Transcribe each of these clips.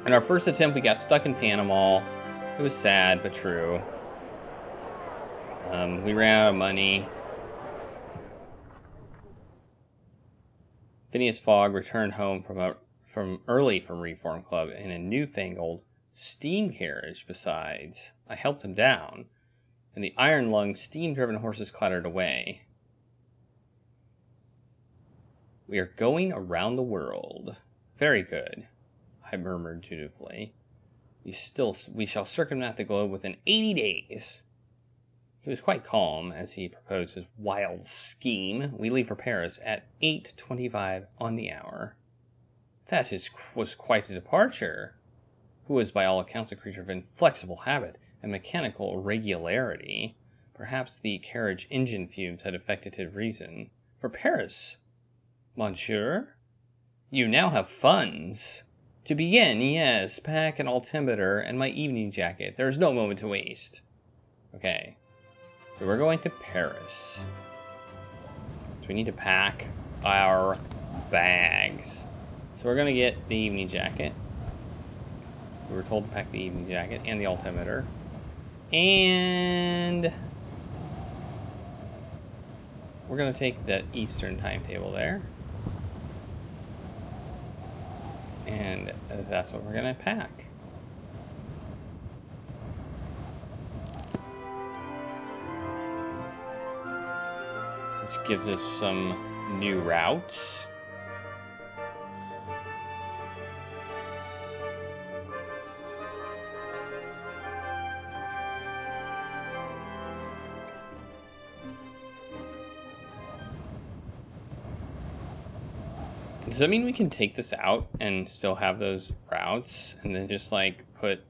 In our first attempt, we got stuck in Panama. It was sad, but true. We ran out of money. Phileas Fogg returned home from Reform Club in a newfangled steam carriage. Besides, I helped him down, and the iron-lunged, steam-driven horses clattered away. We are going around the world. Very good, I murmured dutifully. We shall circumnavigate the globe within 80 days. He was quite calm as he proposed his wild scheme. We leave for Paris at 8:25 on the hour. Was quite a departure. Who was by all accounts a creature of inflexible habit and mechanical regularity. Perhaps the carriage engine fumes had affected his reason. For Paris, monsieur? You now have funds. To begin, yes, pack an altimeter and my evening jacket. There is no moment to waste. Okay. So we're going to Paris. So we need to pack our bags. So we're going to get the evening jacket. We were told to pack the evening jacket and the altimeter. And we're going to take the Eastern timetable there. And that's what we're going to pack. Which gives us some new routes. Does that mean we can take this out and still have those routes and then just like put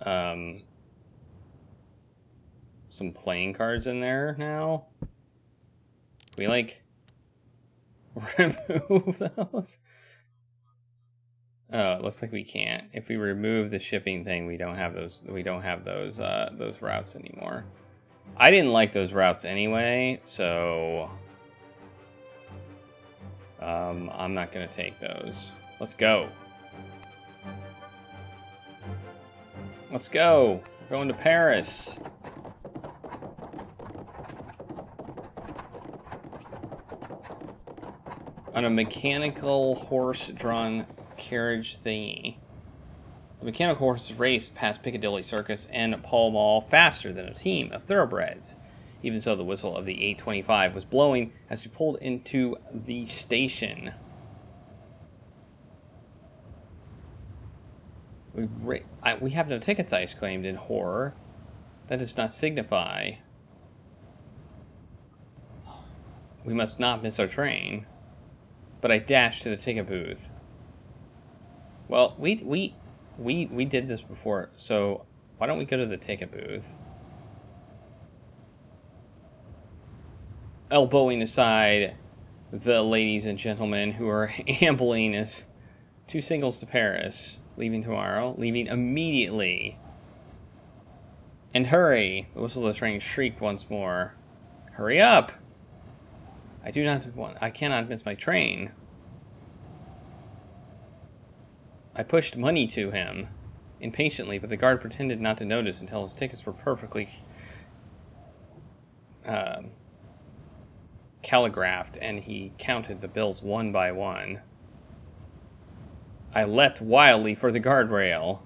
some playing cards in there now? We like remove those? Oh, it looks like we can't. If we remove the shipping thing, we don't have those those routes anymore. I didn't like those routes anyway, so I'm not gonna take those. Let's go. Let's go. We're going to Paris. On a mechanical horse-drawn carriage thingy. The mechanical horses raced past Piccadilly Circus and Pall Mall faster than a team of thoroughbreds. Even so, the whistle of the 8:25 was blowing as we pulled into the station. We have no tickets, I exclaimed in horror. That does not signify. We must not miss our train. But I dashed to the ticket booth. Well, we did this before, so why don't we go to the ticket booth? Elbowing aside the ladies and gentlemen who are ambling as two singles to Paris. Leaving tomorrow. Leaving immediately. And hurry! The whistle of the train shrieked once more. Hurry up! I cannot miss my train. I pushed money to him impatiently, but the guard pretended not to notice until his tickets were perfectly calligraphed and he counted the bills one by one. I leapt wildly for the guardrail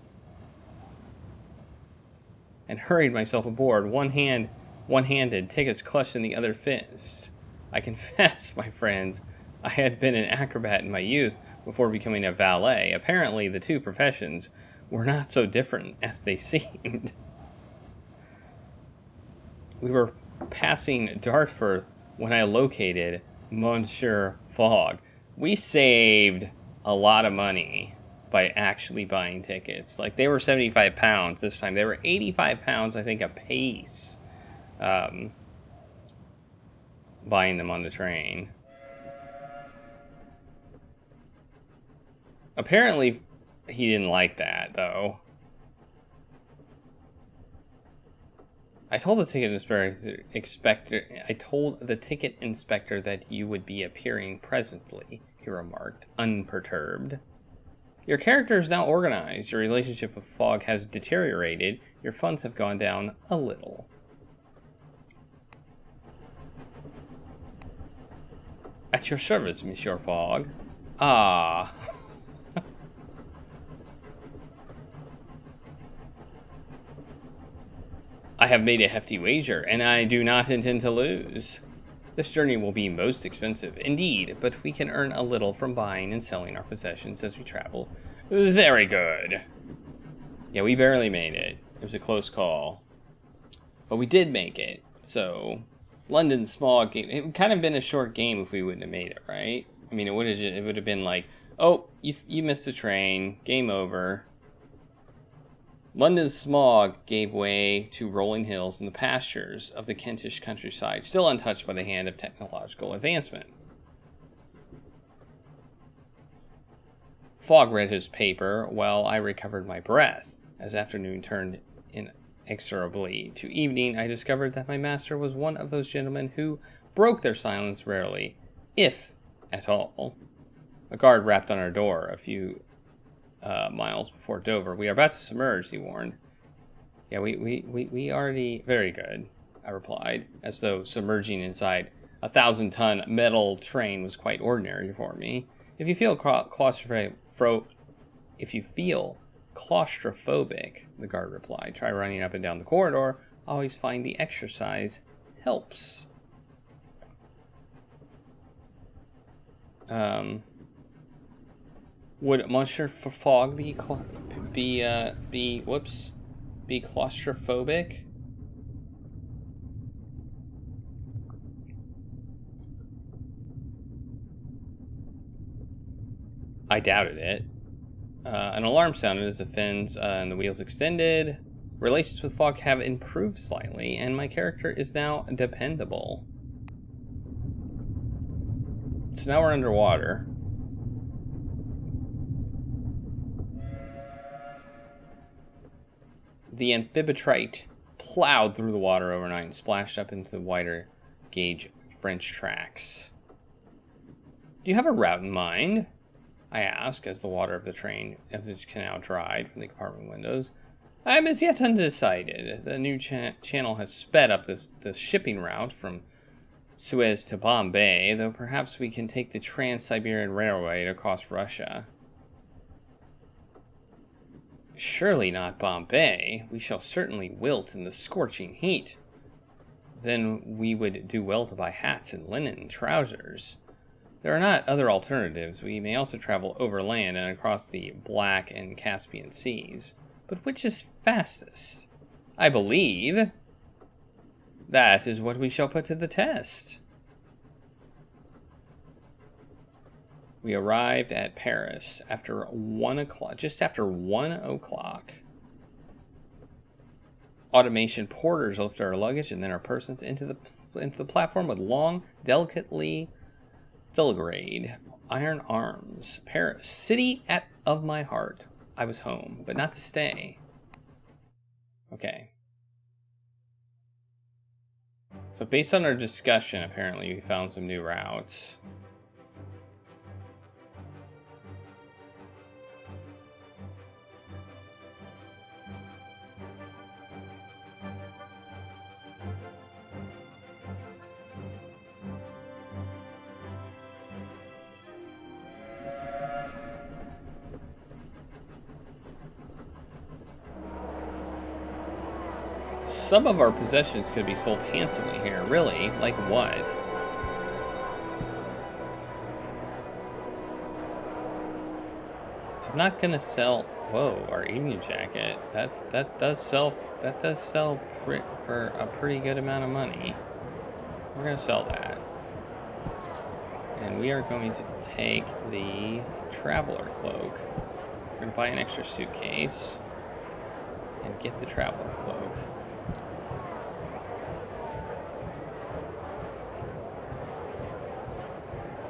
and hurried myself aboard, one-handed, tickets clutched in the other fist. I confess, my friends, I had been an acrobat in my youth before becoming a valet. Apparently, the two professions were not so different as they seemed. We were passing Dartford when I located Monsieur Fogg. We saved a lot of money by actually buying tickets. Like, they were £75 this time. They were £85, I think, a piece. Buying them on the train. Apparently, he didn't like that, though. I told the ticket inspector that you would be appearing presently, he remarked, unperturbed. Your character is now organized. Your relationship with Fogg has deteriorated. Your funds have gone down a little. At your service, Monsieur Fogg. Ah. I have made a hefty wager, and I do not intend to lose. This journey will be most expensive, indeed, but we can earn a little from buying and selling our possessions as we travel. Very good. Yeah, we barely made it. It was a close call. But we did make it, so... London's small game. It would kind of been a short game if we wouldn't have made it, right? I mean, it would have been like, oh, you missed the train, game over. London's smog gave way to rolling hills and the pastures of the Kentish countryside, still untouched by the hand of technological advancement. Fogg read his paper while I recovered my breath. As afternoon turned inexorably to evening, I discovered that my master was one of those gentlemen who broke their silence rarely, if at all. A guard rapped on our door a few miles before Dover. We are about to submerge, he warned. Yeah, we already... Very good, I replied, as though submerging inside a 1,000-ton metal train was quite ordinary for me. If you feel claustrophobic, the guard replied, try running up and down the corridor. Always find the exercise helps. Would Monsieur Fogg be claustrophobic? I doubted it. An alarm sounded as the fins and the wheels extended. Relations with Fogg have improved slightly, and my character is now dependable. So now we're underwater. The amphibitrite plowed through the water overnight and splashed up into the wider gauge French tracks. Do you have a route in mind? I asked as the water of the canal dried from the compartment windows. I am as yet undecided. The new channel has sped up the shipping route from Suez to Bombay, though perhaps we can take the Trans-Siberian Railway to cross Russia. Surely not Bombay. We shall certainly wilt in the scorching heat. Then we would do well to buy hats and linen and trousers. There are not other alternatives. We may also travel overland and across the Black and Caspian Seas. But which is fastest? I believe that is what we shall put to the test. We arrived at Paris after 1 o'clock, just after 1 o'clock. Automation porters lifted our luggage and then our persons into the platform with long, delicately filigreed iron arms. Paris, city of my heart. I was home, but not to stay. Okay. So based on our discussion, apparently we found some new routes. Some of our possessions could be sold handsomely here. Really? Like what? I'm not gonna sell... Whoa, our evening jacket. That does sell for a pretty good amount of money. We're gonna sell that. And we are going to take the traveler cloak. We're gonna buy an extra suitcase and get the traveler cloak.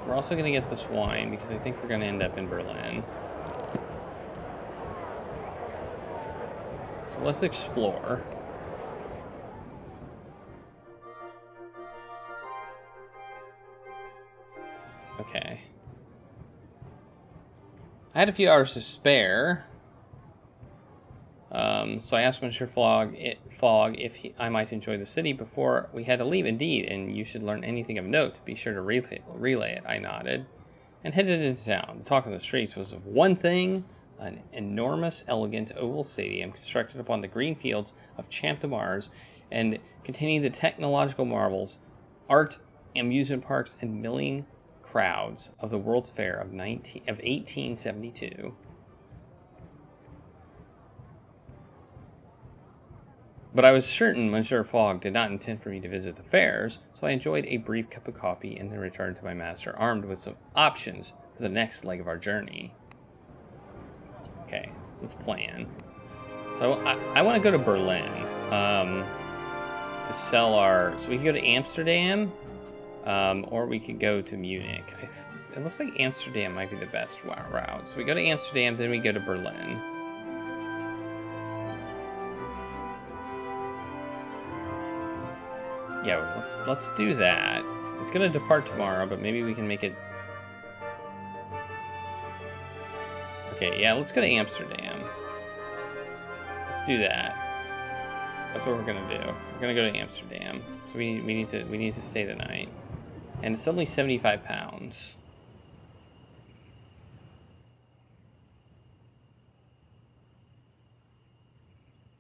We're also going to get this wine because I think we're going to end up in Berlin. So let's explore. Okay. I had a few hours to spare. So I asked Mr. Fogg if I might enjoy the city before we had to leave. Indeed, and you should learn anything of note. Be sure to relay it, I nodded, and headed into town. The talk on the streets was of one thing: an enormous, elegant oval stadium constructed upon the green fields of Champ de Mars and containing the technological marvels, art, amusement parks, and milling crowds of the World's Fair of 1872. But I was certain Monsieur Fogg did not intend for me to visit the fairs, so I enjoyed a brief cup of coffee and then returned to my master, armed with some options for the next leg of our journey. Okay, let's plan. So I want to go to Berlin to sell our... So we can go to Amsterdam, or we could go to Munich. It looks like Amsterdam might be the best route. So we go to Amsterdam, then we go to Berlin. Yeah, let's do that. It's gonna depart tomorrow, but maybe we can make it... Okay, yeah, let's go to Amsterdam. Let's do that. That's what we're gonna do. We're gonna go to Amsterdam. So we need to stay the night. And it's only 75 pounds.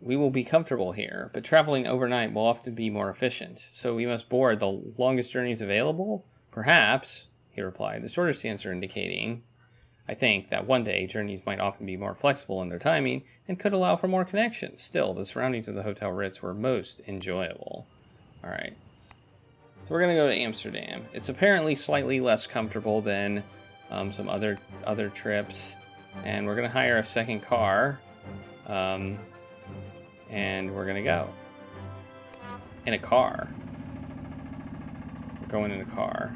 We will be comfortable here, but traveling overnight will often be more efficient, so we must board the longest journeys available? Perhaps, he replied, the shortest answer indicating, I think, that one day journeys might often be more flexible in their timing and could allow for more connections. Still, the surroundings of the Hotel Ritz were most enjoyable. Alright, so we're going to go to Amsterdam. It's apparently slightly less comfortable than some other and we're going to hire a second car. And we're gonna go in a car. We're going in a car.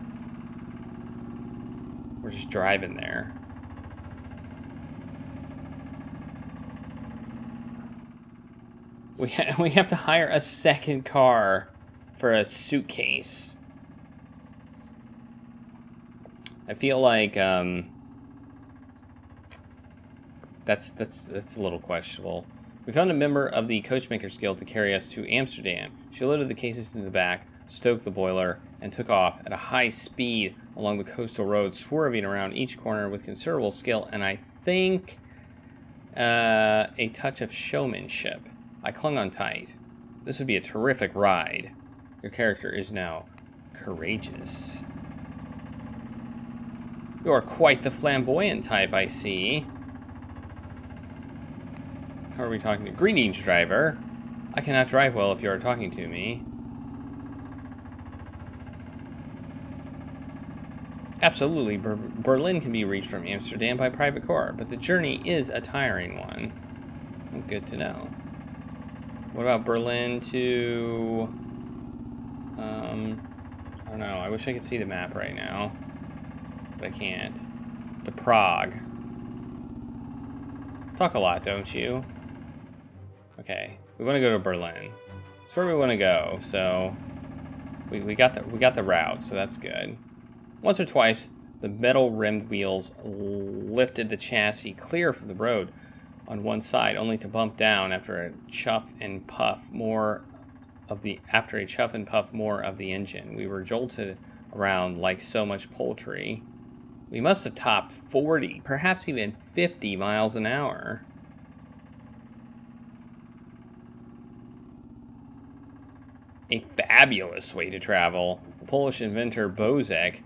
We're just driving there. We have to hire a second car for a suitcase. I feel like that's a little questionable. We found a member of the Coachmakers Guild to carry us to Amsterdam. She loaded the cases into the back, stoked the boiler, and took off at a high speed along the coastal road, swerving around each corner with considerable skill and I think a touch of showmanship. I clung on tight. This would be a terrific ride. Your character is now courageous. You are quite the flamboyant type, I see. How are we talking to? Greetings, driver. I cannot drive well if you are talking to me. Absolutely, Berlin can be reached from Amsterdam by private car, but the journey is a tiring one. Good to know. What about Berlin to... I don't know. I wish I could see the map right now, but I can't. To Prague. Talk a lot, don't you? Okay, we want to go to Berlin. That's where we want to go. So we got the route, so that's good. Once or twice, the metal-rimmed wheels lifted the chassis clear from the road on one side, only to bump down after a chuff and puff more of the engine. We were jolted around like so much poultry. We must have topped 40, perhaps even 50 miles an hour. A fabulous way to travel. The Polish inventor Bozek,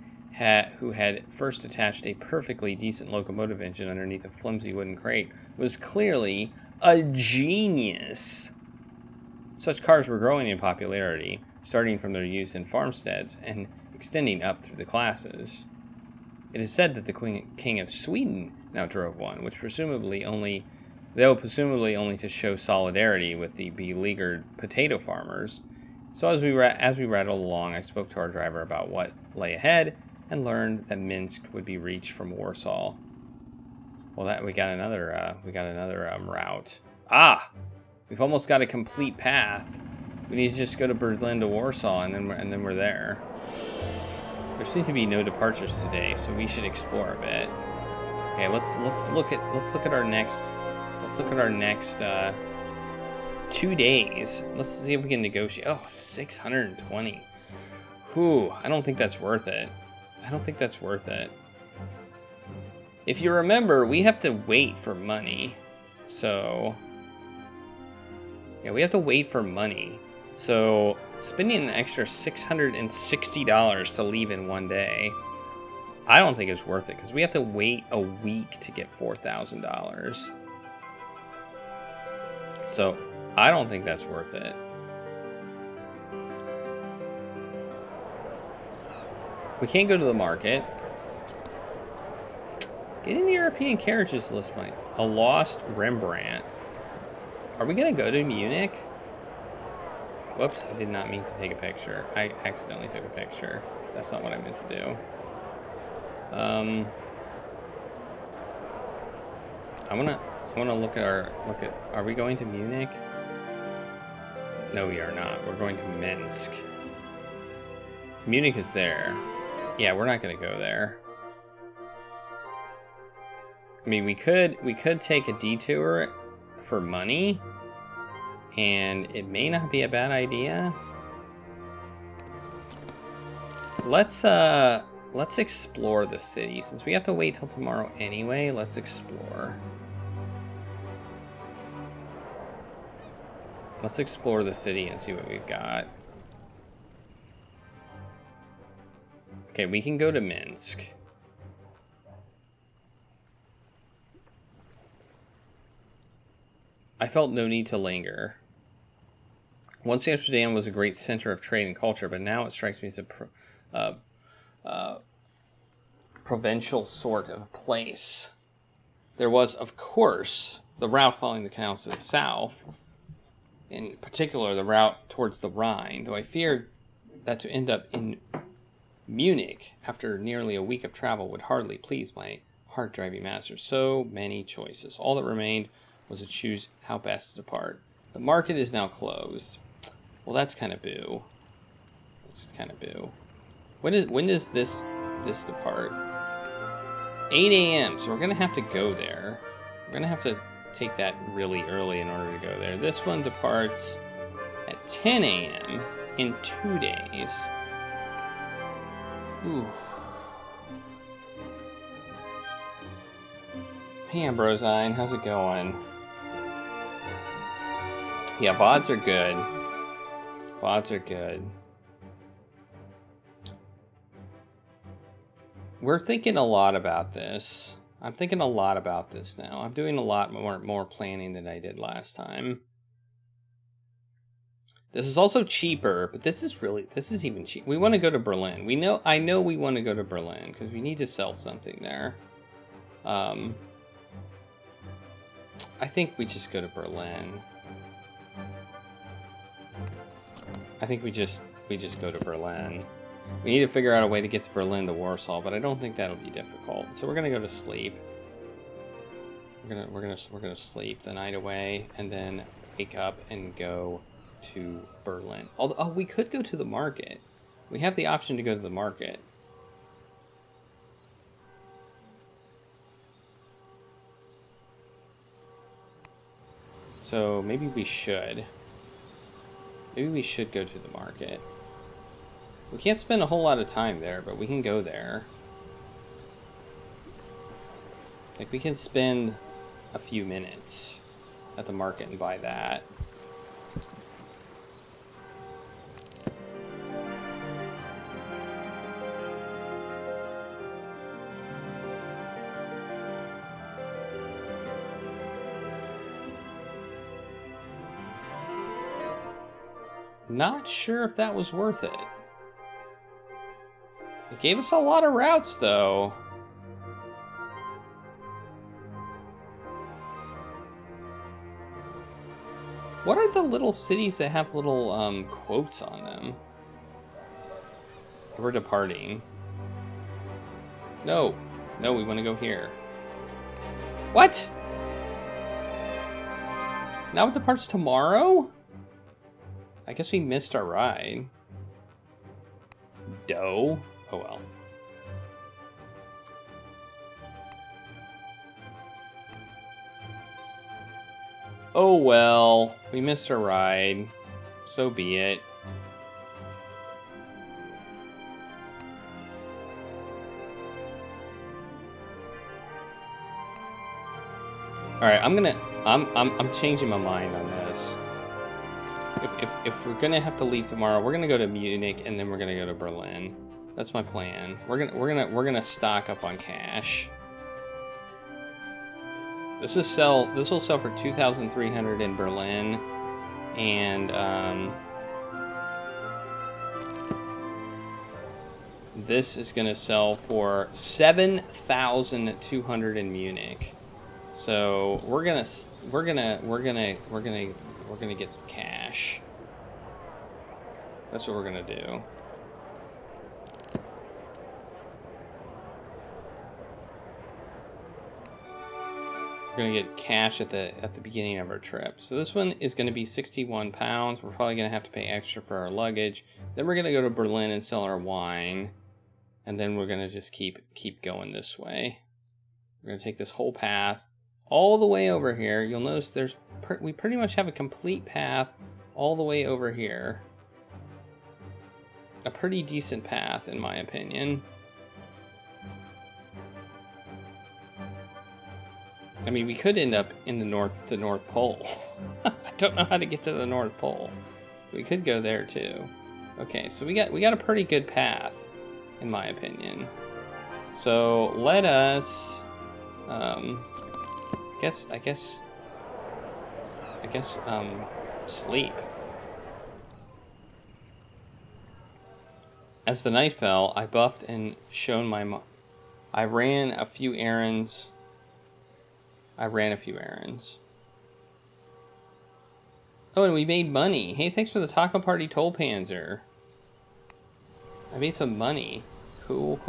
who had first attached a perfectly decent locomotive engine underneath a flimsy wooden crate, was clearly a genius. Such cars were growing in popularity, starting from their use in farmsteads and extending up through the classes. It is said that the King of Sweden now drove one, which presumably only to show solidarity with the beleaguered potato farmers. So as we rattled along, I spoke to our driver about what lay ahead and learned that Minsk would be reached from Warsaw. Well, we got another route. Ah, we've almost got a complete path. We need to just go to Berlin to Warsaw, and then we're there. There seem to be no departures today, so we should explore a bit. Okay, let's look at our next 2 days. Let's see if we can negotiate. Oh, 620. Whew, I don't think that's worth it. I don't think that's worth it. If you remember, we have to wait for money. So, yeah, we have to wait for money. So, spending an extra $660 to leave in 1 day, I don't think it's worth it because we have to wait a week to get $4,000. So, I don't think that's worth it. We can't go to the market. Getting the European carriages list, mate. A lost Rembrandt. Are we gonna go to Munich? Whoops, I did not mean to take a picture. I accidentally took a picture. That's not what I meant to do. I wanna look at are we going to Munich? No, we are not. We're going to Minsk. Munich is there. Yeah, we're not gonna go there. I mean, we could take a detour for money, and it may not be a bad idea. Let's explore the city. Since we have to wait till tomorrow anyway, let's explore. Let's explore the city and see what we've got. Okay, we can go to Minsk. I felt no need to linger. Once Amsterdam was a great center of trade and culture, but now it strikes me as a provincial sort of place. There was, of course, the route following the canals to the south, in particular the route towards the Rhine, though I feared that to end up in Munich after nearly a week of travel would hardly please my hard-driving master. So many choices. All that remained was to choose how best to depart. The market is now closed. Well, that's kind of boo. That's kind of boo. When does this depart? 8 a.m. So we're gonna have to go there. We're gonna have to take that really early in order to go there. This one departs at 10 a.m. in 2 days. Ooh. Hey, Ambrosine, how's it going? Yeah, VODs are good. VODs are good. We're thinking a lot about this. I'm thinking a lot about this now. I'm doing a lot more planning than I did last time. This is also cheaper, but this is even cheap. We want to go to Berlin. I know we want to go to Berlin because we need to sell something there. I think we just go to Berlin. I think we just go to Berlin. We need to figure out a way to get to Berlin to Warsaw, but I don't think that'll be difficult. So we're gonna go to sleep. We're gonna sleep the night away, and then wake up and go to Berlin. Oh, we could go to the market. We have the option to go to the market. So maybe we should. Maybe we should go to the market. We can't spend a whole lot of time there, but we can go there. Like, we can spend a few minutes at the market and buy that. Not sure if that was worth it. It gave us a lot of routes, though. What are the little cities that have little quotes on them? We're departing. No, we want to go here. What? Now it departs tomorrow? I guess we missed our ride. Dough? Oh well. Oh well, we missed our ride. So be it. All right, I'm changing my mind on this. If we're gonna have to leave tomorrow, we're gonna go to Munich and then we're gonna go to Berlin. That's my plan. We're gonna stock up on cash. This will sell for 2,300 in Berlin, and this is gonna sell for 7,200 in Munich. So we're gonna get some cash. That's what we're gonna do. We're gonna get cash at the beginning of our trip. So this one is gonna be 61 pounds. We're probably gonna have to pay extra for our luggage. Then we're gonna go to Berlin and sell our wine, and then we're gonna just keep going this way. We're gonna take this whole path all the way over here. You'll notice we pretty much have a complete path all the way over here. A pretty decent path, in my opinion. I mean, we could end up in the North Pole. I don't know how to get to the North Pole. We could go there too. Okay, so we got a pretty good path, in my opinion. So let us, I guess, sleep. As the night fell, I buffed and shone I ran a few errands. Oh, and we made money. Hey, thanks for the taco party toll panzer. I made some money. Cool.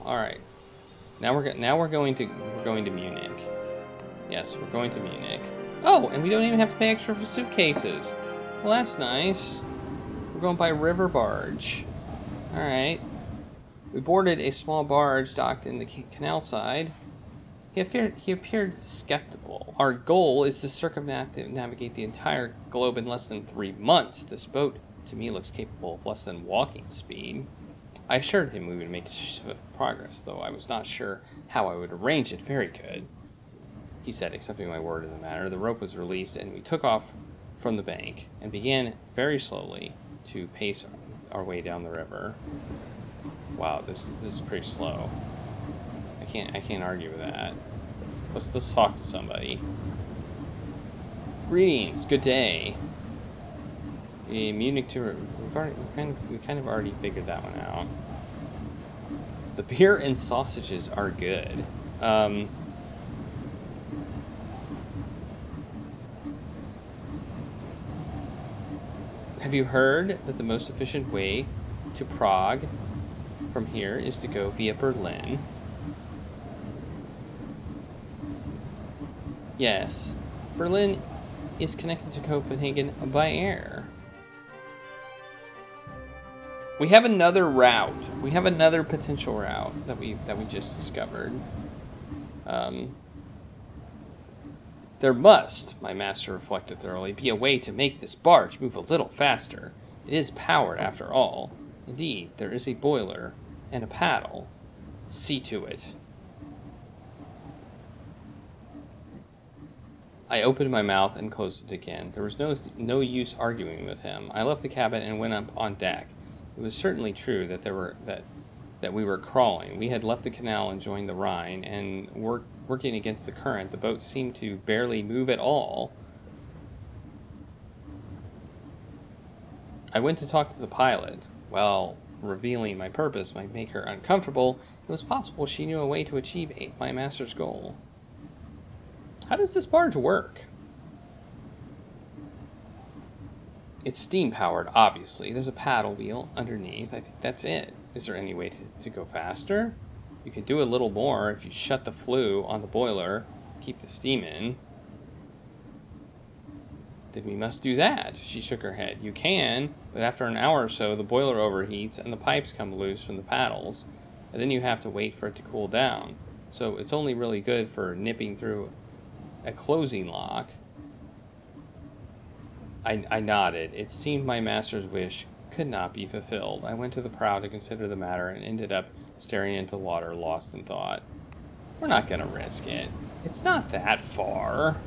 All right. Now we're going to Munich. Yes, we're going to Munich. Oh, and we don't even have to pay extra for suitcases. Well, that's nice. We're going by river barge. All right. We boarded a small barge docked in the canal side. He appeared skeptical. Our goal is to circumnavigate the entire globe in less than 3 months. This boat, to me, looks capable of less than walking speed. I assured him we would make swift progress, though I was not sure how I would arrange it. Very good, he said, accepting my word in the matter. The rope was released, and we took off from the bank and began very slowly to pace our way down the river. Wow, this is pretty slow. I can't argue with that. Let's talk to somebody. Greetings, good day. Munich to we kind of already figured that one out. The beer and sausages are good. Have you heard that the most efficient way to Prague from here is to go via Berlin? Yes, Berlin is connected to Copenhagen by air. We have another route. We have another potential route that we just discovered. There must, my master reflected thoroughly, be a way to make this barge move a little faster. It is powered, after all. Indeed, there is a boiler and a paddle. See to it. I opened my mouth and closed it again. There was no use arguing with him. I left the cabin and went up on deck. It was certainly true that that we were crawling. We had left the canal and joined the Rhine, and working against the current, the boat seemed to barely move at all. I went to talk to the pilot. Well, revealing my purpose might make her uncomfortable. It was possible she knew a way to achieve my master's goal. How does this barge work? It's steam-powered, obviously. There's a paddle wheel underneath. I think that's it. Is there any way to go faster? You can do a little more if you shut the flue on the boiler, keep the steam in. Then we must do that. She shook her head. You can, but after an hour or so, the boiler overheats and the pipes come loose from the paddles, and then you have to wait for it to cool down. So it's only really good for nipping through a closing lock. I nodded. It seemed my master's wish could not be fulfilled. I went to the prow to consider the matter and ended up staring into water, lost in thought. We're not going to risk it. It's not that far.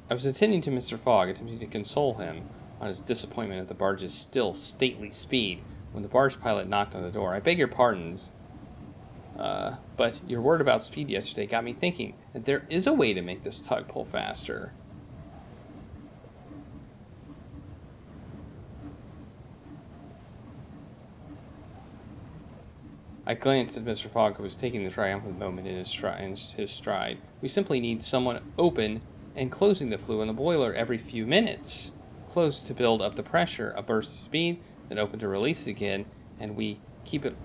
I was attending to Mr. Fogg, attempting to console him on his disappointment at the barge's still stately speed, when the barge pilot knocked on the door. I beg your pardons, but your word about speed yesterday got me thinking that there is a way to make this tug pull faster. I glanced at Mr. Fogg, who was taking the triumphant moment in his stride. We simply need someone open and closing the flue on the boiler every few minutes. Close to build up the pressure, a burst of speed, then open to release it again, and we keep it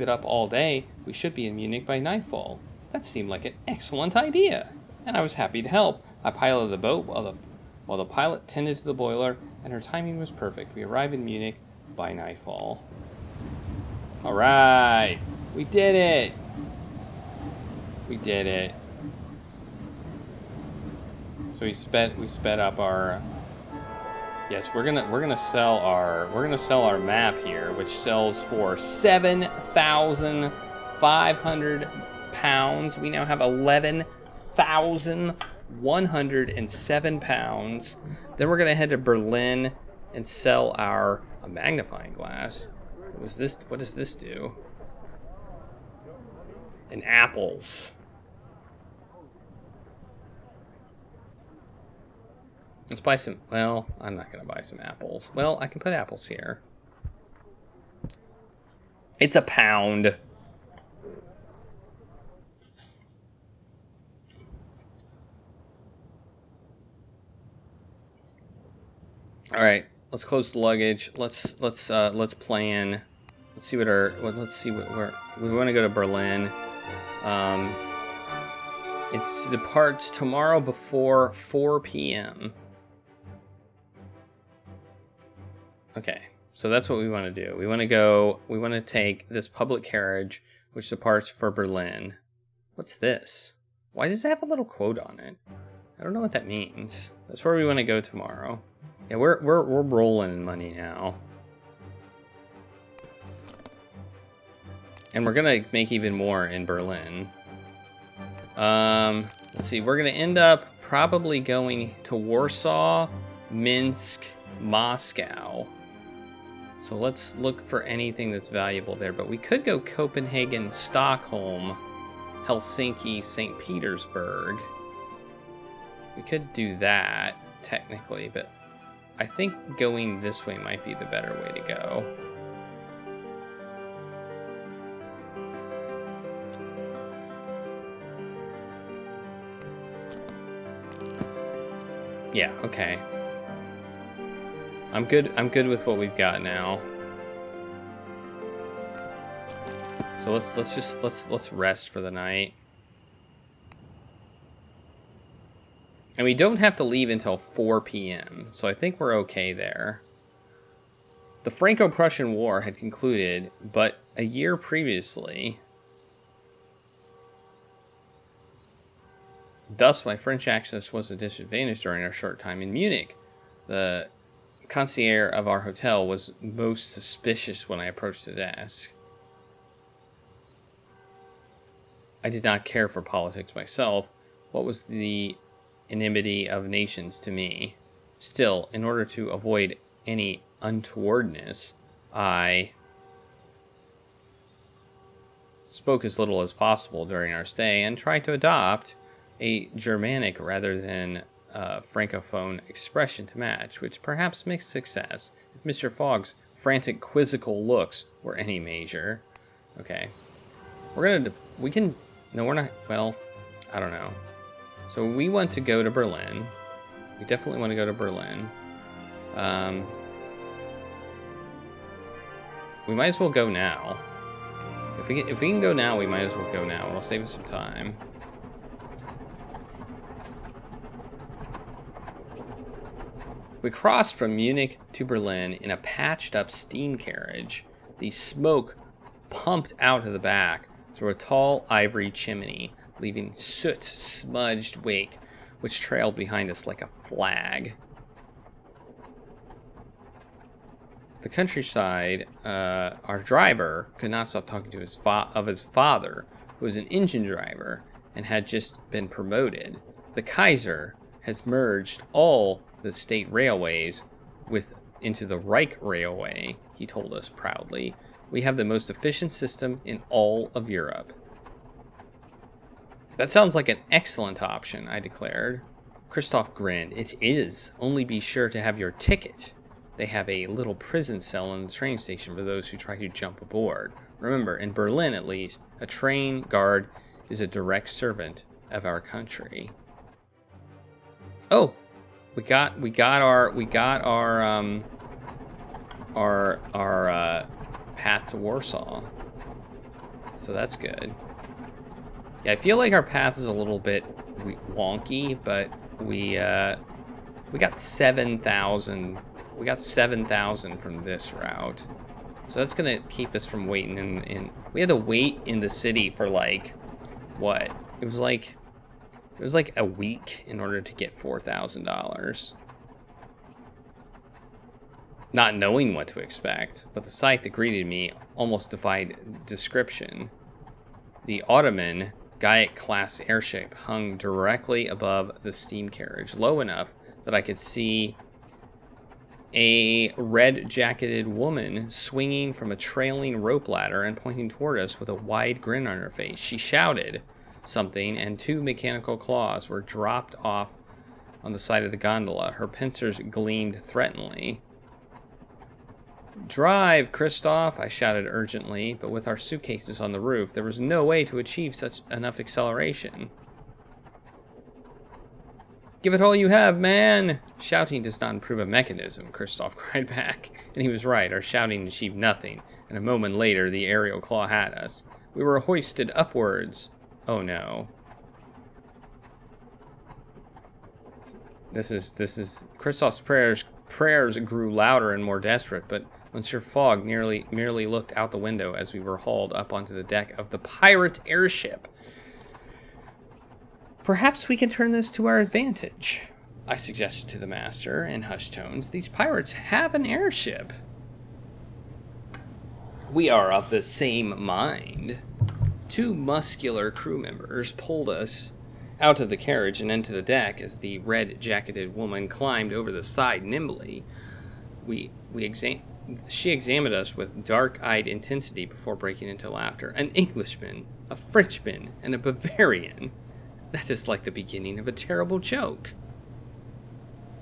up all day. We should be in Munich by nightfall. That seemed like an excellent idea, and I was happy to help. I piloted the boat while the pilot tended to the boiler, and her timing was perfect. We arrived in Munich by nightfall. All right, we did it. We did it. So we sped up our. Yes, we're gonna sell our map here, which sells for £7,500. We now have 11,107 pounds. Then we're gonna head to Berlin and sell a magnifying glass. What does this do? And apples. Let's buy some. Well, I'm not going to buy some apples. Well, I can put apples here. It's £1. All right, let's close the luggage. Let's plan. Let's see where we want to go to Berlin. It departs tomorrow before 4 p.m. Okay, so that's what we want to do. We want to take this public carriage, which departs for Berlin. What's this? Why does it have a little quote on it? I don't know what that means. That's where we want to go tomorrow. Yeah, we're rolling in money now. And we're gonna make even more in Berlin. Let's see, we're gonna end up probably going to Warsaw, Minsk, Moscow. So let's look for anything that's valuable there. But we could go Copenhagen, Stockholm, Helsinki, St. Petersburg. We could do that, technically, but I think going this way might be the better way to go. Yeah, okay. I'm good with what we've got now. So let's rest for the night. And we don't have to leave until 4 p.m., so I think we're okay there. The Franco-Prussian War had concluded, but a year previously. Thus, my French access was a disadvantage during our short time in Munich. The concierge of our hotel was most suspicious when I approached the desk. I did not care for politics myself. What was the enmity of nations to me? Still, in order to avoid any untowardness, I spoke as little as possible during our stay and tried to adopt a Germanic rather than Francophone expression to match, which perhaps makes success if Mr. Fogg's frantic quizzical looks were any measure. Okay. We're not, well, I don't know. So we want to go to Berlin. We definitely want to go to Berlin. We might as well go now. If we can go now, we might as well go now. It'll save us some time. We crossed from Munich to Berlin in a patched-up steam carriage. The smoke pumped out of the back through a tall ivory chimney. leaving soot-smudged wake, which trailed behind us like a flag. The countryside, our driver could not stop talking to his father, who was an engine driver and had just been promoted. The Kaiser has merged all the state railways into the Reich Railway, he told us proudly. We have the most efficient system in all of Europe. That sounds like an excellent option, I declared. Christoph grinned. It is. Only be sure to have your ticket. They have a little prison cell in the train station for those who try to jump aboard. Remember, in Berlin at least, a train guard is a direct servant of our country. Oh, we got our path to Warsaw. So that's good. Yeah, I feel like our path is a little bit wonky, but we got 7,000. We got 7,000 from this route. So that's going to keep us from waiting in... We had to wait in the city for like... What? It was like a week in order to get $4,000. Not knowing what to expect, but the sight that greeted me almost defied description. The Ottoman Gaiet-class airship hung directly above the steam carriage, low enough that I could see a red-jacketed woman swinging from a trailing rope ladder and pointing toward us with a wide grin on her face. She shouted something, and 2 mechanical claws were dropped off on the side of the gondola. Her pincers gleamed threateningly. "Drive, Christoph," I shouted urgently, but with our suitcases on the roof, there was no way to achieve such enough acceleration. "Give it all you have, man!" "Shouting does not improve a mechanism," Christoph cried back. And he was right. Our shouting achieved nothing, and a moment later the aerial claw had us. We were hoisted upwards. Oh no. This is Christoph's prayers grew louder and more desperate, but Monsieur Fogg merely looked out the window as we were hauled up onto the deck of the pirate airship. "Perhaps we can turn this to our advantage," I suggested to the master in hushed tones. "These pirates have an airship." "We are of the same mind." 2 muscular crew members pulled us out of the carriage and into the deck as the red-jacketed woman climbed over the side nimbly. She examined us with dark-eyed intensity before breaking into laughter. "An Englishman, a Frenchman, and a Bavarian. That is like the beginning of a terrible joke.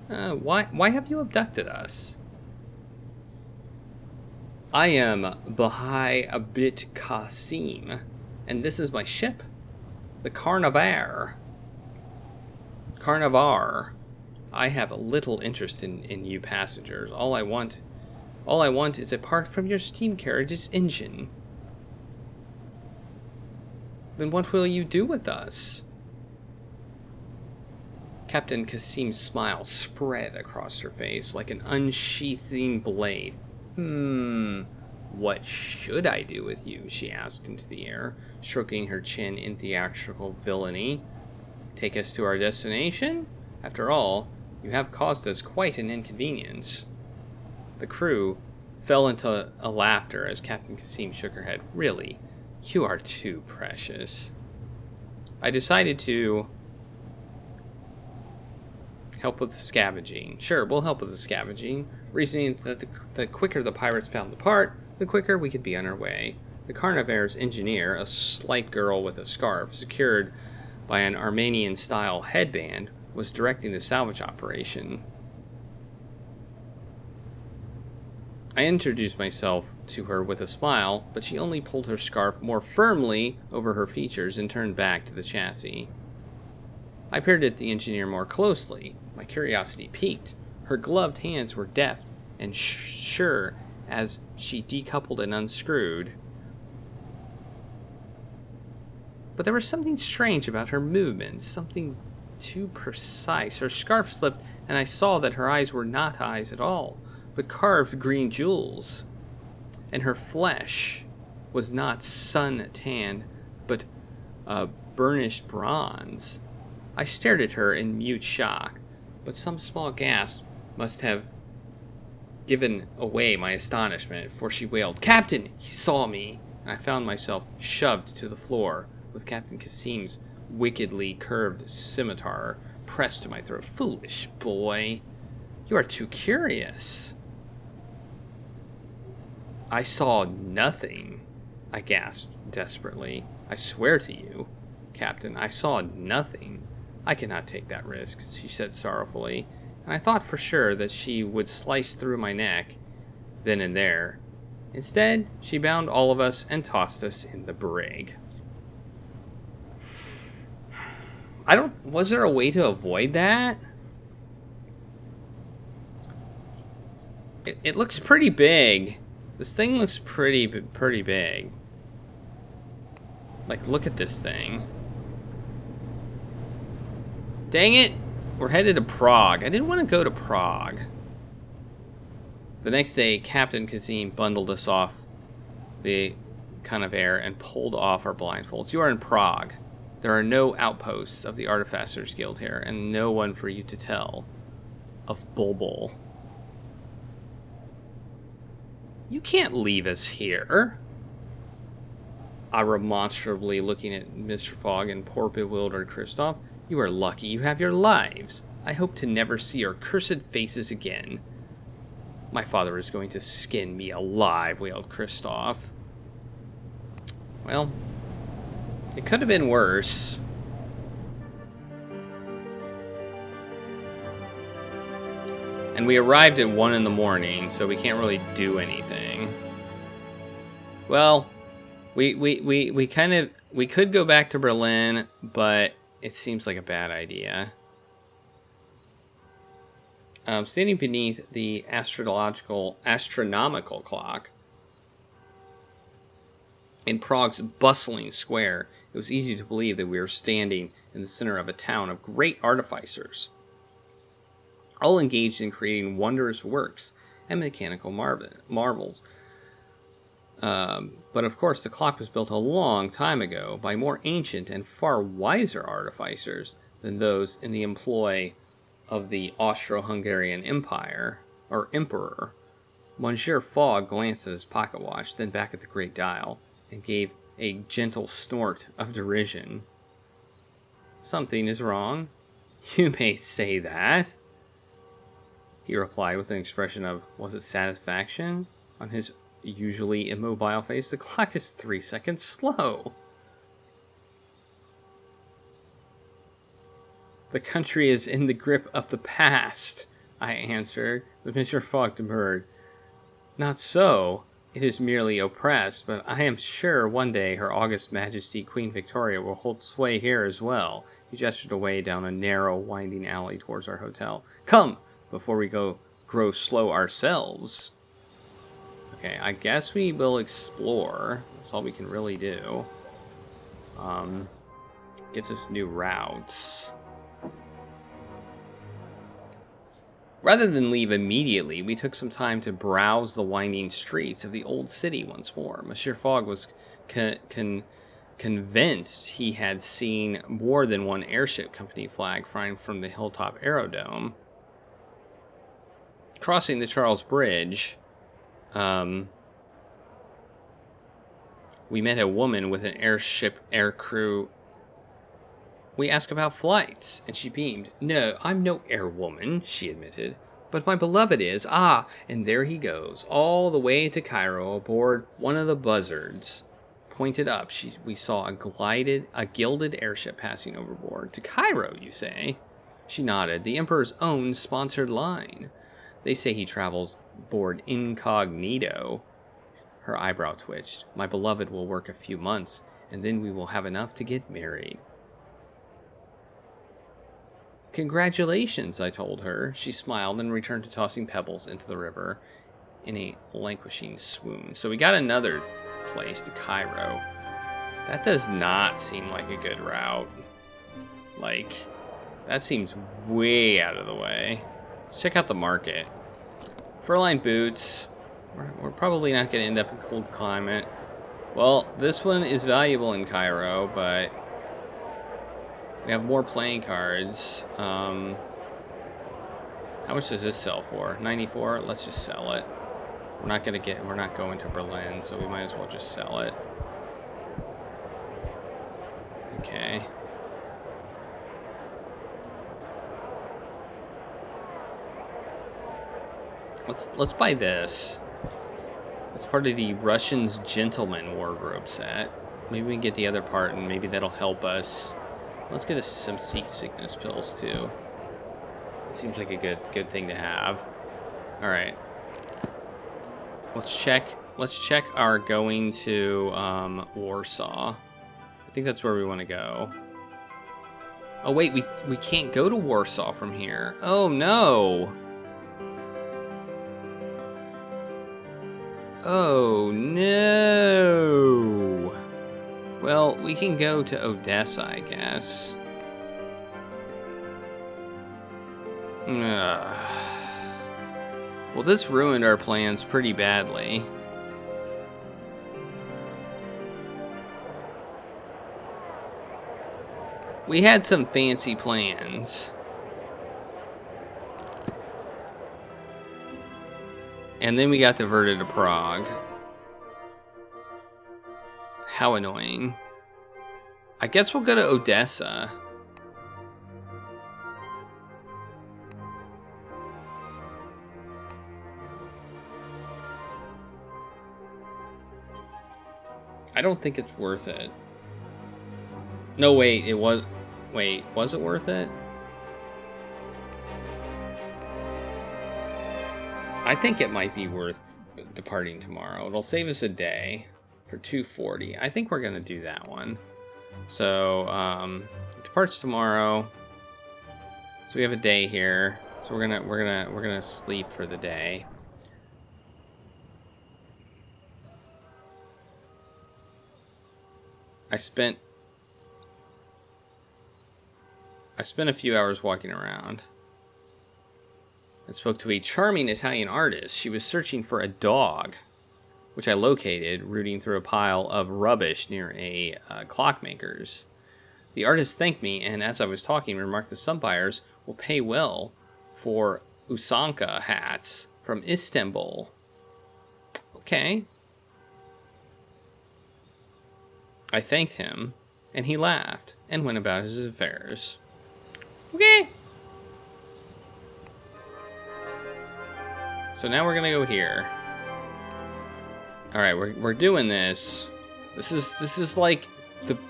Why have you abducted us?" "I am Bahai Abit Qasim, and this is my ship, the Carnavar. I have little interest in you passengers. All I want is a part from your steam carriage's engine." "Then what will you do with us?" Captain Qasim's smile spread across her face like an unsheathing blade. "What should I do with you?" she asked into the air, stroking her chin in theatrical villainy. "Take us to our destination? After all, you have caused us quite an inconvenience." The crew fell into a laughter as Captain Qasim shook her head. "Really, you are too precious." I decided to help with the scavenging. Sure, we'll help with the scavenging, reasoning that the quicker the pirates found the part, the quicker we could be on our way. The Carnavar's engineer, a slight girl with a scarf secured by an Armenian-style headband, was directing the salvage operation. I introduced myself to her with a smile, but she only pulled her scarf more firmly over her features and turned back to the chassis. I peered at the engineer more closely, my curiosity piqued. Her gloved hands were deft and sure as she decoupled and unscrewed. But there was something strange about her movements, something too precise. Her scarf slipped, and I saw that her eyes were not eyes at all, but carved green jewels. And her flesh was not sun-tanned, but burnished bronze. I stared at her in mute shock, but some small gasp must have given away my astonishment, for she wailed, "Captain, he saw me!" And I found myself shoved to the floor, with Captain Kasim's wickedly curved scimitar pressed to my throat. "Foolish boy, you are too curious." "I saw nothing," I gasped desperately. "I swear to you, Captain, I saw nothing. I cannot take that risk," she said sorrowfully, and I thought for sure that she would slice through my neck then and there. Instead, she bound all of us and tossed us in the brig. Was there a way to avoid that? It looks pretty big. This thing looks pretty big. Like, look at this thing. Dang it! We're headed to Prague. I didn't want to go to Prague. The next day, Captain Kasim bundled us off the Conavair and pulled off our blindfolds. "You are in Prague. There are no outposts of the Artificers Guild here, and no one for you to tell of Bulbul. You can't leave us here." I remonstrably looking at Mr. Fogg and poor bewildered Kristoff. "You are lucky you have your lives. I hope to never see your cursed faces again." "My father is going to skin me alive," wailed Kristoff. Well, it could have been worse. And we arrived at 1 in the morning, so we can't really do anything. Well, we could go back to Berlin, but it seems like a bad idea. Standing beneath the astronomical clock in Prague's bustling square, it was easy to believe that we were standing in the center of a town of great artificers, all engaged in creating wondrous works and mechanical marvels. But of course, the clock was built a long time ago by more ancient and far wiser artificers than those in the employ of the Austro-Hungarian Empire, or Emperor. Monsieur Fogg glanced at his pocket watch, then back at the great dial, and gave a gentle snort of derision. "Something is wrong? You may say that," he replied with an expression of, was it satisfaction, on his usually immobile face. "The clock is 3 seconds slow." "The country is in the grip of the past," I answered, but Mr. Fogg demurred. "Not so. It is merely oppressed, but I am sure one day Her August Majesty Queen Victoria will hold sway here as well." He gestured away down a narrow, winding alley towards our hotel. "Come, before we grow slow ourselves." Okay, I guess we will explore. That's all we can really do. Gives us new routes. Rather than leave immediately, we took some time to browse the winding streets of the old city once more. Monsieur Fogg was convinced he had seen more than one airship company flag flying from the hilltop aerodrome. Crossing the Charles Bridge, we met a woman with an aircrew. We asked about flights, and she beamed. "No, I'm no airwoman," she admitted. "But my beloved is. Ah, and there he goes, all the way to Cairo aboard one of the buzzards." Pointed up, we saw a gilded airship passing overboard. "To Cairo, you say?" She nodded. "The Emperor's own sponsored line. They say he travels aboard incognito." Her eyebrow twitched. "My beloved will work a few months, and then we will have enough to get married." "Congratulations," I told her. She smiled and returned to tossing pebbles into the river in a languishing swoon. So we got another place, to Cairo. That does not seem like a good route. Like, that seems way out of the way. Let's check out the market. Fur-lined boots. We're probably not going to end up in cold climate. Well, this one is valuable in Cairo, but We have more playing cards. How much does this sell for? 94? Let's just sell it. We're not going to Berlin, so we might as well just sell it. Okay. Let's buy this. It's part of the Russians Gentleman Wardrobe set. Maybe we can get the other part, and maybe that'll help us. Let's get us some seasickness pills too. It seems like a good thing to have. All right. Let's check our going to Warsaw. I think that's where we want to go. Oh wait, we can't go to Warsaw from here. Oh no. Oh no. Well, we can go to Odessa, I guess. Well, this ruined our plans pretty badly. We had some fancy plans. And then we got diverted to Prague. How annoying. I guess we'll go to Odessa. I don't think it's worth it. No, wait, it was... Wait, was it worth it? I think it might be worth departing tomorrow. It'll save us a day for 240. I think we're gonna do that one. So, departs tomorrow. So we have a day here. So we're gonna sleep for the day. I spent a few hours walking around. I spoke to a charming Italian artist. She was searching for a dog, which I located, rooting through a pile of rubbish near a clockmaker's. The artist thanked me, and as I was talking, remarked that some buyers will pay well for Usanka hats from Istanbul. Okay. I thanked him, and he laughed and went about his affairs. Okay. So now we're gonna go here. All right, we're doing this. This is like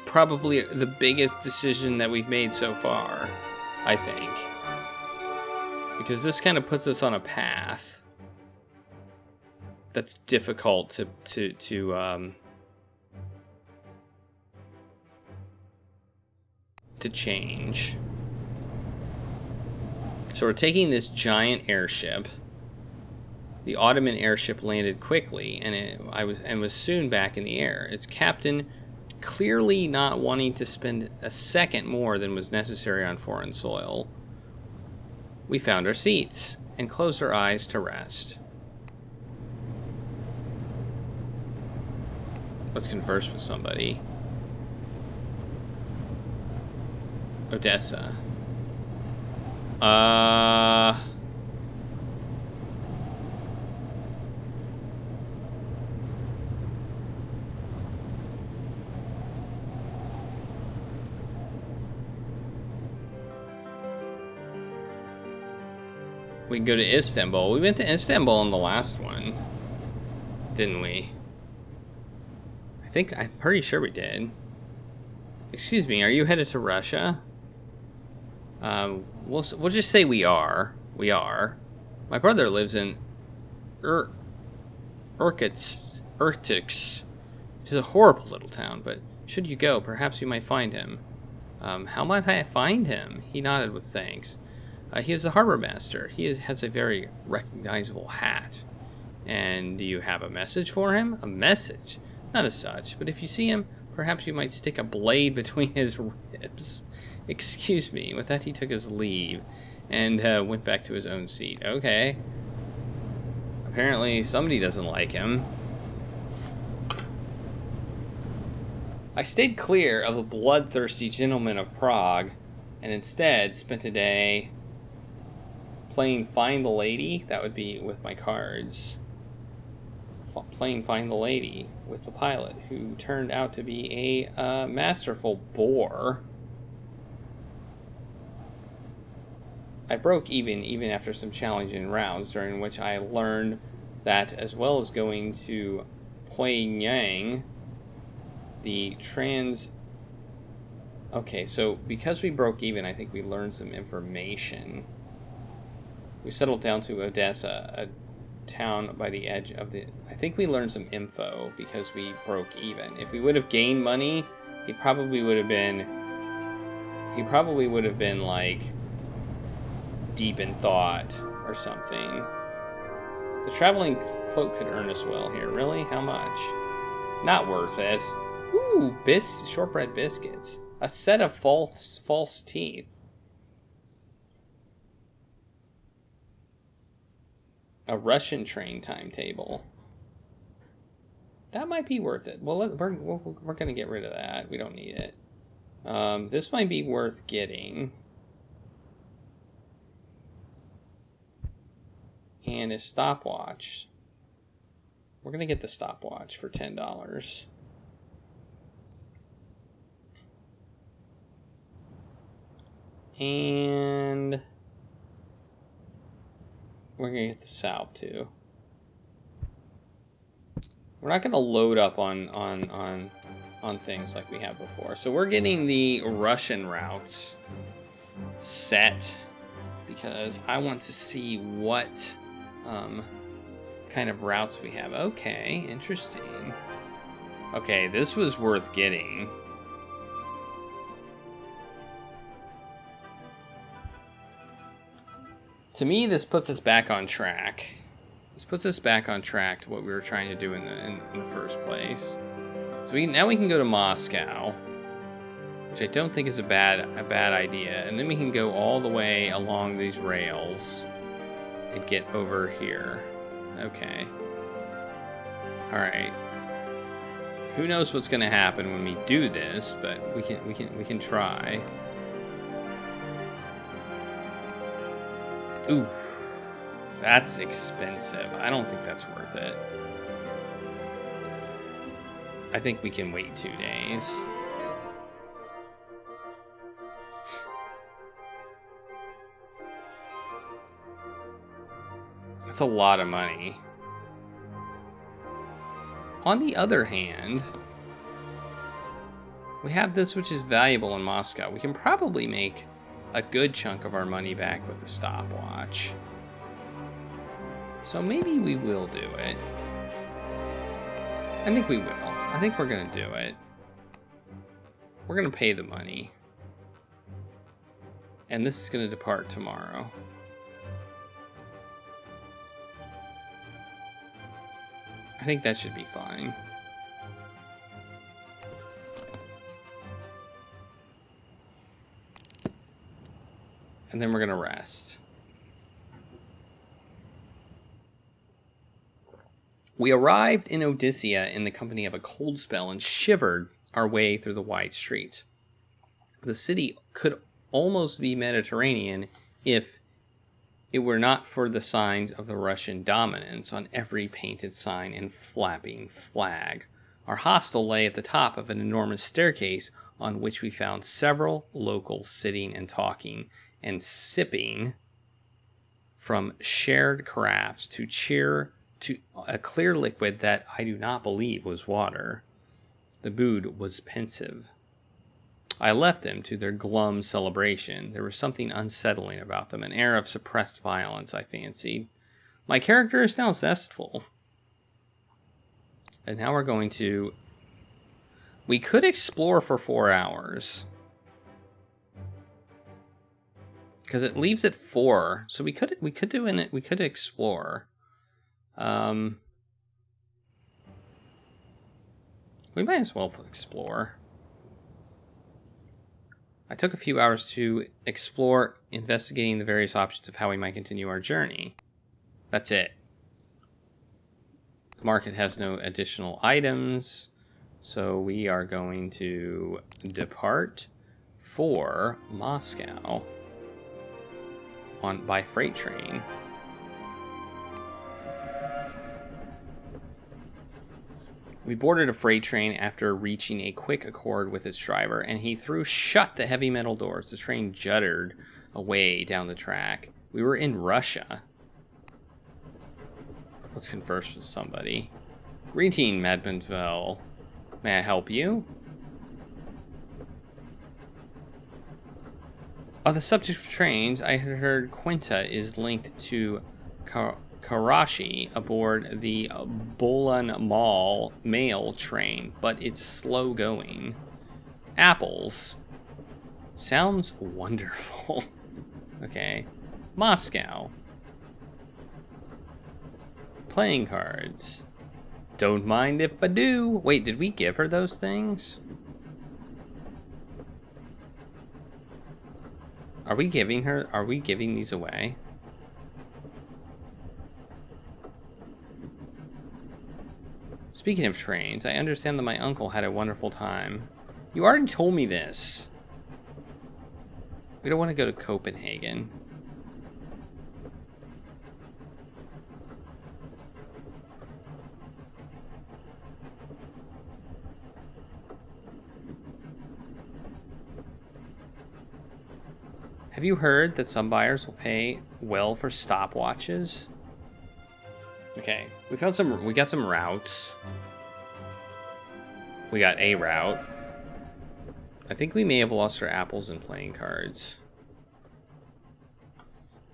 probably the biggest decision that we've made so far, I think, because this kind of puts us on a path that's difficult to change. So we're taking this giant airship. The Ottoman airship landed quickly, and was soon back in the air. Its captain, clearly not wanting to spend a second more than was necessary on foreign soil. We found our seats and closed our eyes to rest. Let's converse with somebody. Odessa. We can go to Istanbul. We went to Istanbul in the last one, didn't we? I'm pretty sure we did. Excuse me, are you headed to Russia? We'll just say we are. We are. My brother lives in Irkutsk. It's a horrible little town, but should you go, perhaps you might find him. How might I find him? He nodded with thanks. He is a harbor master. He has a very recognizable hat. And do you have a message for him? A message? Not as such, but if you see him, perhaps you might stick a blade between his ribs. Excuse me. With that, he took his leave and went back to his own seat. Okay. Apparently, somebody doesn't like him. I stayed clear of the bloodthirsty gentleman of Prague and instead spent a day playing Find the Lady. That would be with my cards. Playing Find the Lady with the pilot, who turned out to be a masterful bore. I broke even after some challenging rounds, during which I learned that, as well as going to Pyongyang, the Okay, so because we broke even, I think we learned some information. We settled down to Odessa, a town by the edge of the... I think we learned some info because we broke even. If we would have gained money, he probably would have been, like, deep in thought or something. The traveling cloak could earn us well here. Really? How much? Not worth it. Ooh, shortbread biscuits. A set of false teeth. A Russian train timetable. That might be worth it. Well, we're going to get rid of that. We don't need it. This might be worth getting. And a stopwatch. We're going to get the stopwatch for $10. And we're going to get the salve too. We're not going to load up on things like we have before. So we're getting the Russian routes set because I want to see what kind of routes we have. Okay, interesting. Okay, this was worth getting. To me, this puts us back on track. This puts us back on track to what we were trying to do in the first place. So now we can go to Moscow, which I don't think is a bad idea. And then we can go all the way along these rails and get over here. Okay. All right. Who knows what's going to happen when we do this? But we can try. Ooh, that's expensive. I don't think that's worth it. I think we can wait 2 days. That's a lot of money. On the other hand, we have this, which is valuable in Moscow. We can probably make a good chunk of our money back with the stopwatch. So maybe we will do it. I think we will. I think we're going to do it. We're going to pay the money. And this is going to depart tomorrow. I think that should be fine. And then we're going to rest. We arrived in Odysseia in the company of a cold spell and shivered our way through the wide streets. The city could almost be Mediterranean if it were not for the signs of the Russian dominance on every painted sign and flapping flag. Our hostel lay at the top of an enormous staircase on which we found several locals sitting and talking and sipping from shared carafes to a clear liquid that I do not believe was water. The mood was pensive. I left them to their glum celebration. There was something unsettling about them, an air of suppressed violence, I fancied. My character is now zestful. And now we're going to... We could explore for 4 hours. Because it leaves at 4, so we could explore. We might as well explore. I took a few hours to explore, investigating the various options of how we might continue our journey. That's it. The market has no additional items, so we are going to depart for Moscow by freight train. We boarded a freight train after reaching a quick accord with its driver, and he threw shut the heavy metal doors. The train juddered away down the track. We were in Russia. Let's converse with somebody. Greeting, Mademoiselle. May I help you? On the subject of trains, I had heard Quinta is linked to Karachi aboard the Bolan Mall mail train, but it's slow going. Apples. Sounds wonderful. Okay. Moscow. Playing cards. Don't mind if I do. Wait, did we give her those things? Are we giving these away? Speaking of trains, I understand that my uncle had a wonderful time. You already told me this. We don't want to go to Copenhagen. Have you heard that some buyers will pay well for stopwatches? Okay, we got some routes. We got a route. I think we may have lost our apples and playing cards.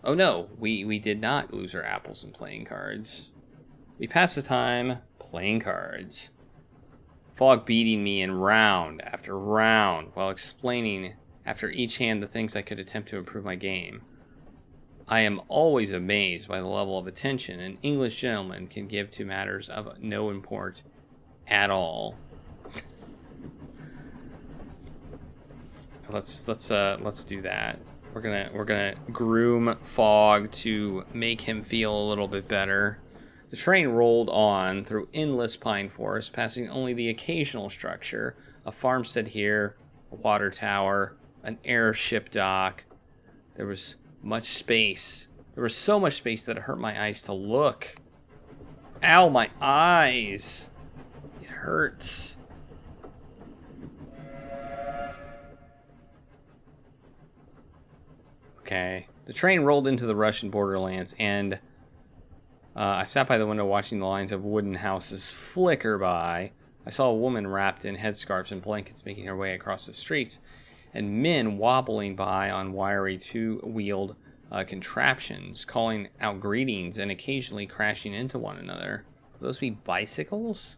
Oh no, we did not lose our apples and playing cards. We passed the time playing cards. Fogg beating me in round after round while explaining after each hand the things I could attempt to improve my game. I am always amazed by the level of attention an English gentleman can give to matters of no import at all. Let's do that. We're gonna groom Fogg to make him feel a little bit better. The train rolled on through endless pine forest, passing only the occasional structure, a farmstead here, a water tower, an airship dock. There was much space. There was so much space that it hurt my eyes to look. Ow, my eyes! It hurts. Okay. The train rolled into the Russian borderlands, and I sat by the window watching the lines of wooden houses flicker by. I saw a woman wrapped in headscarves and blankets making her way across the streets, and men wobbling by on wiry two-wheeled contraptions, calling out greetings and occasionally crashing into one another. Would those be bicycles?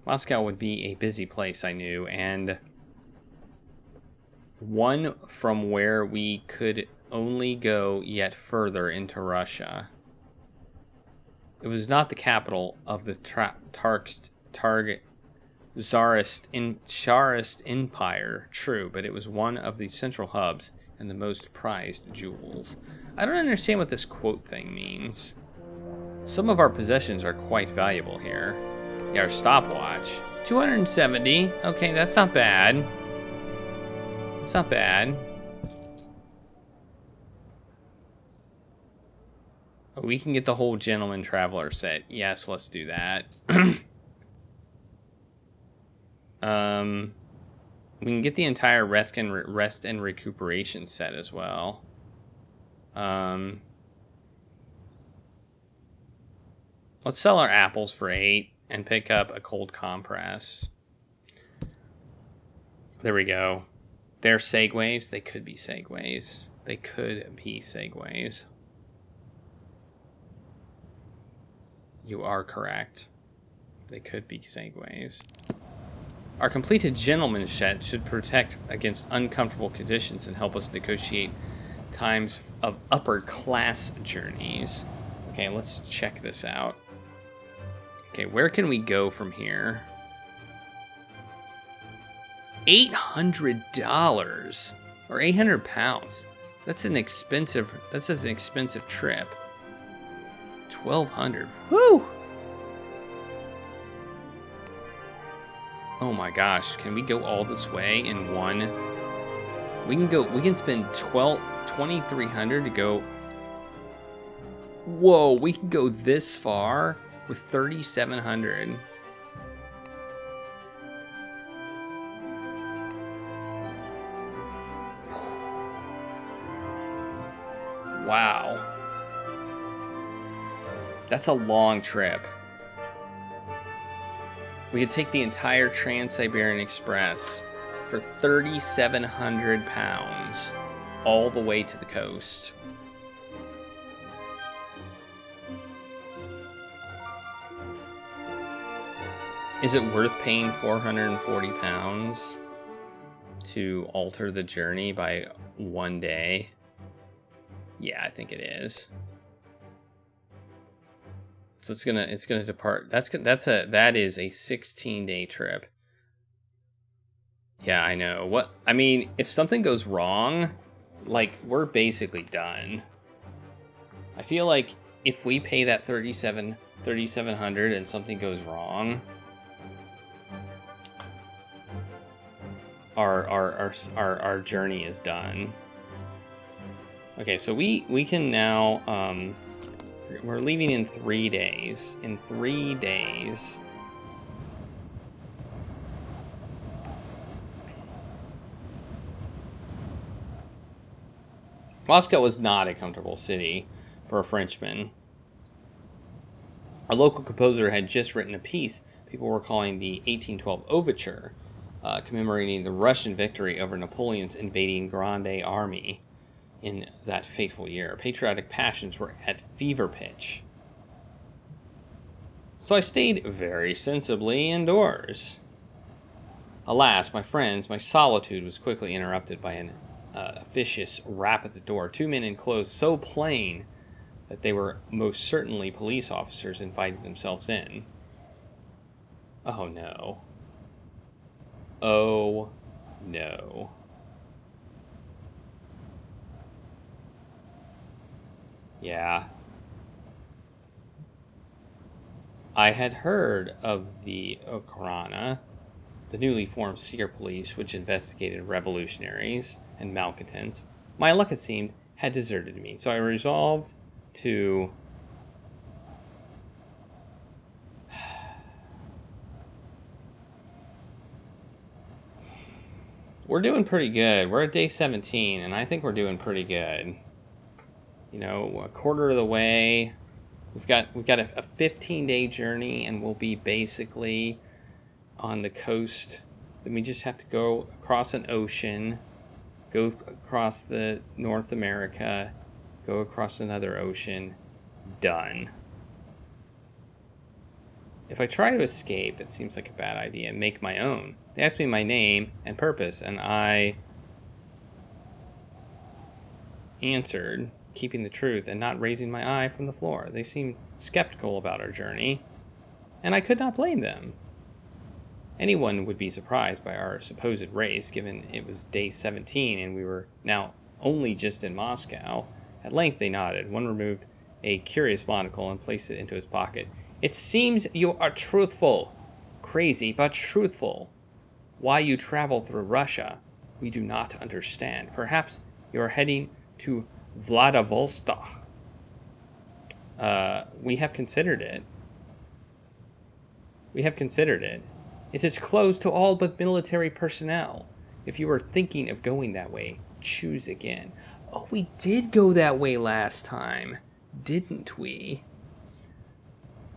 Moscow would be a busy place, I knew, and one from where we could only go yet further into Russia. It was not the capital of the Tsarist Empire, true, but it was one of the central hubs and the most prized jewels. I don't understand what this quote thing means. Some of our possessions are quite valuable here. Yeah, our stopwatch. 270. Okay, that's not bad. It's not bad. Oh, we can get the whole gentleman traveler set. Yes, let's do that. We can get the entire rest and recuperation set as well. Let's sell our apples for 8 and pick up a cold compress. There we go. They're segues. They could be segues. They could be segues. You are correct. They could be segues. Our completed gentleman's set should protect against uncomfortable conditions and help us negotiate times of upper class journeys. Okay, let's check this out. Okay, where can we go from here? $800 or 800 pounds. That's an expensive trip. 1,200. Woo! Oh my gosh, can we go all this way in one We can spend 2,300 to go. Whoa, we can go this far with 3,700. Wow. That's a long trip. We could take the entire Trans-Siberian Express for 3,700 pounds all the way to the coast. Is it worth paying 440 pounds to alter the journey by 1 day? Yeah, I think it is. So it's gonna depart. That is a 16-day trip. Yeah, I know. I mean, if something goes wrong, like, we're basically done. I feel like if we pay that 3,700 and something goes wrong, our journey is done. Okay, so we can now we're leaving in 3 days. In 3 days. Moscow was not a comfortable city for a Frenchman. A local composer had just written a piece people were calling the 1812 Overture, commemorating the Russian victory over Napoleon's invading Grande Army in that fateful year. Patriotic passions were at fever pitch. So I stayed very sensibly indoors. Alas, my friends, my solitude was quickly interrupted by an officious rap at the door. 2 men in clothes so plain that they were most certainly police officers invited themselves in. Oh no. Oh no. Yeah. I had heard of the Okhrana, the newly formed secret police which investigated revolutionaries and malcontents. My luck, it seemed, had deserted me, so I resolved to we're doing pretty good. We're at day 17, and I think we're doing pretty good. You know, a quarter of the way. We've got a 15-day journey, and we'll be basically on the coast. Then we just have to go across an ocean, go across the North America, go across another ocean. Done. If I try to escape, it seems like a bad idea. Make my own. They asked me my name and purpose, and I answered, keeping the truth and not raising my eye from the floor. They seemed skeptical about our journey, and I could not blame them. Anyone would be surprised by our supposed race, given it was day 17 and we were now only just in Moscow. At length they nodded. One removed a curious monocle and placed it into his pocket. It seems you are truthful. Crazy, but truthful. Why you travel through Russia, we do not understand. Perhaps you are heading to Vladivostok. We have considered it. We have considered it. It is closed to all but military personnel. If you are thinking of going that way, choose again. Oh, we did go that way last time, didn't we?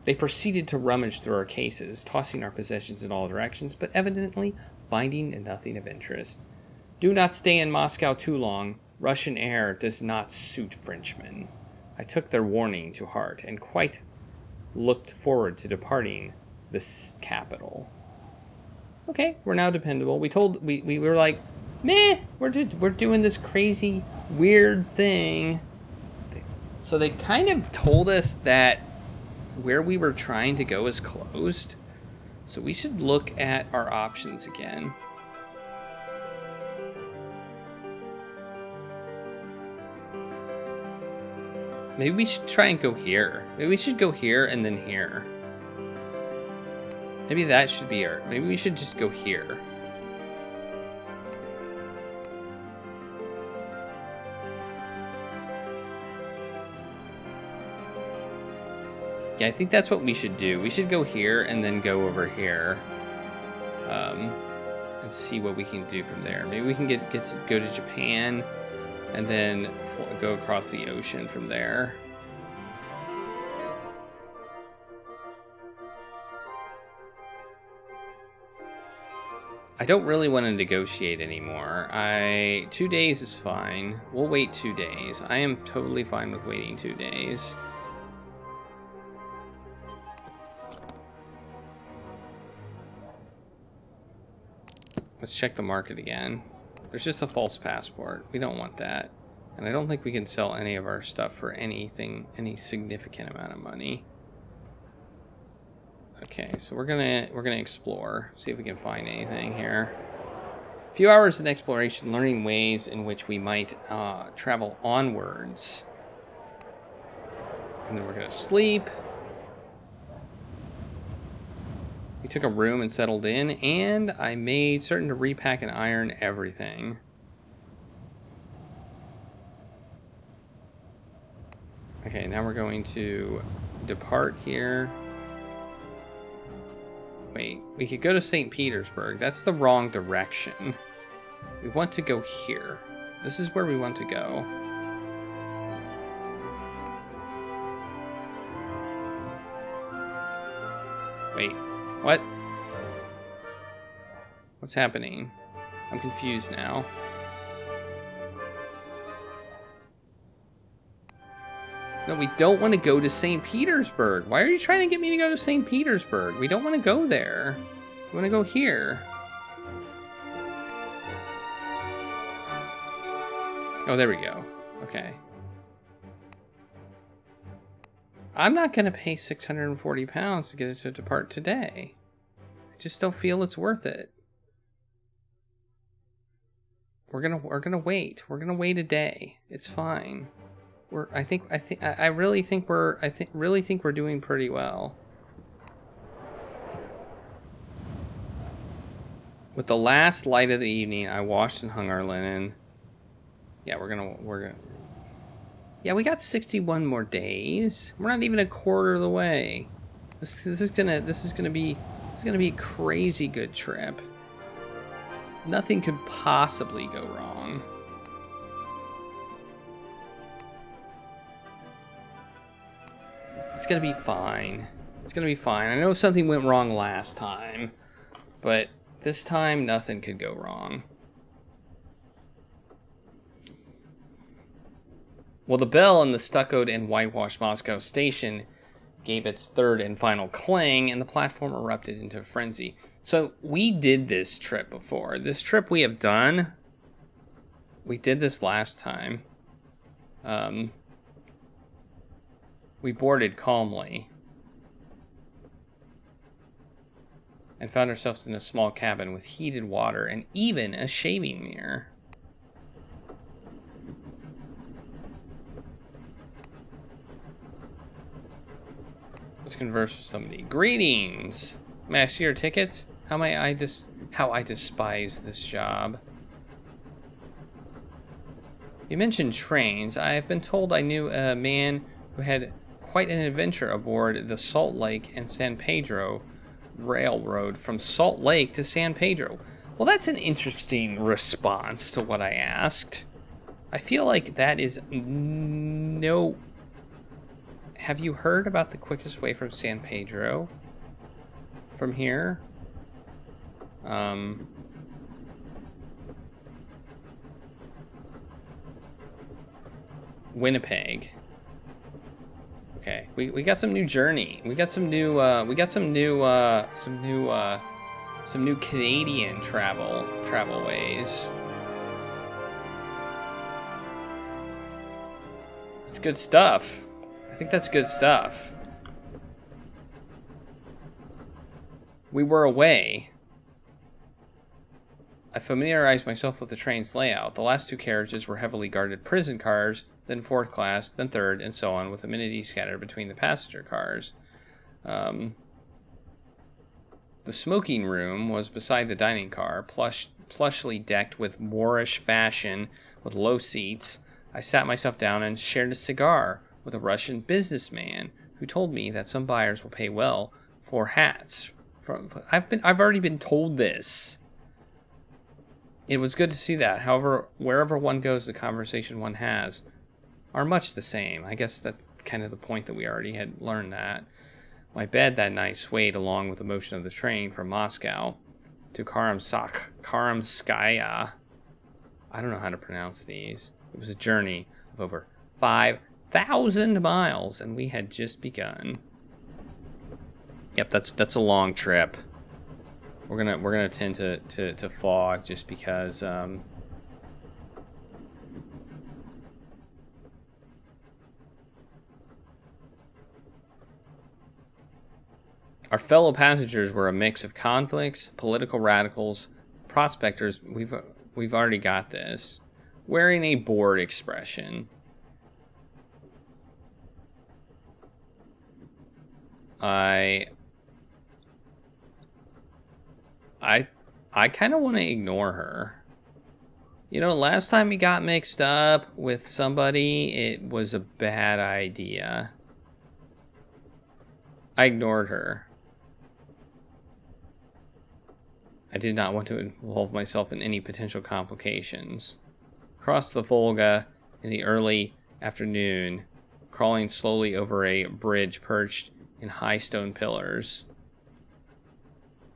They proceeded to rummage through our cases, tossing our possessions in all directions, but evidently finding nothing of interest. Do not stay in Moscow too long. Russian air does not suit Frenchmen. I took their warning to heart and quite looked forward to departing this capital. Okay, we're now dependable. We were like, meh, we're doing this crazy, weird thing. So they kind of told us that where we were trying to go is closed. So we should look at our options again. Maybe we should try and go here. Maybe we should go here and then here. Maybe that should be our... Maybe we should just go here. Yeah, I think that's what we should do. We should go here and then go over here. And see what we can do from there. Maybe we can go to Japan and then go across the ocean from there. I don't really want to negotiate anymore. 2 days is fine. We'll wait 2 days. I am totally fine with waiting 2 days. Let's check the market again. There's just a false passport. We don't want that. And I don't think we can sell any of our stuff for any significant amount of money. Okay, so we're gonna explore, see if we can find anything here. A few hours in exploration, learning ways in which we might travel onwards. And then we're gonna sleep. We took a room and settled in, and I made certain to repack and iron everything. Okay, now we're going to depart here. Wait, we could go to St. Petersburg. That's the wrong direction. We want to go here. This is where we want to go. Wait. What? What's happening? I'm confused now. No, we don't want to go to St. Petersburg. Why are you trying to get me to go to St. Petersburg? We don't want to go there. We want to go here. Oh, there we go. Okay. I'm not going to pay 640 pounds to get it to depart today. I just don't feel it's worth it. We're gonna wait. We're gonna wait a day. It's fine. I really think we're doing pretty well. With the last light of the evening, I washed and hung our linen. Yeah, we're gonna. Yeah, we got 61 more days. We're not even a quarter of the way. This is gonna be a crazy good trip. Nothing could possibly go wrong. It's gonna be fine. It's gonna be fine. I know something went wrong last time, but this time nothing could go wrong. Well, the bell in the stuccoed and whitewashed Moscow station gave its third and final clang, and the platform erupted into frenzy. So we did this trip before. This trip we have done. We did this last time. We boarded calmly and found ourselves in a small cabin with heated water and even a shaving mirror. Let's converse with somebody. Greetings. May I see your tickets? How I despise this job. You mentioned trains. I have been told I knew a man who had quite an adventure aboard the Salt Lake and San Pedro Railroad from Salt Lake to San Pedro. Well, that's an interesting response to what I asked. I feel like that is no... Have you heard about the quickest way from San Pedro? From here? Winnipeg. Okay, we got some new journey. We got some new Canadian travel ways. It's good stuff. I think that's good stuff. We were away. I familiarized myself with the train's layout. The last two carriages were heavily guarded prison cars, then fourth class, then third, and so on, with amenities scattered between the passenger cars. The smoking room was beside the dining car, plushly decked with Moorish fashion, with low seats. I sat myself down and shared a cigar with a Russian businessman who who told me that some buyers will pay well for hats. I've already been told this. It was good to see that. However, wherever one goes, the conversation one has are much the same. I guess that's kind of the point that we already had learned that. My bed that night swayed along with the motion of the train from Moscow to Karamskaya. I don't know how to pronounce these. It was a journey of over 5,000 miles, and we had just begun. Yep, that's a long trip. We're gonna tend to Fogg just because our fellow passengers were a mix of convicts, political radicals, prospectors. We've already got this. Wearing a bored expression. I kind of want to ignore her. You know, last time we got mixed up with somebody, it was a bad idea. I ignored her. I did not want to involve myself in any potential complications. Across the Volga in the early afternoon, crawling slowly over a bridge perched in high stone pillars.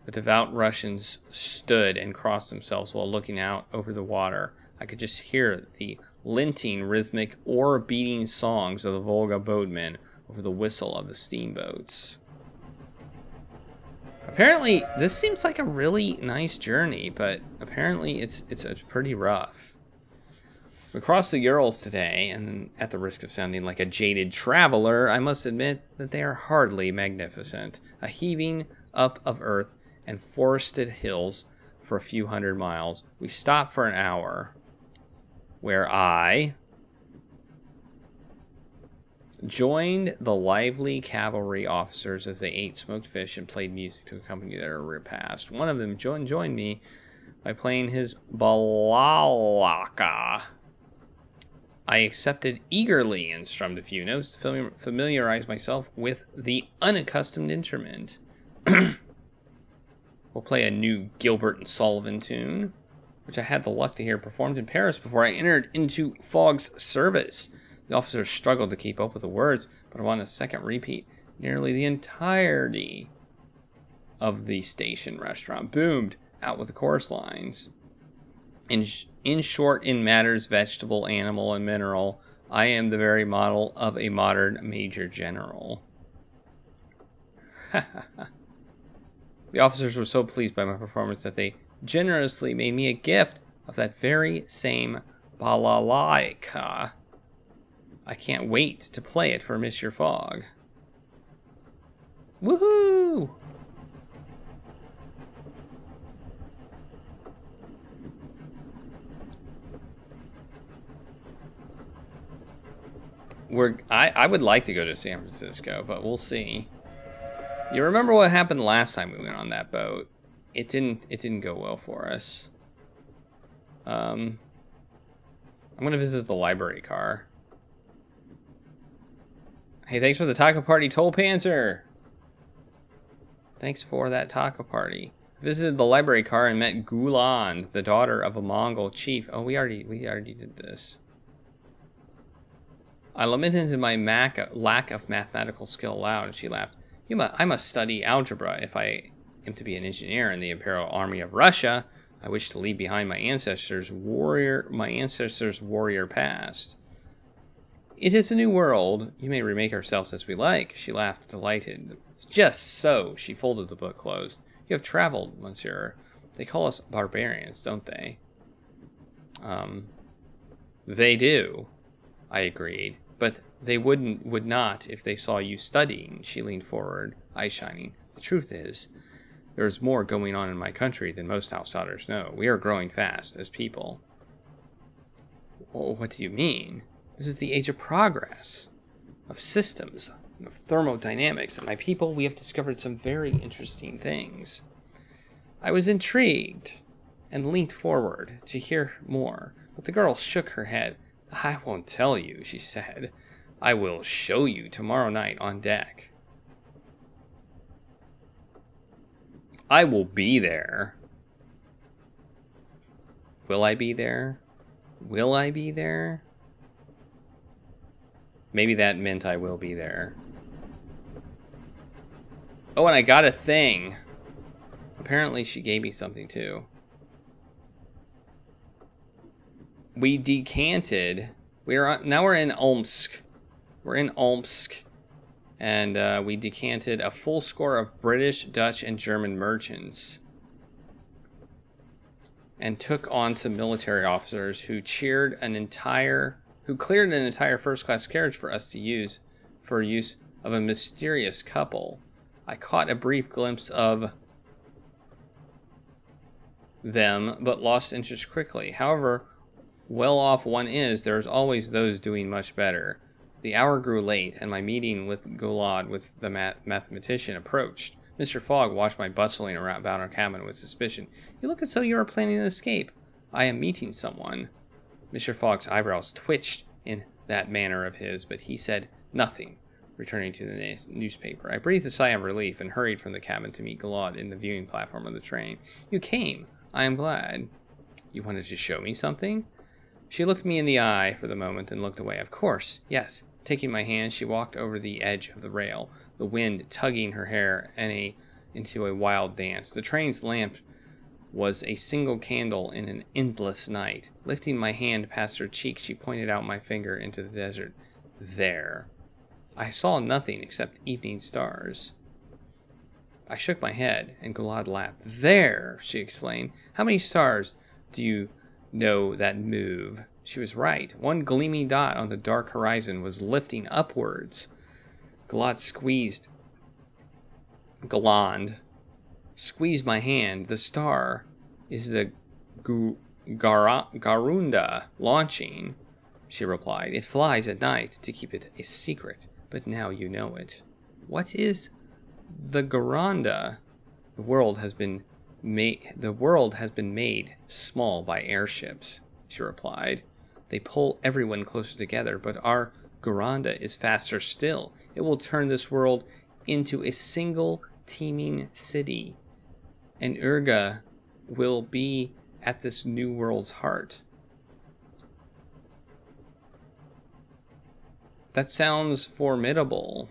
The devout Russians stood and crossed themselves while looking out over the water. I could just hear the linting, rhythmic, oar-beating songs of the Volga boatmen over the whistle of the steamboats. Apparently, this seems like a really nice journey, but apparently it's pretty rough. We crossed the Urals today, and at the risk of sounding like a jaded traveler, I must admit that they are hardly magnificent. A heaving up of earth and forested hills for a few hundred miles. We stopped for an hour, where I joined the lively cavalry officers as they ate smoked fish and played music to accompany their repast. One of them joined me by playing his balalaka. I accepted eagerly and strummed a few notes to familiarize myself with the unaccustomed instrument. We'll play a new Gilbert and Sullivan tune, which I had the luck to hear performed in Paris before I entered into Fogg's service. The officers struggled to keep up with the words, but upon a second repeat, nearly the entirety of the station restaurant boomed out with the chorus lines. In short, in matters vegetable, animal, and mineral, I am the very model of a modern major general. The officers were so pleased by my performance that they generously made me a gift of that very same balalaika. I can't wait to play it for Monsieur Fogg. Woohoo! I would like to go to San Francisco, but we'll see. You remember what happened last time we went on that boat? It didn't go well for us. I'm gonna visit the library car. Hey, thanks for the taco party, Toll Panzer. Thanks for that taco party. I visited the library car and met Gulan, the daughter of a Mongol chief. Oh, we already did this. I lamented my lack of mathematical skill aloud, and she laughed. I must study algebra if I am to be an engineer in the Imperial Army of Russia. I wish to leave behind my ancestors' warrior past. It is a new world. You may remake ourselves as we like. She laughed, delighted. Just so. She folded the book closed. You have traveled, monsieur. They call us barbarians, don't they? They do, I agreed. But they would not if they saw you studying. She leaned forward, eyes shining. The truth is, there is more going on in my country than most outsiders know. We are growing fast as people. Well, what do you mean? This is the age of progress, of systems, of thermodynamics, and my people, we have discovered some very interesting things. I was intrigued and leaned forward to hear more, but the girl shook her head. I won't tell you, she said. I will show you tomorrow night on deck. I will be there. Will I be there? Will I be there? Maybe that meant I will be there. Oh, and I got a thing. Apparently she gave me something too. We decanted. Now we're in Omsk. We're in Omsk. And we decanted a full score of British, Dutch, and German merchants. And took on some military officers who cleared an entire first-class carriage for us to use for use of a mysterious couple. I caught a brief glimpse of them, but lost interest quickly. However well off one is, there's always those doing much better. The hour grew late, and my meeting with the mathematician, approached. Mr. Fogg watched my bustling about our cabin with suspicion. You look as though you are planning an escape. I am meeting someone. Mr. Fogg's eyebrows twitched in that manner of his, but he said nothing, returning to the newspaper. I breathed a sigh of relief and hurried from the cabin to meet Galad in the viewing platform of the train. You came. I am glad. You wanted to show me something? She looked me in the eye for the moment and looked away. Of course, yes. Taking my hand, she walked over the edge of the rail, the wind tugging her hair into a wild dance. The train's lamp was a single candle in an endless night. Lifting my hand past her cheek, she pointed out my finger into the desert. There. I saw nothing except evening stars. I shook my head, and Galad laughed. There, she exclaimed. How many stars do you know that move? She was right. One gleaming dot on the dark horizon was lifting upwards. Galad squeezed my hand. The star is the Garunda launching, she replied. It flies at night to keep it a secret, but now you know it. What is the Garunda? The world has been made small by airships, she replied. They pull everyone closer together, but our Garunda is faster still. It will turn this world into a single teeming city, and Urga will be at this new world's heart. That sounds formidable,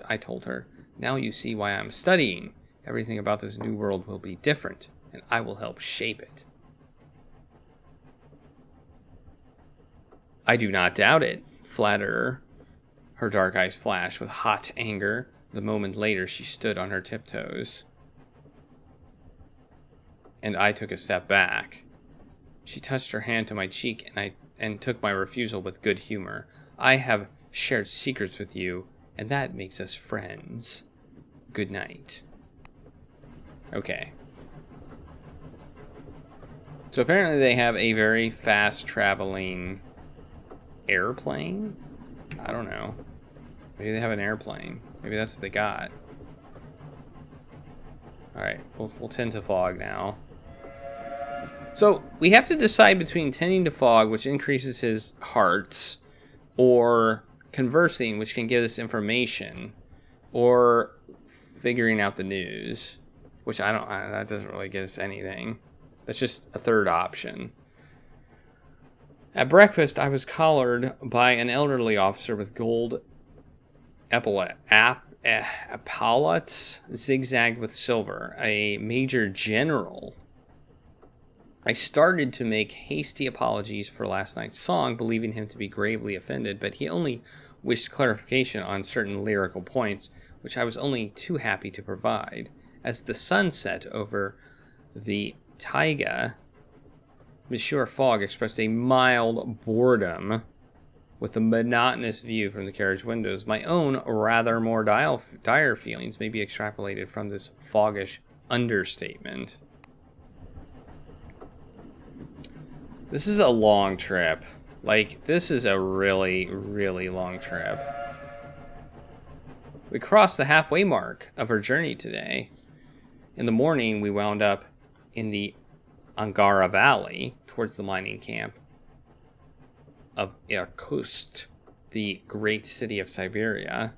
I told her. Now you see why I'm studying. Everything about this new world will be different, and I will help shape it. I do not doubt it, flatterer. Her dark eyes flashed with hot anger. The moment later, she stood on her tiptoes, and I took a step back. She touched her hand to my cheek, and took my refusal with good humor. I have shared secrets with you, and that makes us friends. Good night. Okay. So apparently they have a very fast-traveling airplane? I don't know. Maybe they have an airplane. Maybe that's what they got. Alright, we'll tend to Fogg now. So, we have to decide between tending to Fogg, which increases his hearts, or conversing, which can give us information, or figuring out the news, which that doesn't really give us anything. That's just a third option. At breakfast, I was collared by an elderly officer with gold epaulets zigzagged with silver, a major general. I started to make hasty apologies for last night's song, believing him to be gravely offended, but he only wished clarification on certain lyrical points, which I was only too happy to provide. As the sun set over the taiga, Monsieur Fogg expressed a mild boredom with the monotonous view from the carriage windows. My own rather more dire feelings may be extrapolated from this foggish understatement. This is a long trip. Like, this is a really, really long trip. We crossed the halfway mark of our journey today. In the morning, we wound up in the Angara Valley towards the mining camp of Irkutsk. the great city of Siberia.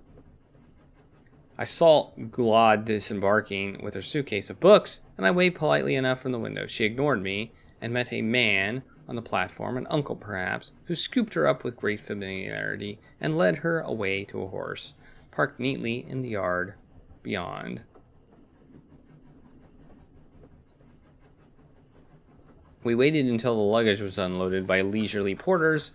I saw Gulad disembarking with her suitcase of books, and I waved politely enough from the window. She ignored me and met a man on the platform, an uncle perhaps, who scooped her up with great familiarity and led her away to a horse, parked neatly in the yard beyond. We waited until the luggage was unloaded by leisurely porters,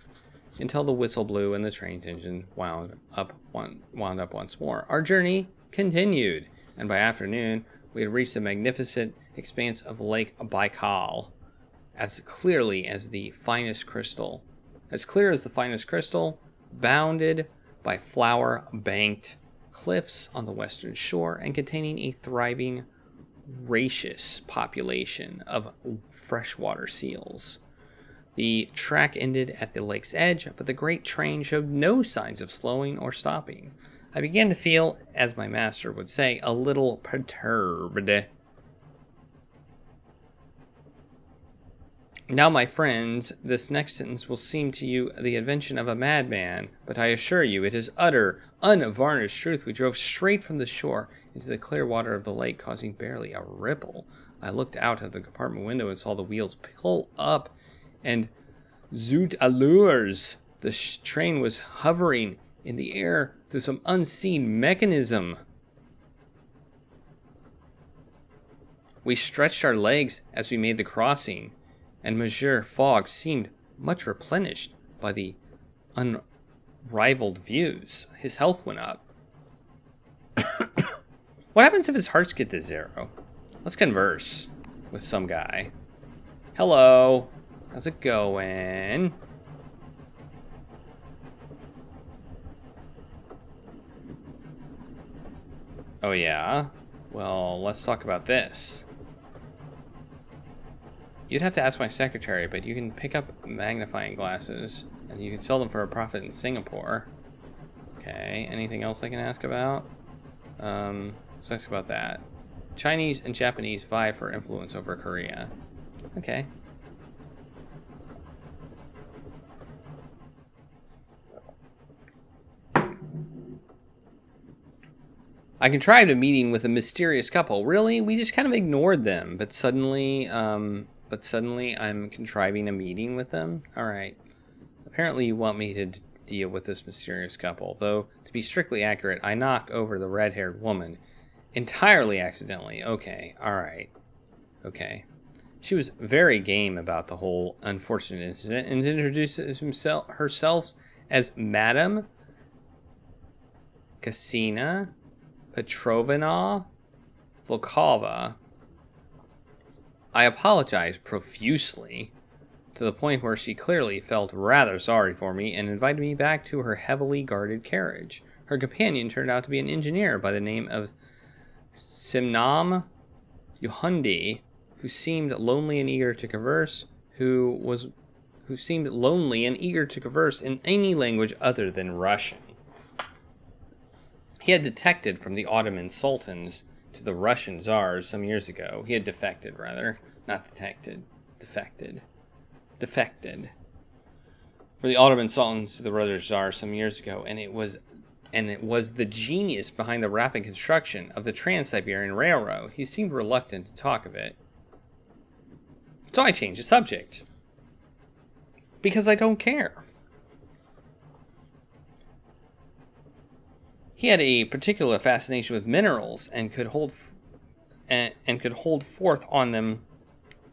until the whistle blew and the train's engine wound up once more. Our journey continued, and by afternoon we had reached the magnificent expanse of Lake Baikal, as clear as the finest crystal, bounded by flower-banked cliffs on the western shore and containing a thriving, voracious population of freshwater seals. The track ended at the lake's edge, but the great train showed no signs of slowing or stopping. I began to feel, as my master would say, a little perturbed. Now, my friends, this next sentence will seem to you the invention of a madman, but I assure you it is utter, unvarnished truth. We drove straight from the shore into the clear water of the lake, causing barely a ripple. I looked out of the compartment window and saw the wheels pull up, and zoot allures, the train was hovering in the air through some unseen mechanism. We stretched our legs as we made the crossing, and Monsieur Fogg seemed much replenished by the unrivaled views. His health went up. What happens if his hearts get to 0? Let's converse with some guy. Hello. How's it going? Oh, yeah? Well, let's talk about this. You'd have to ask my secretary, but you can pick up magnifying glasses, and you can sell them for a profit in Singapore. Okay, anything else I can ask about? Let's ask about that. Chinese and Japanese vie for influence over Korea. Okay. I contrived a meeting with a mysterious couple. Really? We just kind of ignored them, but suddenly I'm contriving a meeting with them? Alright. Apparently you want me to deal with this mysterious couple, though, to be strictly accurate, I knocked over the red-haired woman. Entirely accidentally. Okay, alright. Okay. She was very game about the whole unfortunate incident and introduced herself as Madame Kasina Petrovna Volkova. I apologized profusely, to the point where she clearly felt rather sorry for me and invited me back to her heavily guarded carriage. Her companion turned out to be an engineer by the name of Simnam Yuhundi, who seemed lonely and eager to converse, in any language other than Russian. He had defected from the Ottoman sultans to the Russian czars some years ago. He had defected, rather. Not detected. Defected. Defected. From the Ottoman sultans to the Russian czars some years ago, and it was the genius behind the rapid construction of the Trans-Siberian Railroad. He seemed reluctant to talk of it. So I changed the subject. Because I don't care. He had a particular fascination with minerals and could hold forth on them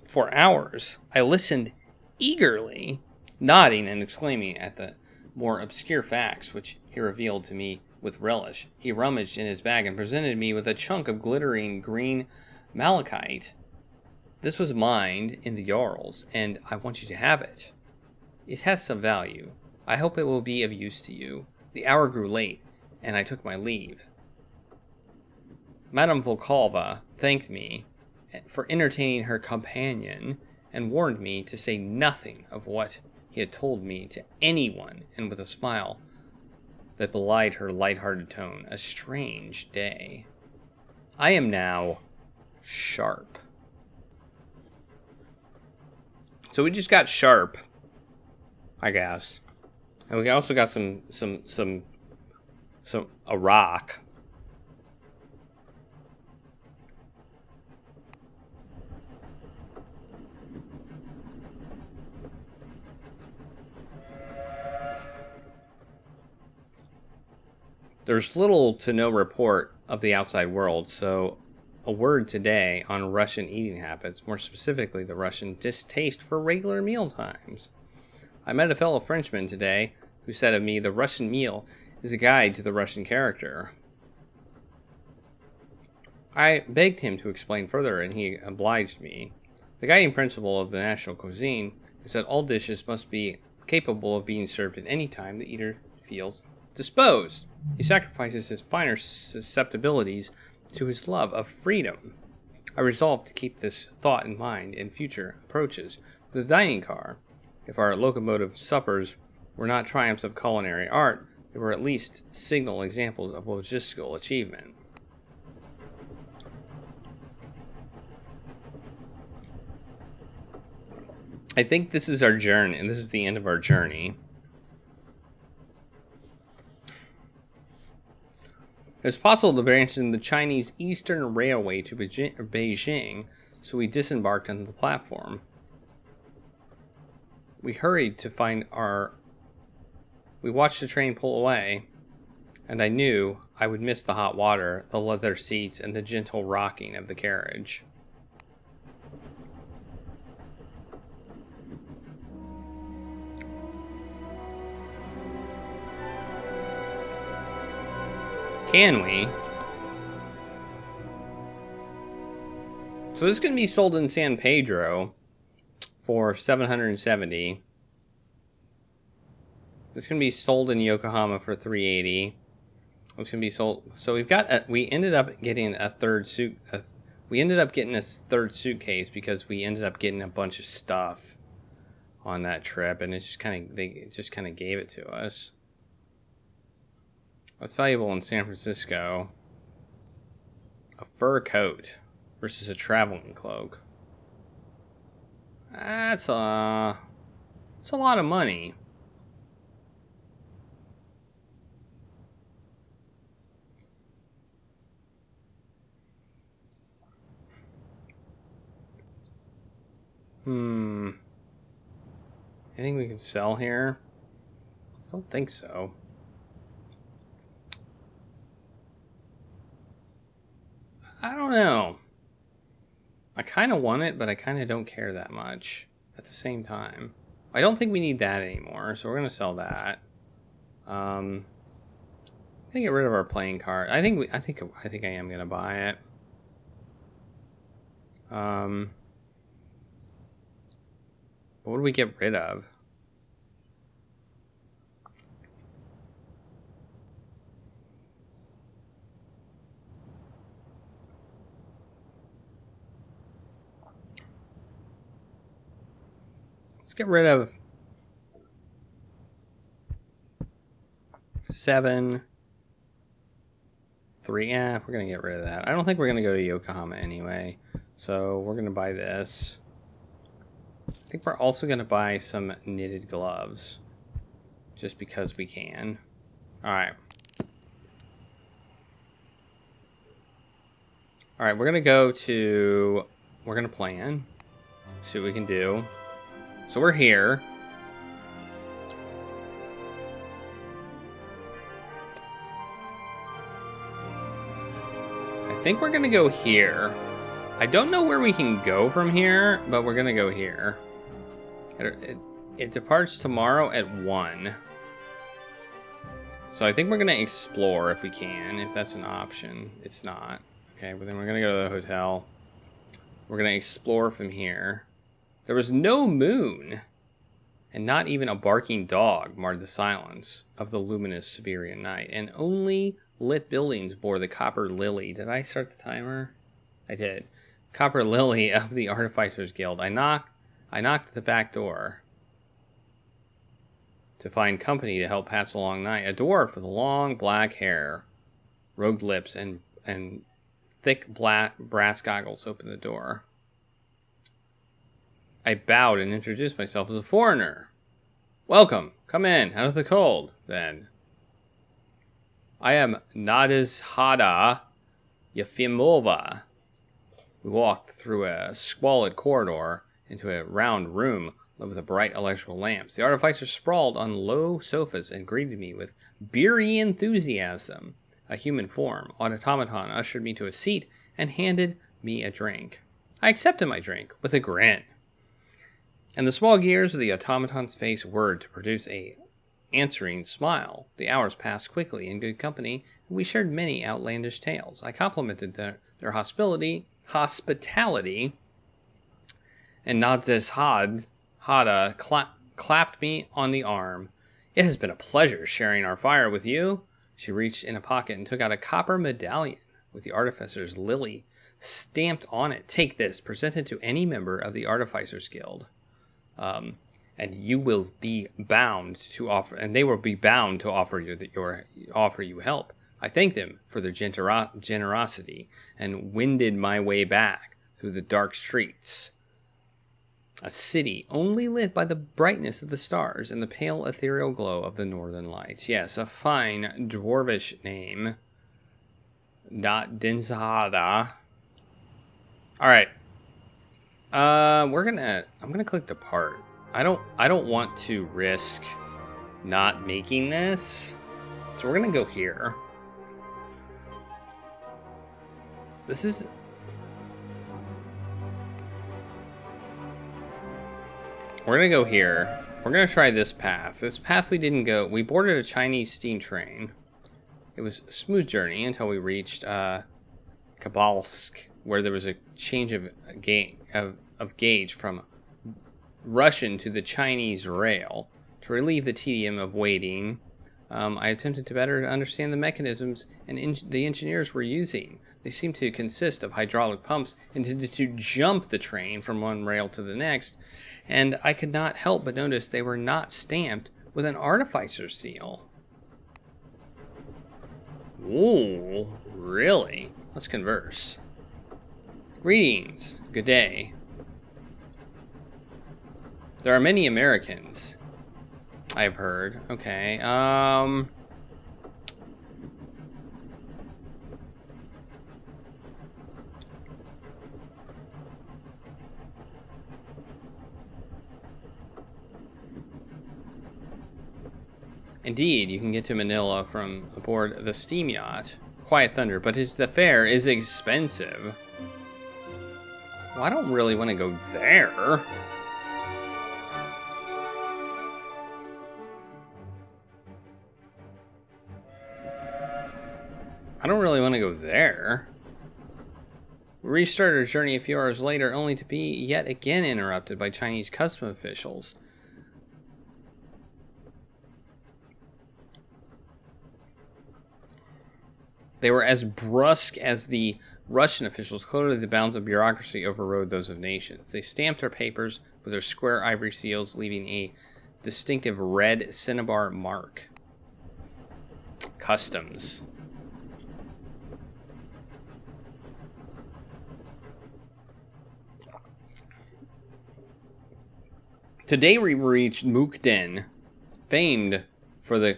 for hours. I listened eagerly, nodding and exclaiming at the more obscure facts which he revealed to me with relish. He rummaged in his bag and presented me with a chunk of glittering green malachite. This was mined in the Urals, and I want you to have it. It has some value. I hope it will be of use to you. The hour grew late, and I took my leave. Madame Volkova thanked me for entertaining her companion and warned me to say nothing of what he had told me to anyone, and with a smile that belied her light-hearted tone, a strange day. I am now sharp. So we just got sharp, I guess. And we also got a rock. There's little to no report of the outside world, so a word today on Russian eating habits, more specifically the Russian distaste for regular meal times. I met a fellow Frenchman today who said of me, the Russian meal is a guide to the Russian character. I begged him to explain further, and he obliged me. The guiding principle of the national cuisine is that all dishes must be capable of being served at any time the eater feels disposed. He sacrifices his finer susceptibilities to his love of freedom. I resolved to keep this thought in mind in future approaches to the dining car. If our locomotive suppers were not triumphs of culinary art, they were at least signal examples of logistical achievement. I think this is our journey, and this is the end of our journey. It's possible to branch in the Chinese Eastern Railway to Beijing, so we disembarked on the platform. We hurried to find We watched the train pull away, and I knew I would miss the hot water, the leather seats, and the gentle rocking of the carriage. Can we? So this can be sold in San Pedro for $770. This can be sold in Yokohama for $380. This can be sold. So we ended up getting a third we ended up getting a third suitcase because we ended up getting a bunch of stuff on that trip, and they just kind of gave it to us. What's valuable in San Francisco? A fur coat versus a traveling cloak. That's a lot of money. Anything we can sell here? I don't think so. I don't know. I kind of want it, but I kind of don't care that much at the same time. I don't think we need that anymore, so we're going to sell that. I'm going to get rid of our playing card. I think I am going to buy it. What do we get rid of? Let's get rid of 7, 3. Yeah, we're going to get rid of that. I don't think we're going to go to Yokohama anyway. So we're going to buy this. I think we're also going to buy some knitted gloves. Just because we can. Alright. Alright, we're going to plan. See what we can do. So we're here. I think we're going to go here. I don't know where we can go from here, but we're going to go here. It departs tomorrow at 1. So I think we're going to explore if we can, if that's an option. It's not. Okay, but then we're going to go to the hotel. We're going to explore from here. There was no moon, and not even a barking dog marred the silence of the luminous Siberian night, and only lit buildings bore the copper lily. Did I start the timer? I did. Copper lily of the Artificers Guild. I knocked at the back door to find company to help pass a long night. A dwarf with long black hair, rogued lips, and thick black brass goggles opened the door. I bowed and introduced myself as a foreigner. Welcome. Come in, out of the cold, then. I am Nadezhda Yefimova. We walked through a squalid corridor into a round room lit with bright electrical lamps. The artificers sprawled on low sofas and greeted me with beery enthusiasm. A human form, automaton, ushered me to a seat and handed me a drink. I accepted my drink with a grin. And the small gears of the automaton's face whirred to produce a answering smile. The hours passed quickly in good company, and we shared many outlandish tales. I complimented their hospitality, and Nadzeshad Hada clapped me on the arm. It has been a pleasure sharing our fire with you. She reached in a pocket and took out a copper medallion with the Artificer's lily stamped on it. Take this, presented to any member of the Artificers Guild. And you will be bound to offer, and they will be bound to offer you help. I thanked them for their generosity and wended my way back through the dark streets. A city only lit by the brightness of the stars and the pale ethereal glow of the northern lights. Yes, a fine dwarvish name. Denzada. All right. I'm gonna click depart. I don't want to risk not making this, so we're gonna go here. We're gonna go here. We're gonna try this path. This path we didn't go. We boarded a Chinese steam train. It was a smooth journey until we reached Kabalsk, where there was a change of gauge from Russian to the Chinese rail. To relieve the tedium of waiting, I attempted to better understand the mechanisms the engineers were using. They seemed to consist of hydraulic pumps intended to jump the train from one rail to the next, and I could not help but notice they were not stamped with an artificer seal. Ooh, really? Let's converse. Greetings. Good day. There are many Americans, I've heard. Okay, Indeed, you can get to Manila from aboard the steam yacht, Quiet Thunder, but the fare is expensive. Well, I don't really want to go there. I don't really want to go there. We restarted our journey a few hours later, only to be yet again interrupted by Chinese custom officials. They were as brusque as the Russian officials. Clearly, the bounds of bureaucracy overrode those of nations. They stamped our papers with their square ivory seals, leaving a distinctive red cinnabar mark. Customs. Today we reached Mukden, famed for the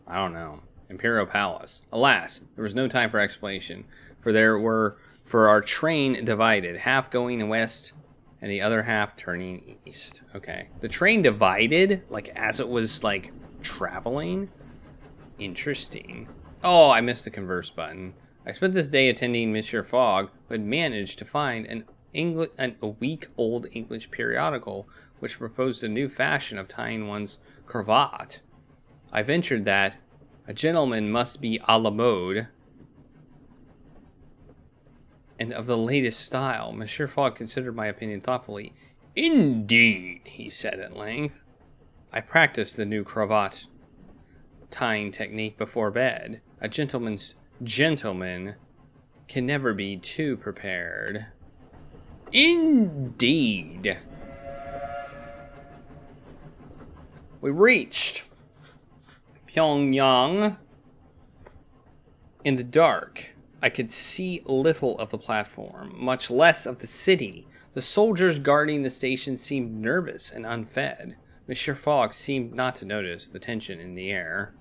I don't know, Imperial Palace. Alas, there was no time for explanation, for our train divided, half going west and the other half turning east. Okay, the train divided, like as it was like traveling. Interesting. Oh, I missed the converse button. I spent this day attending Monsieur Fogg, who had managed to find a week-old English periodical which proposed a new fashion of tying one's cravat. I ventured that a gentleman must be a la mode and of the latest style. Monsieur Fogg considered my opinion thoughtfully. Indeed, he said at length. I practiced the new cravat tying technique before bed. A gentleman can never be too prepared. Indeed. We reached Pyongyang. In the dark, I could see little of the platform, much less of the city. The soldiers guarding the station seemed nervous and unfed. Monsieur Fogg seemed not to notice the tension in the air.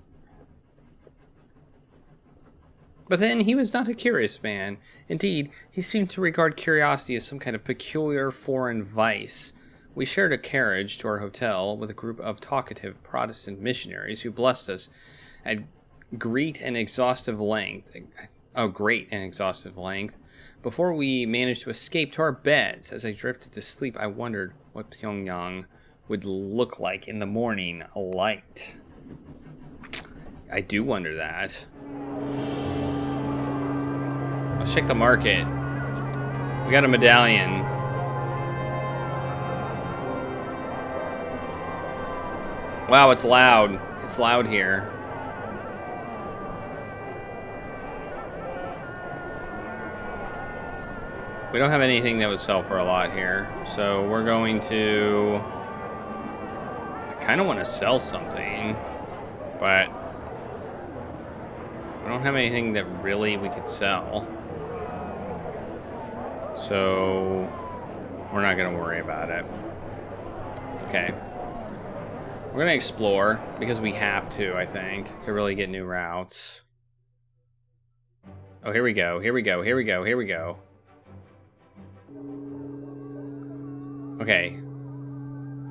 But then, he was not a curious man. Indeed, he seemed to regard curiosity as some kind of peculiar foreign vice. We shared a carriage to our hotel with a group of talkative Protestant missionaries who blessed us at great and exhaustive length. Before we managed to escape to our beds. As I drifted to sleep, I wondered what Pyongyang would look like in the morning light. I do wonder that. Let's check the market. We got a medallion. Wow, it's loud. It's loud here. We don't have anything that would sell for a lot here. So we're going to... I kind of want to sell something, but we don't have anything that really we could sell. So we're not going to worry about it. Okay. We're going to explore because we have to, I think, to really get new routes. Oh, here we go. Here we go. Here we go. Here we go. Okay.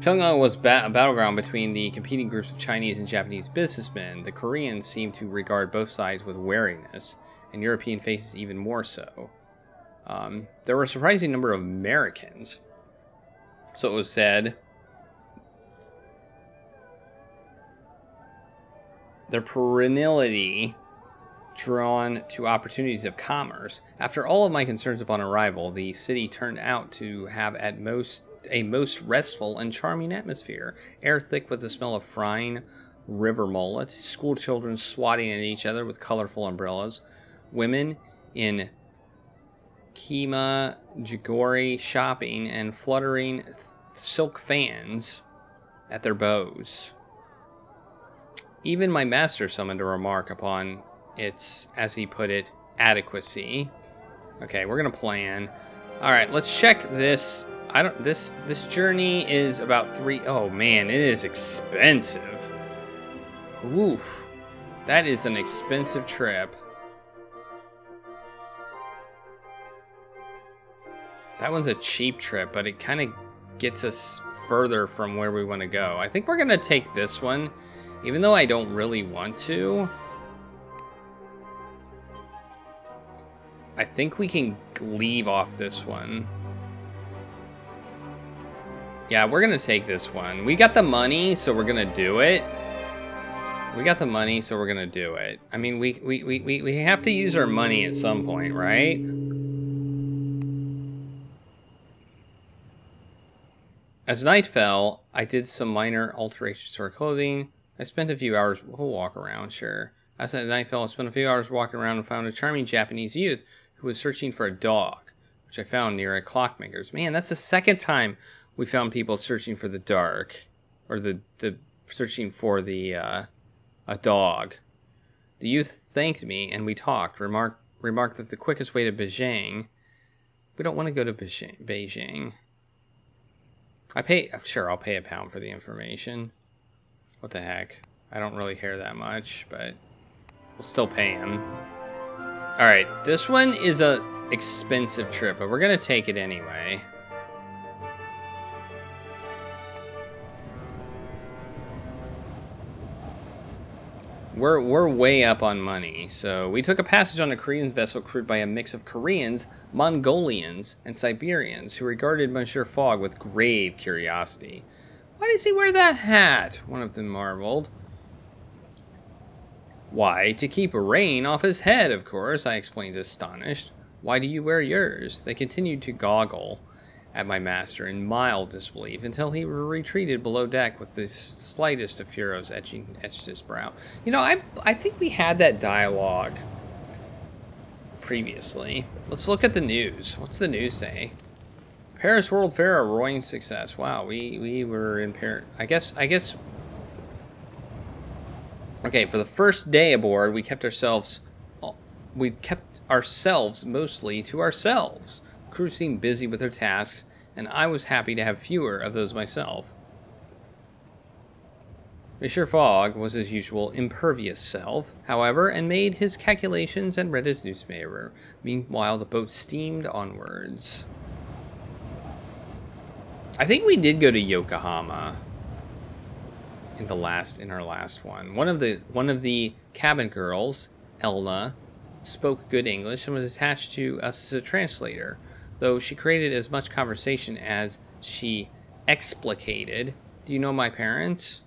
Pyongyang was a battleground between the competing groups of Chinese and Japanese businessmen. The Koreans seemed to regard both sides with wariness, and European faces even more so. There were a surprising number of Americans. So it was said. Their perenniality drawn to opportunities of commerce. After all of my concerns upon arrival, the city turned out to have at most a most restful and charming atmosphere. Air thick with the smell of frying river mullet, school children swatting at each other with colorful umbrellas, women in kima jigori shopping and fluttering silk fans at their bows. Even my master summoned a remark upon its, as he put it, adequacy. Okay, we're gonna plan. All right, let's check this. This journey is about oh man, it is expensive. Oof, that is an expensive trip. That one's a cheap trip, but it kind of gets us further from where we want to go. I think we're gonna take this one. Even though I don't really want to, I think we can leave off this one. Yeah, we're going to take this one. We got the money, so we're going to do it. We got the money, so we're going to do it. I mean, we have to use our money at some point, right? As night fell, I did some minor alterations to our clothing. I spent a few hours, we'll walk around, sure. As the night fell, I spent a few hours walking around and found a charming Japanese youth who was searching for a dog, which I found near a clockmaker's. Man, that's the second time we found people searching for the dark, or the searching for the a dog. The youth thanked me, and we talked. Remarked that the quickest way to Beijing. We don't want to go to Beijing. I'll pay £1 for the information. What the heck? I don't really care that much, but we'll still pay him. Alright, this one is a expensive trip, but we're gonna take it anyway. We're way up on money, so we took a passage on a Korean vessel crewed by a mix of Koreans, Mongolians, and Siberians who regarded Monsieur Fogg with grave curiosity. Why does he wear that hat? One of them marveled. Why, to keep rain off his head, of course, I explained, astonished. Why do you wear yours? They continued to goggle at my master in mild disbelief until he retreated below deck with the slightest of furrows etched his brow. You know, I think we had that dialogue previously. Let's look at the news. What's the news say? Paris World Fair, a roaring success. Wow, we were in Paris. I guess. Okay, for the first day aboard, we kept ourselves mostly to ourselves. The crew seemed busy with their tasks and I was happy to have fewer of those myself. Monsieur Fogg was his usual impervious self, however, and made his calculations and read his newspaper. Meanwhile, the boat steamed onwards. I think we did go to Yokohama in our last one. One of the cabin girls, Elna, spoke good English and was attached to us as a translator, though she created as much conversation as she explicated. Do you know my parents?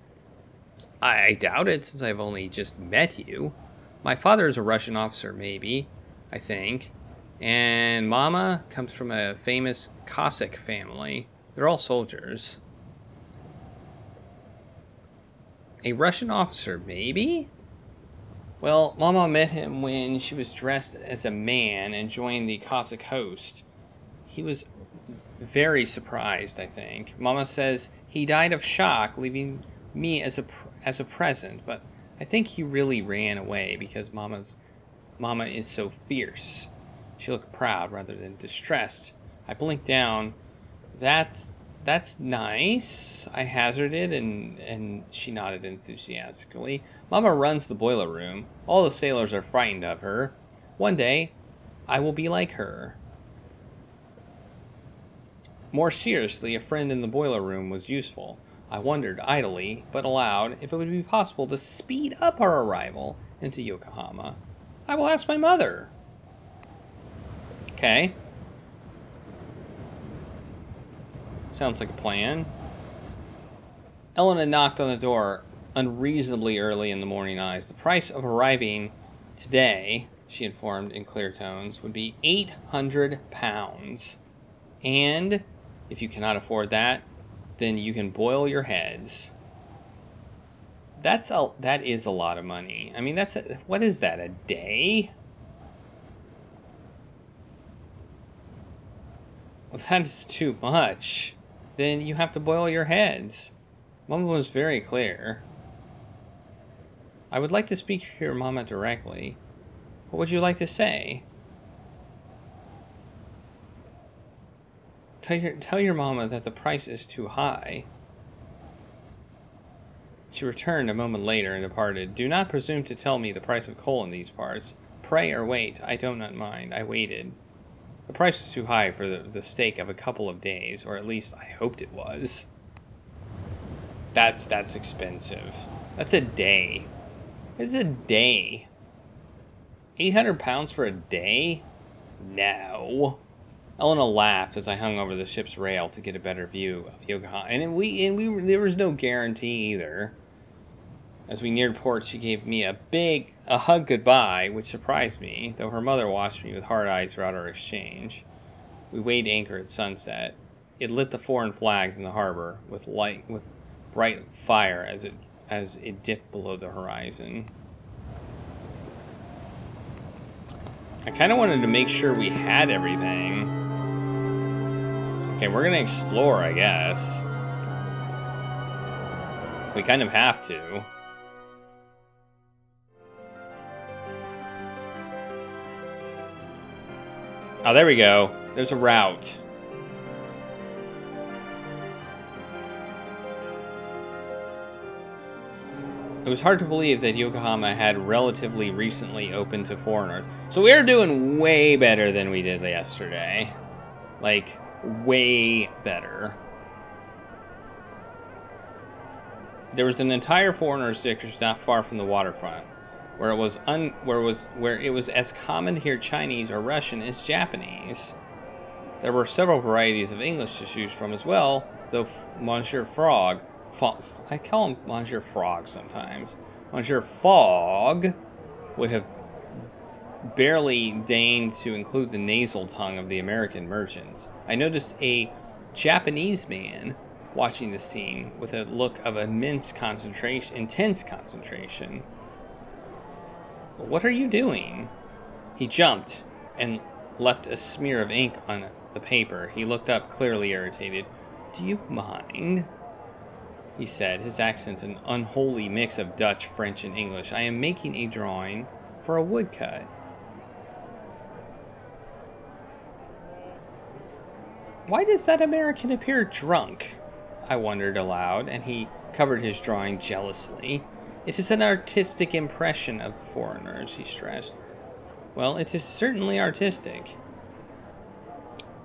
I doubt it, since I've only just met you. My father is a Russian officer, maybe, I think. And Mama comes from a famous Cossack family. They're all soldiers. A Russian officer, maybe? Well, Mama met him when she was dressed as a man and joined the Cossack host. He was very surprised, I think. Mama says he died of shock, leaving me as a present, but I think he really ran away because Mama is so fierce. She looked proud rather than distressed. I blinked down. That's nice, I hazarded, and she nodded enthusiastically. Mama runs the boiler room. All the sailors are frightened of her. One day, I will be like her. More seriously, a friend in the boiler room was useful. I wondered idly, but aloud, if it would be possible to speed up our arrival into Yokohama. I will ask my mother. Okay. Sounds like a plan. Elena knocked on the door unreasonably early in the morning hours. The price of arriving today, she informed in clear tones, would be £800. And if you cannot afford that, then you can boil your heads. That is a lot of money. I mean, what is that, a day? Well, that is too much. Then you have to boil your heads. Mama was very clear. I would like to speak to your mama directly. What would you like to say? Tell your mama that the price is too high. She returned a moment later and departed. Do not presume to tell me the price of coal in these parts. Pray or wait. I do not mind. I waited. The price is too high for the stake of a couple of days, or at least I hoped it was. That's expensive. That's a day. It's a day. £800 for a day? No. Elena laughed as I hung over the ship's rail to get a better view of Yokohama, and there was no guarantee either. As we neared port, she gave me a hug goodbye, which surprised me, though her mother watched me with hard eyes throughout our exchange. We weighed anchor at sunset. It lit the foreign flags in the harbor with bright fire as it dipped below the horizon. I kind of wanted to make sure we had everything. Okay, we're gonna explore, I guess. We kind of have to. Oh, there we go. There's a route. It was hard to believe that Yokohama had relatively recently opened to foreigners. So we're doing way better than we did yesterday. Like, way better. There was an entire foreigners district not far from the waterfront, where it was as common to hear Chinese or Russian as Japanese. There were several varieties of English to choose from as well, though Monsieur Fogg, I call him Monsieur Frog sometimes. Monsieur Fogg would have barely deigned to include the nasal tongue of the American merchants. I noticed a Japanese man watching the scene with a look of intense concentration. What are you doing? He jumped and left a smear of ink on the paper. He looked up, clearly irritated. Do you mind? He said, his accent an unholy mix of Dutch, French, and English. I am making a drawing for a woodcut. Why does that American appear drunk? I wondered aloud, and he covered his drawing jealously. It is an artistic impression of the foreigners, he stressed. Well, it is certainly artistic.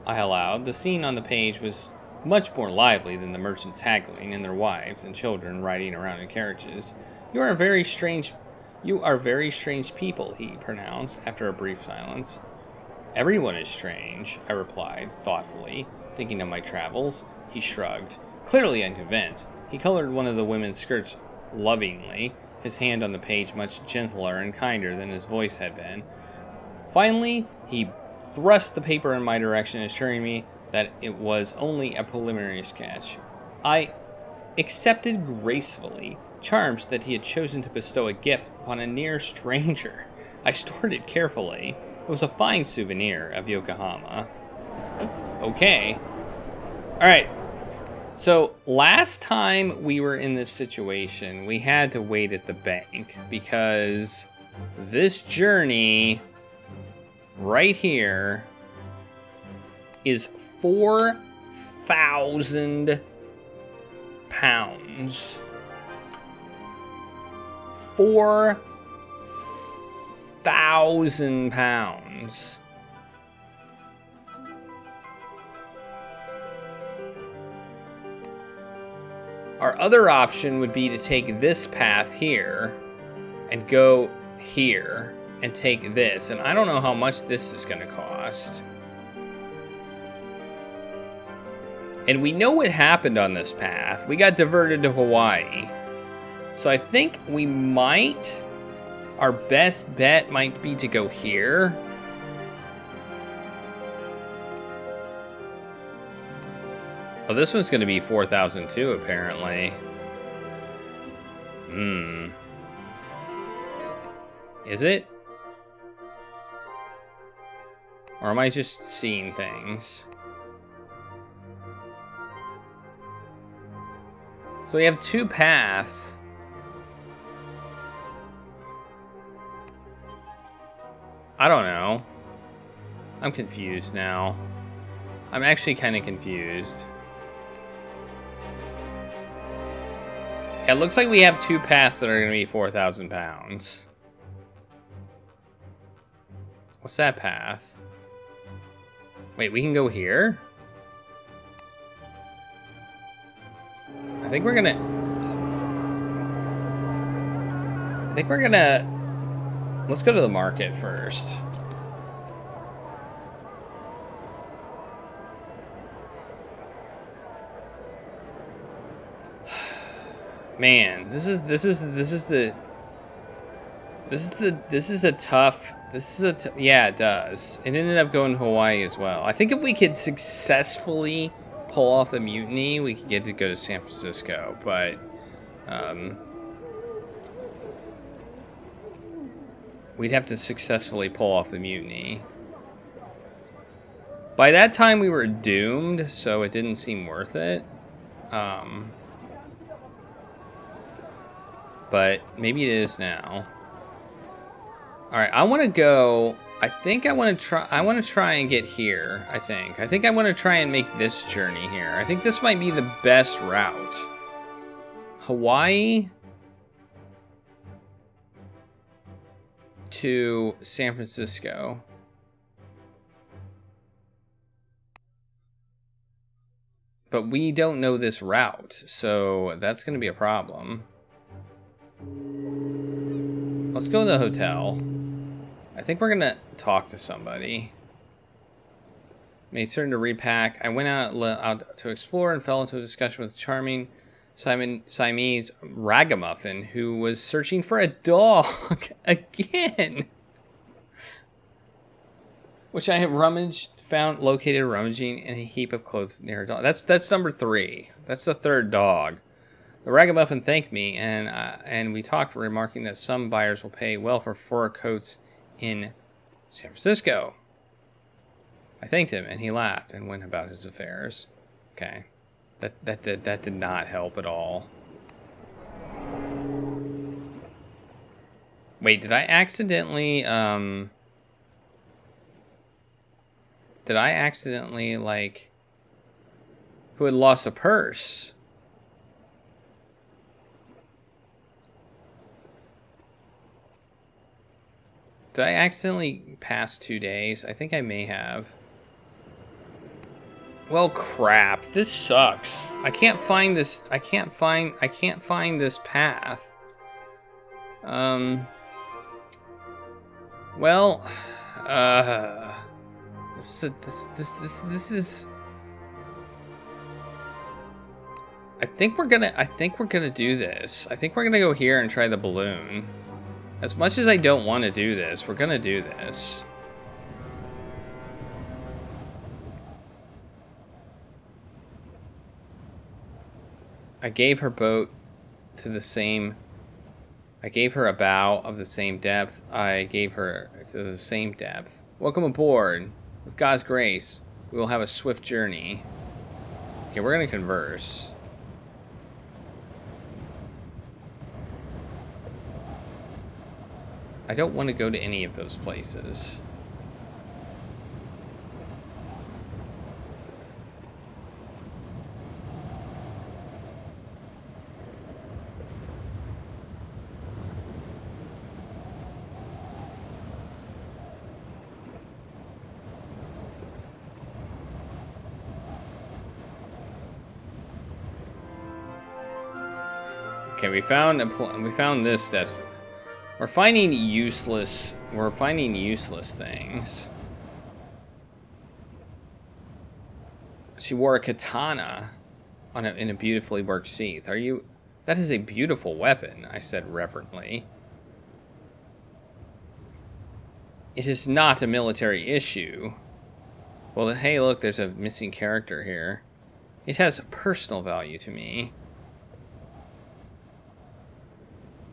I allowed. The scene on the page was much more lively than the merchants haggling and their wives and children riding around in carriages. You are very strange people, he pronounced after a brief silence. Everyone is strange, I replied, thoughtfully, thinking of my travels. He shrugged, clearly unconvinced. He colored one of the women's skirts lovingly, his hand on the page much gentler and kinder than his voice had been. Finally, he thrust the paper in my direction, assuring me that it was only a preliminary sketch. I accepted gracefully, charmed that he had chosen to bestow a gift upon a near stranger. I stored it carefully. It was a fine souvenir of Yokohama. Okay. Alright. So, last time we were in this situation, we had to wait at the bank because this journey right here is 4,000 pounds. 4,000 pounds. Our other option would be to take this path here and go here and take this. And I don't know how much this is going to cost. And we know what happened on this path. We got diverted to Hawaii. So I think we might... Our best bet might be to go here. Oh, this one's going to be 4,002 apparently. Is it? Or am I just seeing things? So we have two paths. I don't know. I'm confused now. I'm actually kind of confused. It looks like we have two paths that are going to be 4,000 pounds. What's that path? Wait, we can go here? I think we're gonna... Let's go to the market first. Man, this is a tough. Yeah, it does. It ended up going to Hawaii as well. I think if we could successfully pull off the mutiny, we could get to go to San Francisco, but we'd have to successfully pull off the mutiny. By that time, we were doomed, so it didn't seem worth it. But maybe it is now. All right, I want to go. I think I want to try and get here. I think I want to try and make this journey here. I think this might be the best route. Hawaii to San Francisco. But we don't know this route, so that's going to be a problem. Let's go to the hotel. I think we're going to talk to somebody. Made certain to repack. I went out to explore and fell into a discussion with charming Siamese ragamuffin who was searching for a dog again. Which I have located rummaging in a heap of clothes near a dog. That's number 3. That's the third dog. The ragamuffin thanked me, and we talked, remarking that some buyers will pay well for fur coats in San Francisco. I thanked him, and he laughed and went about his affairs. Okay, that did not help at all. Wait, did I accidentally like who had lost a purse. Did I accidentally pass 2 days? I think I may have. Well, crap. This sucks. I can't find this. I can't find this path. Well, this is. I think we're gonna do this. I think we're gonna go here and try the balloon. As much as I don't want to do this, we're gonna do this. I gave her boat to the same... I gave her a bow of the same depth. I gave her to the same depth. Welcome aboard. With God's grace, we will have a swift journey. Okay, we're gonna converse. I don't want to go to any of those places. Okay, we found this destination. We're finding useless things. She wore a katana in a beautifully worked sheath. That is a beautiful weapon, I said reverently. It is not a military issue. Well, hey, look, there's a missing character here. It has a personal value to me.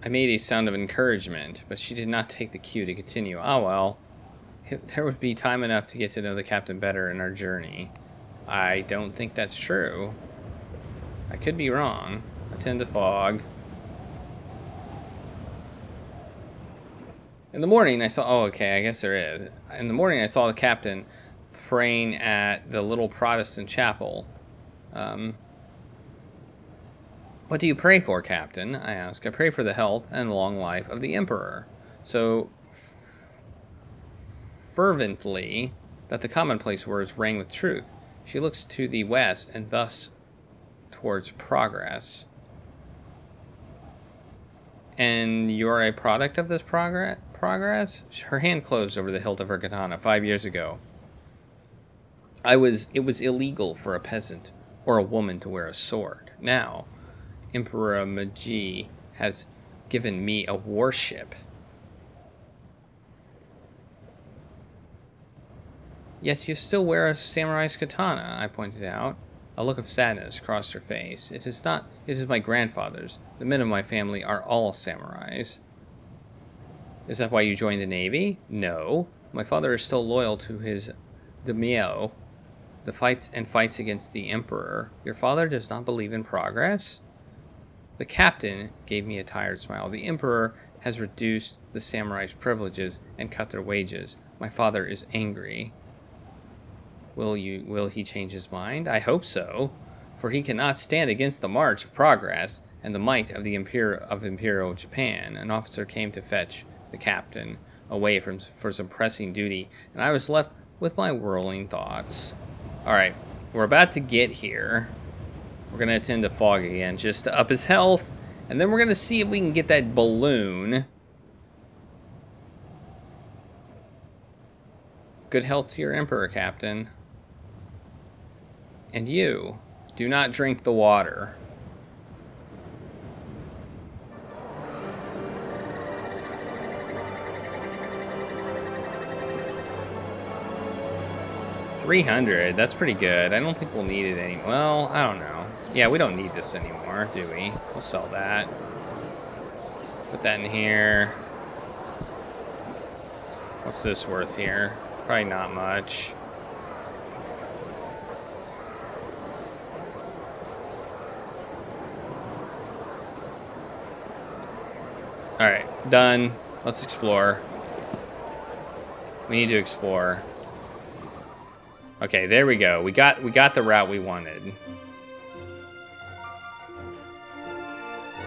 I made a sound of encouragement, but she did not take the cue to continue. Ah, well. There would be time enough to get to know the captain better in our journey. I don't think that's true. I could be wrong. Attend to Fogg. In the morning, I saw... Oh, okay, I guess there is. In the morning, I saw the captain praying at the little Protestant chapel. What do you pray for, Captain? I asked. I pray for the health and long life of the Emperor. So fervently that the commonplace words rang with truth. She looks to the west and thus towards progress. And you're a product of this progress? Her hand closed over the hilt of her katana. 5 years ago, it was illegal for a peasant or a woman to wear a sword. Now, Emperor Meiji has given me a warship. Yes, you still wear a samurai's katana, I pointed out. A look of sadness crossed her face. It is my grandfather's. The men of my family are all samurais. Is that why you joined the Navy? No. My father is still loyal to his daimyo, fights against the Emperor. Your father does not believe in progress? The captain gave me a tired smile. The Emperor has reduced the samurai's privileges and cut their wages. My father is angry. Will he change his mind? I hope so, for he cannot stand against the march of progress and the might of the Imperial Japan. An officer came to fetch the captain away for some pressing duty, and I was left with my whirling thoughts. Alright, we're about to get here. We're going to attend to Fogg again, just to up his health, and then we're going to see if we can get that balloon. Good health to your Emperor, Captain. And you, do not drink the water. $300, that's pretty good. I don't think we'll need it anymore. Well, I don't know. Yeah, we don't need this anymore, do we? We'll sell that. Put that in here. What's this worth here? Probably not much. Alright, done. Let's explore. We need to explore. Okay, there we go. We got the route we wanted.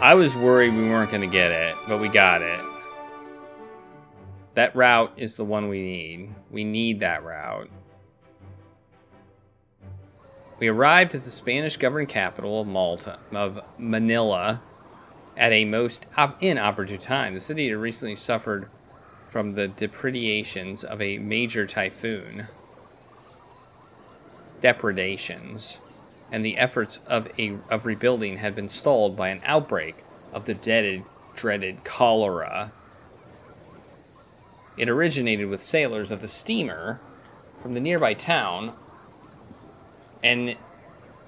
I was worried we weren't going to get it, but we got it. That route is the one we need. We need that route. We arrived at the Spanish-governed capital of Manila, at a most inopportune time. The city had recently suffered from the depredations of a major typhoon. And the efforts of rebuilding had been stalled by an outbreak of the dreaded cholera. It originated with sailors of the steamer from the nearby town, and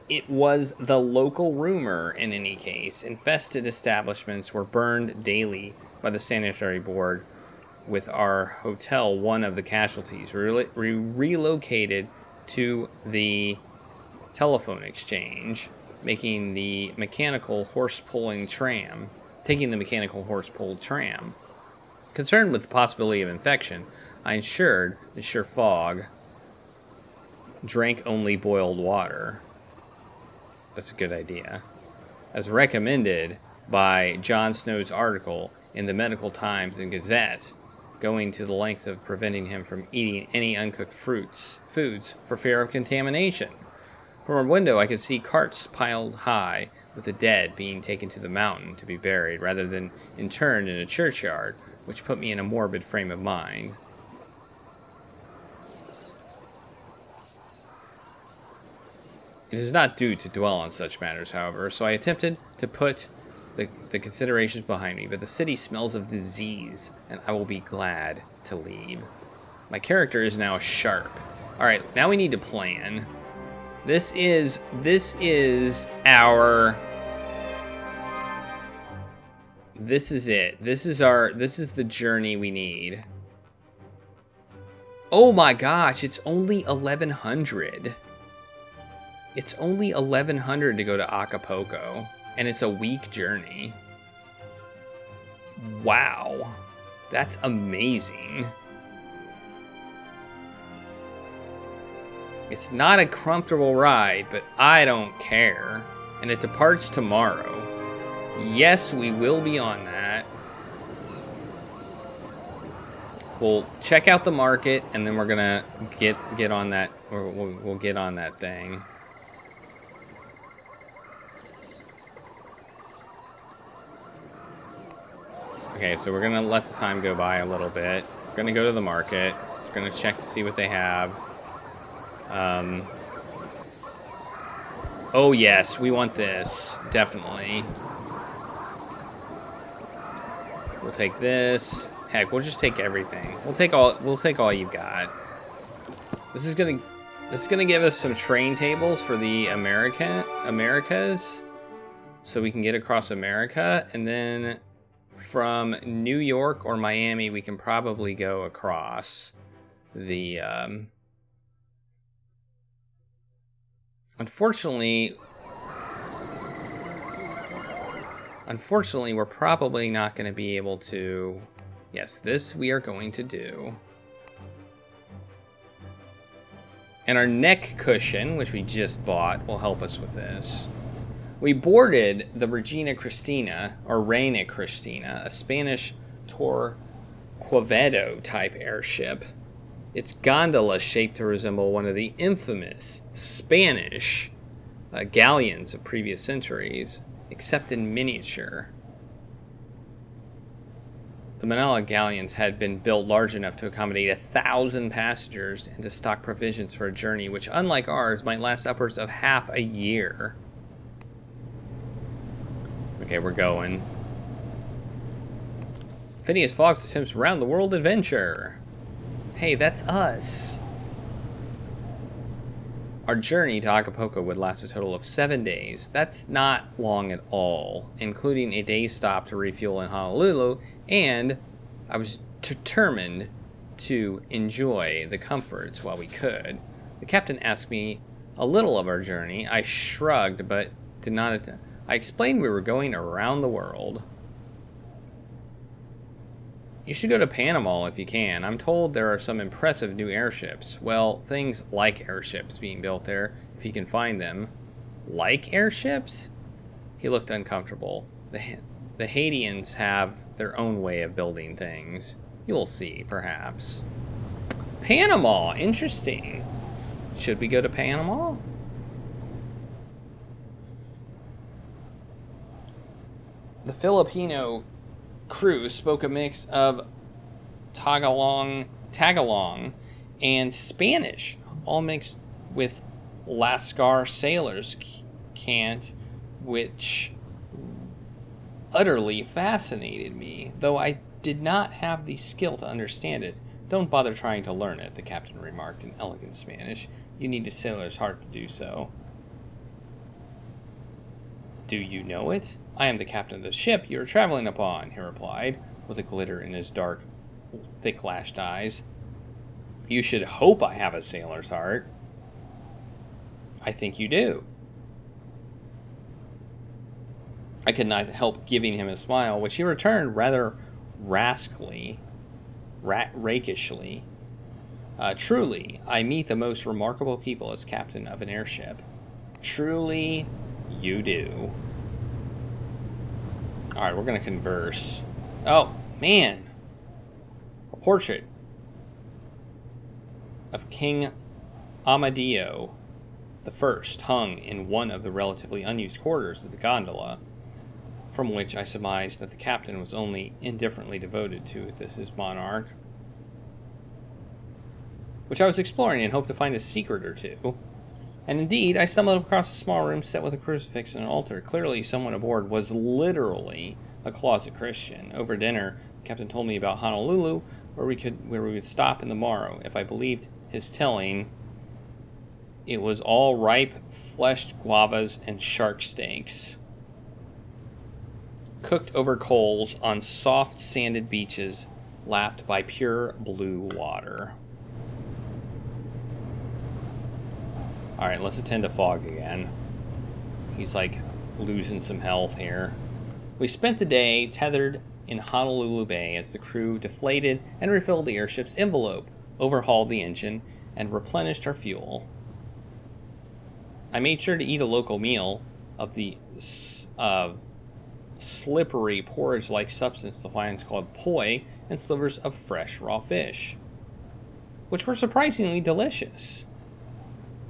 it was the local rumor in any case. Infested establishments were burned daily by the sanitary board, with our hotel one of the casualties. We relocated to the telephone exchange, taking the mechanical horse-pulled tram. Concerned with the possibility of infection, I ensured Monsieur Fogg drank only boiled water. That's a good idea. As recommended by Jon Snow's article in the Medical Times and Gazette, going to the lengths of preventing him from eating any uncooked foods for fear of contamination. From our window, I could see carts piled high with the dead being taken to the mountain to be buried, rather than interned in a churchyard, which put me in a morbid frame of mind. It is not due to dwell on such matters, however, so I attempted to put the considerations behind me, but the city smells of disease, and I will be glad to leave. My character is now sharp. Alright, now we need to plan. This is it. This is the journey we need. Oh my gosh, it's only 1100. It's only 1100 to go to Acapulco, and it's a week journey. Wow. That's amazing. It's not a comfortable ride, but I don't care. And it departs tomorrow. Yes, we will be on that. We'll check out the market, and then we're gonna get on that, or we'll get on that thing. Okay, so we're gonna let the time go by a little bit. We're gonna go to the market. We're gonna check to see what they have. Oh yes, we want this, definitely. We'll take this. Heck, we'll just take everything. We'll take all you've got. This is gonna give us some train tables for the Americas, so we can get across America, and then from New York or Miami, we can probably go across the. Unfortunately, we're probably not going to be able to... Yes, this we are going to do. And our neck cushion, which we just bought, will help us with this. We boarded the Reina Cristina, a Spanish Torquevedo type airship. Its gondola shaped to resemble one of the infamous Spanish galleons of previous centuries, except in miniature. The Manila galleons had been built large enough to accommodate 1,000 passengers and to stock provisions for a journey which, unlike ours, might last upwards of half a year. Okay, we're going. Phileas Fogg attempts round-the-world adventure. Hey, that's us. Our journey to Acapulco would last a total of 7 days. That's not long at all, including a day stop to refuel in Honolulu, and I was determined to enjoy the comforts while we could. The captain asked me a little of our journey. I shrugged, but did not I explained we were going around the world. You should go to Panama if you can. I'm told there are some impressive new airships. Well, things like airships being built there, if you can find them. Like airships? He looked uncomfortable. The Haitians have their own way of building things. You will see, perhaps. Panama! Interesting. Should we go to Panama? The Filipino crew spoke a mix of Tagalog, and Spanish, all mixed with Lascar sailors' cant, which utterly fascinated me, though I did not have the skill to understand it. Don't bother trying to learn it, the captain remarked in elegant Spanish. You need a sailor's heart to do so. Do you know it? I am the captain of the ship you are traveling upon, he replied, with a glitter in his dark, thick-lashed eyes. You should hope I have a sailor's heart. I think you do. I could not help giving him a smile, which he returned rather rakishly. Truly, I meet the most remarkable people as captain of an airship. Truly, you do. Alright, we're going to converse. Oh, man. A portrait of King Amadeo I hung in one of the relatively unused quarters of the gondola, from which I surmised that the captain was only indifferently devoted to his monarch, which I was exploring and hoped to find a secret or two. And indeed, I stumbled across a small room set with a crucifix and an altar. Clearly, someone aboard was literally a closet Christian. Over dinner, the captain told me about Honolulu, where we would stop in the morrow. If I believed his telling, it was all ripe, fleshed guavas and shark steaks, cooked over coals on soft, sanded beaches, lapped by pure blue water. Alright, let's attend to Fogg again. He's like losing some health here. We spent the day tethered in Honolulu Bay as the crew deflated and refilled the airship's envelope, overhauled the engine, and replenished our fuel. I made sure to eat a local meal of the slippery porridge-like substance the Hawaiians called poi, and slivers of fresh raw fish, which were surprisingly delicious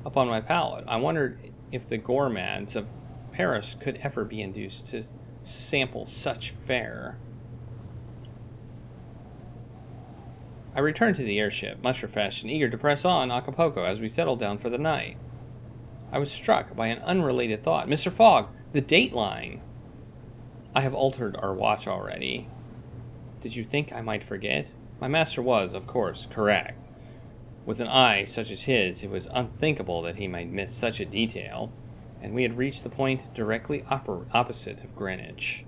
upon my palate. I wondered if the gourmands of Paris could ever be induced to sample such fare. I returned to the airship, much refreshed and eager to press on Acapulco as we settled down for the night. I was struck by an unrelated thought. Mr. Fogg, the dateline! I have altered our watch already. Did you think I might forget? My master was, of course, correct. With an eye such as his, it was unthinkable that he might miss such a detail, and we had reached the point directly opposite of Greenwich.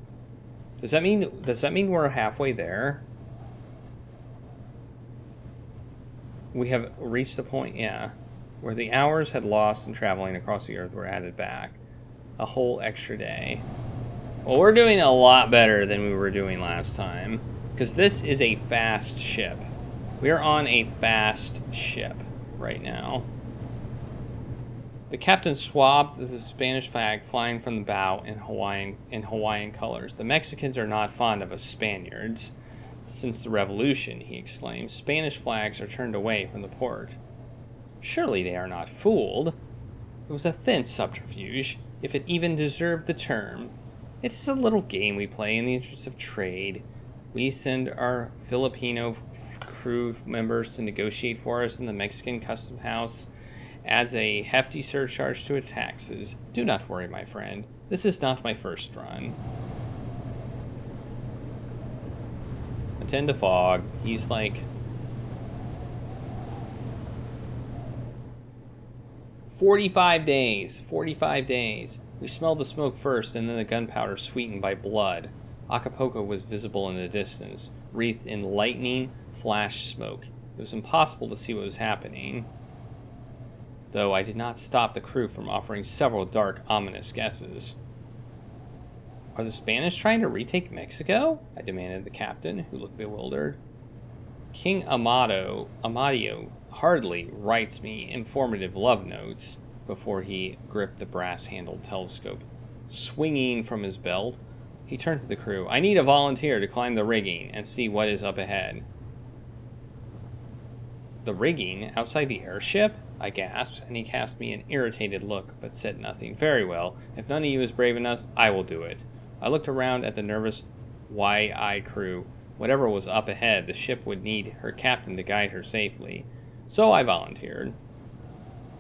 Does that mean we're halfway there? We have reached the point, yeah, where the hours had lost in traveling across the earth were added back. A whole extra day. Well, we're doing a lot better than we were doing last time, because this is a fast ship. We are on a fast ship right now. The captain swabbed the Spanish flag flying from the bow in Hawaiian colors. The Mexicans are not fond of us Spaniards. Since the Revolution, he exclaimed, Spanish flags are turned away from the port. Surely they are not fooled. It was a thin subterfuge, if it even deserved the term. It is a little game we play in the interest of trade. We send our Filipino crew members to negotiate for us, and the Mexican custom house adds a hefty surcharge to its taxes. Do not worry, my friend. This is not my first run. Attend to Fogg. He's like 45 days. 45 days. We smelled the smoke first, and then the gunpowder sweetened by blood. Acapulco was visible in the distance, wreathed in lightning flash smoke. It was impossible to see what was happening, though I did not stop the crew from offering several dark, ominous guesses. Are the Spanish trying to retake Mexico? I demanded the captain, who looked bewildered. King Amadeo hardly writes me informative love notes before he gripped the brass-handled telescope swinging from his belt. He turned to the crew. I need a volunteer to climb the rigging and see what is up ahead. The rigging? Outside the airship? I gasped, and he cast me an irritated look, but said nothing. Very well. If none of you is brave enough, I will do it. I looked around at the nervous, wide-eyed crew. Whatever was up ahead, the ship would need her captain to guide her safely. So I volunteered.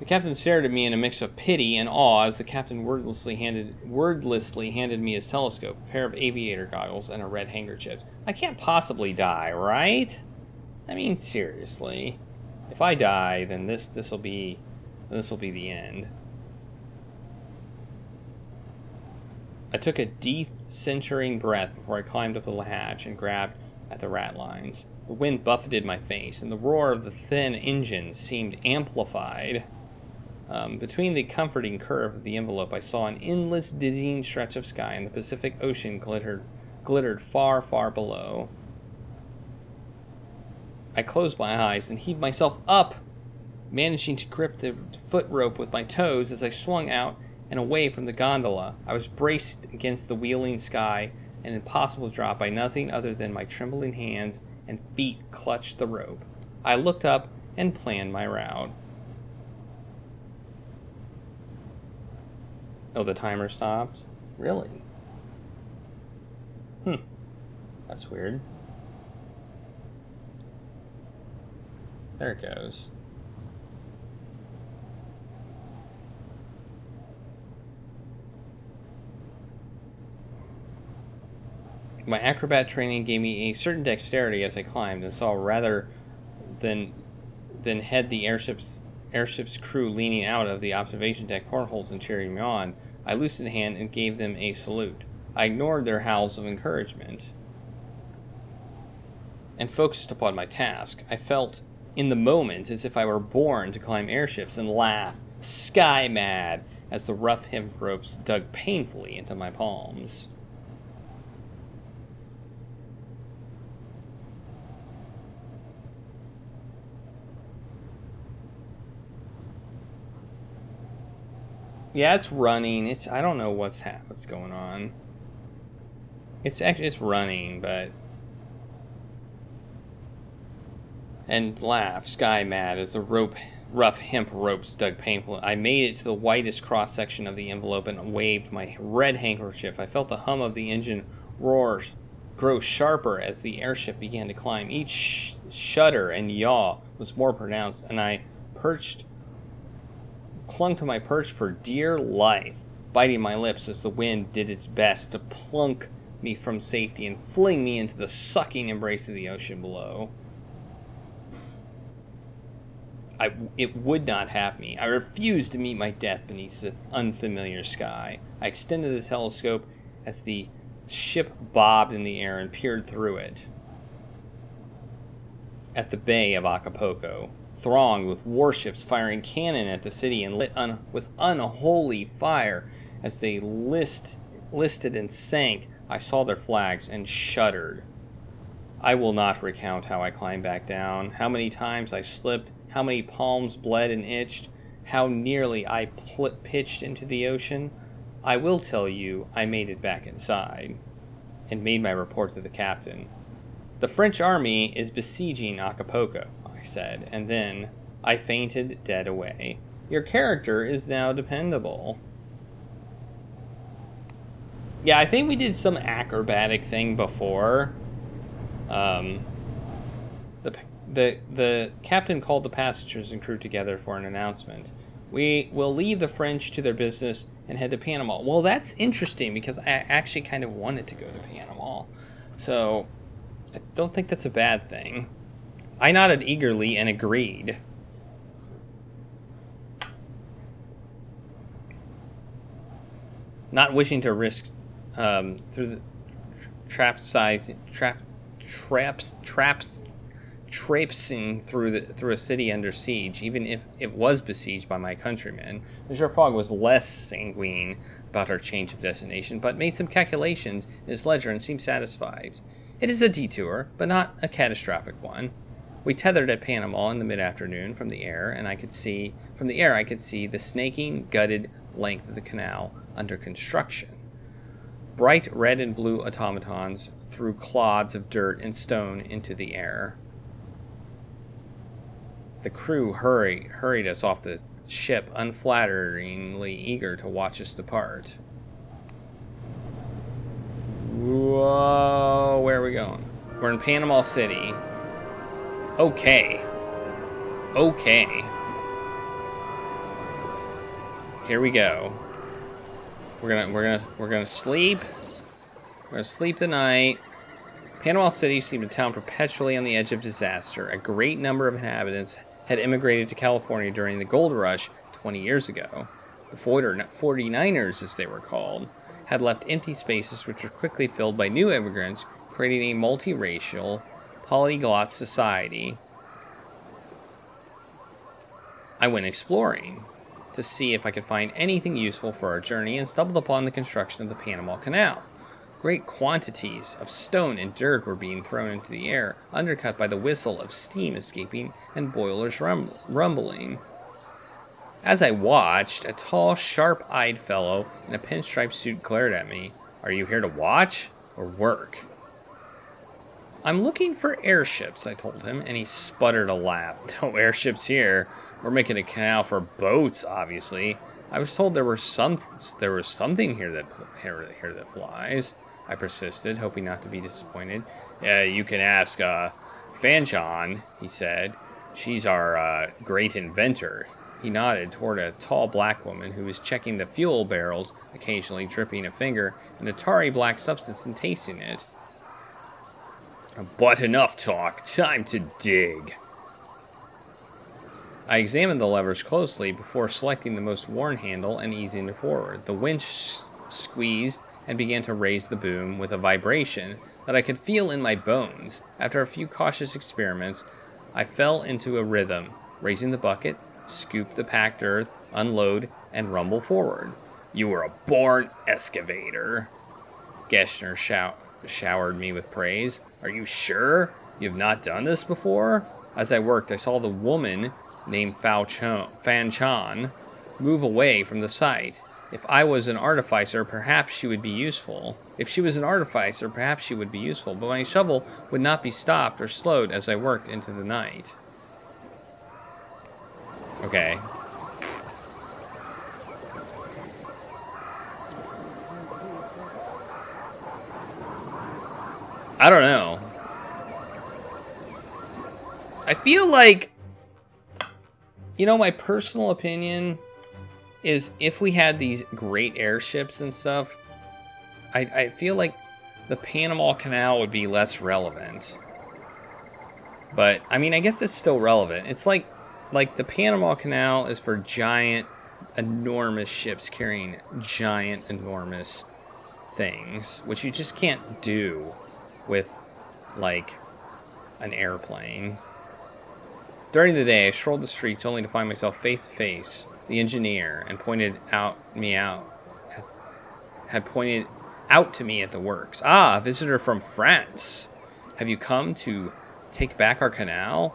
The captain stared at me in a mix of pity and awe as the captain wordlessly handed me his telescope, a pair of aviator goggles, and a red handkerchief. I can't possibly die, right? I mean, seriously. If I die, then this'll be the end. I took a deep, censuring breath before I climbed up the hatch and grabbed at the ratlines. The wind buffeted my face, and the roar of the thin engine seemed amplified. Between the comforting curve of the envelope, I saw an endless, dizzying stretch of sky, and the Pacific Ocean glittered far, far below. I closed my eyes and heaved myself up, managing to grip the foot rope with my toes as I swung out and away from the gondola. I was braced against the wheeling sky, and impossible to drop by nothing other than my trembling hands and feet clutched the rope. I looked up and planned my route. Oh, the timer stopped? Really? That's weird. There it goes. My acrobat training gave me a certain dexterity as I climbed, and saw rather than head the airship's crew leaning out of the observation deck portholes and cheering me on. I loosened a hand and gave them a salute. I ignored their howls of encouragement and focused upon my task. I felt in the moment as if I were born to climb airships, and laughed, sky mad, as the rough hemp ropes dug painfully into my palms. Yeah, it's running. I don't know what's going on. It's running, but. And laughed, sky mad, as the rough hemp ropes dug painfully. I made it to the whitest cross-section of the envelope and waved my red handkerchief. I felt the hum of the engine roars grow sharper as the airship began to climb. Each shudder and yaw was more pronounced, and I clung to my perch for dear life, biting my lips as the wind did its best to plunk me from safety and fling me into the sucking embrace of the ocean below. It would not have me. I refused to meet my death beneath this unfamiliar sky. I extended the telescope as the ship bobbed in the air and peered through it at the bay of Acapulco, thronged with warships firing cannon at the city and lit with unholy fire as they listed and sank. I saw their flags and shuddered. I will not recount how I climbed back down, how many times I slipped, how many palms bled and itched, how nearly I pitched into the ocean. I will tell you I made it back inside, and made my report to the captain. The French army is besieging Acapulco, I said, and then I fainted dead away. Your character is now dependable. Yeah, I think we did some acrobatic thing before. The captain called the passengers and crew together for an announcement. We will leave the French to their business and head to Panama. Well, that's interesting because I actually kind of wanted to go to Panama. So I don't think that's a bad thing. I nodded eagerly and agreed. Not wishing to risk through the traipsing through a city under siege, even if it was besieged by my countrymen. Monsieur Fogg was less sanguine about our change of destination, but made some calculations in his ledger and seemed satisfied. It is a detour, but not a catastrophic one. We tethered at Panama in the mid-afternoon from the air, and I could see the snaking, gutted length of the canal under construction. Bright red and blue automatons threw clods of dirt and stone into the air. The crew hurried us off the ship, unflatteringly eager to watch us depart. Whoa, where are we going? We're in Panama City. Okay. Here we go. We're gonna sleep. We're gonna sleep the night. Panama City seemed a town perpetually on the edge of disaster. A great number of inhabitants had immigrated to California during the gold rush 20 years ago. The 49ers, as they were called, had left empty spaces which were quickly filled by new immigrants, creating a multiracial, polyglot society. I went exploring to see if I could find anything useful for our journey and stumbled upon the construction of the Panama Canal. Great quantities of stone and dirt were being thrown into the air, undercut by the whistle of steam escaping and boilers rumbling. As I watched, a tall, sharp-eyed fellow in a pinstripe suit glared at me. "Are you here to watch or work?" "I'm looking for airships," I told him, and he sputtered a laugh. "No airships here. We're making a canal for boats, obviously. I was told there was something here that flies." I persisted, hoping not to be disappointed. "You can ask Fanchan," he said. "She's our great inventor." He nodded toward a tall black woman who was checking the fuel barrels, occasionally dripping a finger in a tarry black substance and tasting it. "But enough talk. Time to dig." I examined the levers closely before selecting the most worn handle and easing it forward. The winch squeezed and began to raise the boom with a vibration that I could feel in my bones. After a few cautious experiments, I fell into a rhythm, raising the bucket, scoop the packed earth, unload, and rumble forward. "You were a born excavator." Geshner showered me with praise. "Are you sure you've not done this before?" As I worked, I saw the woman named Fanchan move away from the site. If she was an artificer, perhaps she would be useful, but my shovel would not be stopped or slowed as I worked into the night. Okay. I don't know. I feel like, my personal opinion is if we had these great airships and stuff, I feel like the Panama Canal would be less relevant. But, I guess it's still relevant. It's like the Panama Canal is for giant, enormous ships carrying giant, enormous things, which you just can't do with, an airplane. During the day, I strolled the streets only to find myself face to face. The engineer had pointed out to me at the works. "Ah, a visitor from France. Have you come to take back our canal?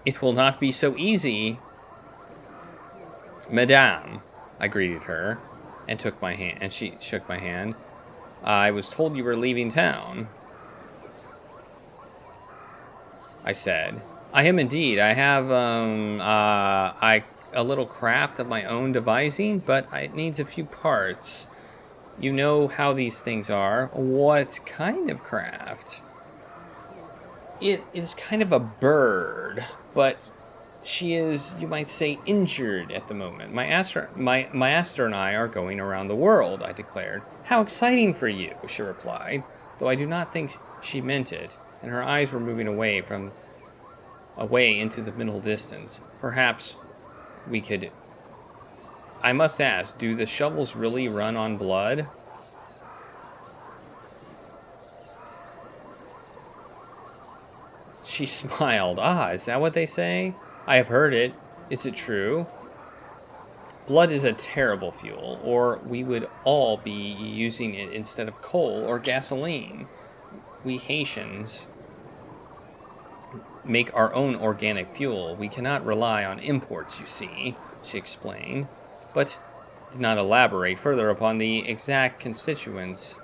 It will not be so easy." "Madame," I greeted her, and took my hand, and she shook my hand. "I was told you were leaving town," I said. "I am indeed. I have a little craft of my own devising, but it needs a few parts. You know how these things are." "What kind of craft?" "It is kind of a bird, but she is, you might say, injured at the moment. My master and I are going around the world," I declared. "How exciting for you," she replied, though I do not think she meant it, and her eyes were moving away into the middle distance. "Perhaps we could..." "I must ask, do the shovels really run on blood?" She smiled. "Ah, is that what they say? I have heard it. Is it true?" "Blood is a terrible fuel, or we would all be using it instead of coal or gasoline. We Haitians make our own organic fuel. We cannot rely on imports, you see," she explained. "But did not elaborate further upon the exact constituents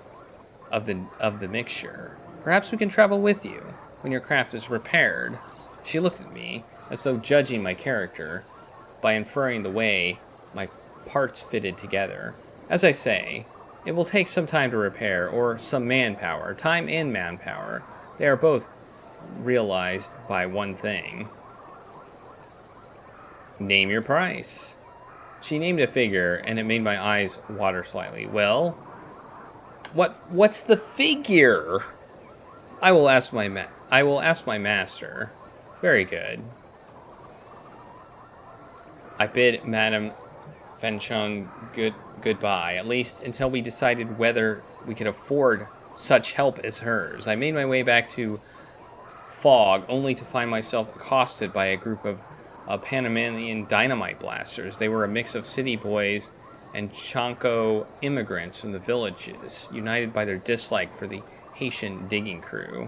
of the mixture. Perhaps we can travel with you when your craft is repaired. She looked at me, as though judging my character by inferring the way my parts fitted together. As I say, it will take some time to repair, or some manpower. Time and manpower. They are both realized by one thing. Name your price. She named a figure, and it made my eyes water slightly. Well, what's the figure? I will ask my master. Very good. I bid Madame Fanchon goodbye, at least until we decided whether we could afford such help as hers. I made my way back to Fogg, only to find myself accosted by a group of Panamanian dynamite blasters. They were a mix of city boys and Chanco immigrants from the villages, united by their dislike for the Haitian digging crew.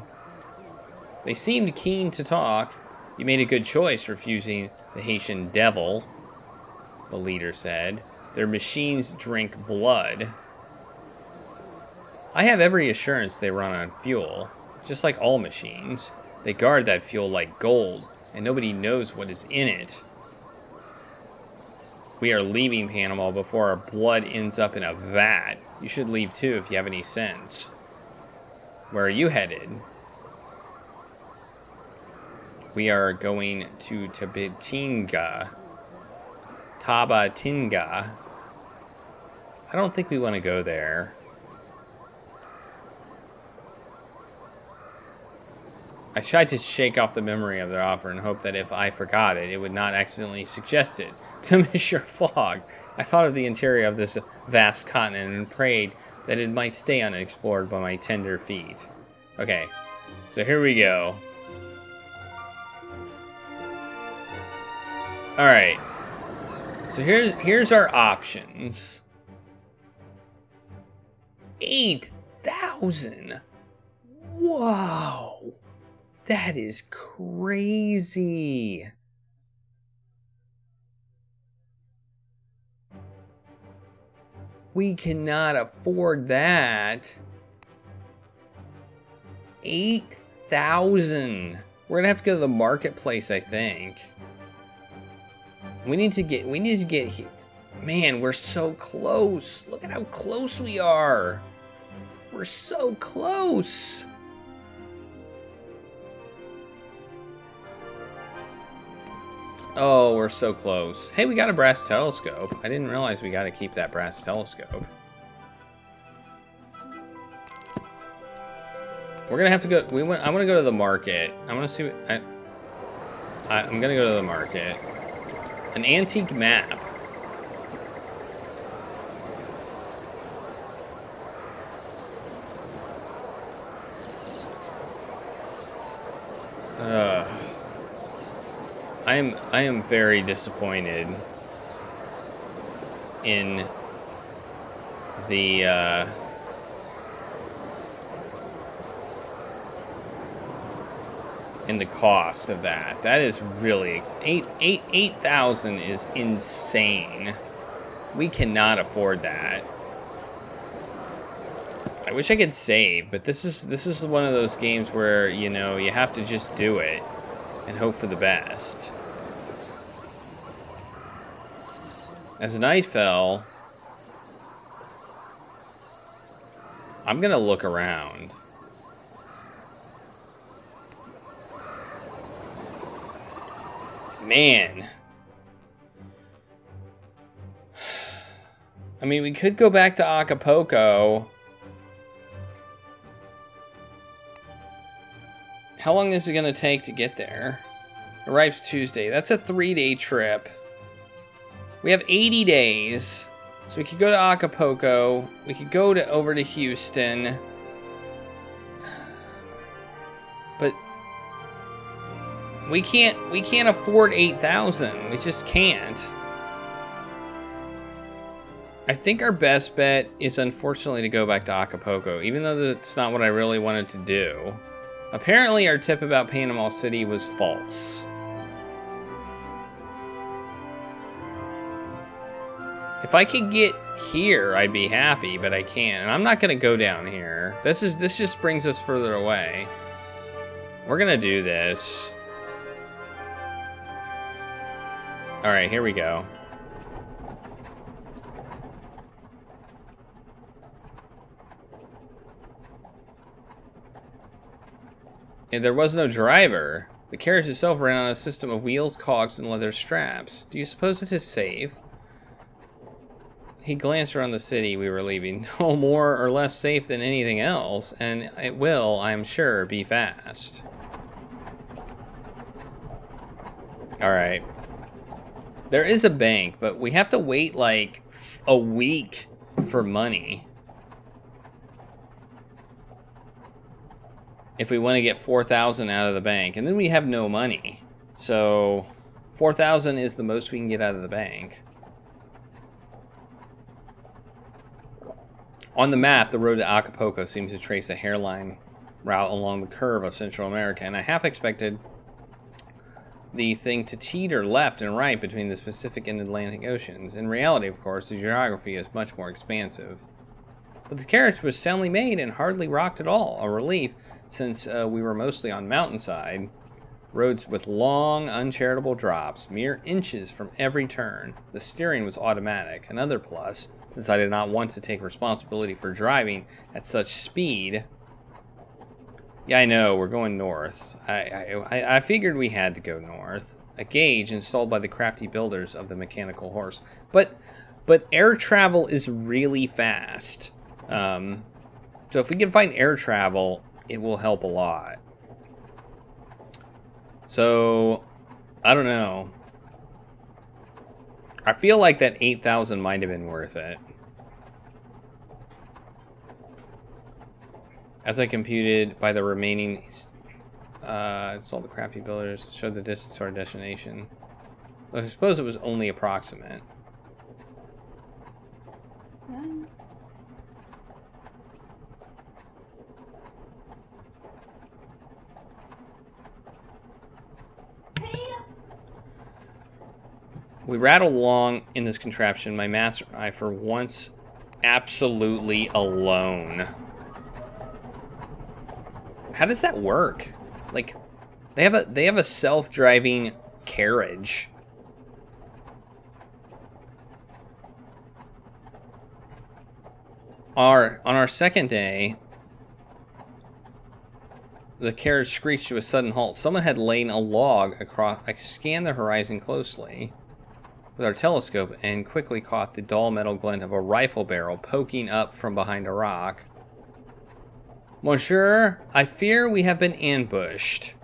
They seemed keen to talk. You made a good choice refusing the Haitian devil, the leader said. Their machines drink blood. I have every assurance they run on fuel, just like all machines. They guard that fuel like gold, and nobody knows what is in it. We are leaving Panama before our blood ends up in a vat. You should leave too if you have any sense. Where are you headed? We are going to Tabatinga. I don't think we want to go there. I tried to shake off the memory of their offer and hope that if I forgot it, it would not accidentally suggest it to Monsieur Fogg. I thought of the interior of this vast continent and prayed that it might stay unexplored by my tender feet. Okay, so here we go. Alright, so here's our options. 8,000! Wow! That is crazy. We cannot afford that. 8,000. We're gonna have to go to the marketplace, I think. We need to get hit. Man, we're so close. Look at how close we are. We're so close. Oh, we're so close. Hey, we got a brass telescope. I didn't realize we got to keep that brass telescope. We're gonna have to go. I want to go to the market. I want to see. I'm gonna go to the market. An antique map. I am very disappointed in the cost of that. That is really 8,000 is insane. We cannot afford that. I wish I could save, but this is one of those games where, you know, you have to just do it and hope for the best. As night fell, I'm gonna look around. Man. I mean, we could go back to Acapulco. How long is it going to take to get there? Arrives Tuesday. That's a 3-day trip. We have 80 days. So we could go to Acapulco. We could go over to Houston. But we can't afford 8,000. We just can't. I think our best bet is unfortunately to go back to Acapulco, even though that's not what I really wanted to do. Apparently our tip about Panama City was false. If I could get here, I'd be happy, but I can't. And I'm not gonna go down here. This just brings us further away. We're gonna do this. Alright, here we go. And there was no driver. The carriage itself ran on a system of wheels, cogs, and leather straps. Do you suppose it is safe? He glanced around the city we were leaving. No more or less safe than anything else, and it will, I am sure, be fast. Alright. There is a bank, but we have to wait like a week for money. If we want to get 4,000 out of the bank, and then we have no money. So 4,000 is the most we can get out of the bank. On the map, the road to Acapulco seems to trace a hairline route along the curve of Central America, and I half expected the thing to teeter left and right between the Pacific and Atlantic Oceans. In reality, of course, the geography is much more expansive. But the carriage was soundly made and hardly rocked at all, a relief since we were mostly on mountainside, roads with long, uncharitable drops, mere inches from every turn. The steering was automatic, another plus, since I did not want to take responsibility for driving at such speed. Yeah, I know, we're going north. I figured we had to go north. A gauge installed by the crafty builders of the mechanical horse. But air travel is really fast. So if we can find air travel, it will help a lot. So, I don't know. I feel like that 8,000 might have been worth it. As I computed by the remaining, installed the crafty builders, showed the distance to our destination. I suppose it was only approximate. We rattled along in this contraption, my master and I, for once, absolutely alone. How does that work? Like, they have a self-driving carriage. On our second day, the carriage screeched to a sudden halt. Someone had laid a log across. I scanned the horizon closely with our telescope and quickly caught the dull metal glint of a rifle barrel poking up from behind a rock. Monsieur, I fear we have been ambushed.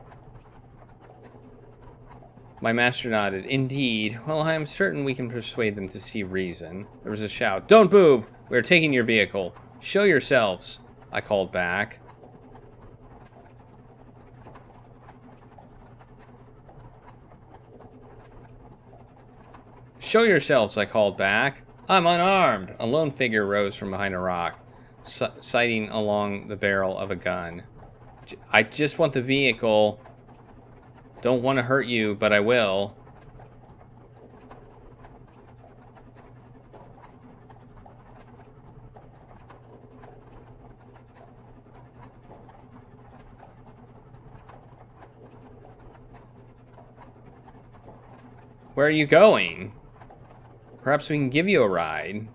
My master nodded. Indeed. Well, I am certain we can persuade them to see reason. There was a shout. Don't move! We are taking your vehicle. Show yourselves, I called back. Show yourselves, I called back. I'm unarmed. A lone figure rose from behind a rock, sighting along the barrel of a gun. I just want the vehicle. Don't want to hurt you, but I will. Where are you going? Perhaps we can give you a ride.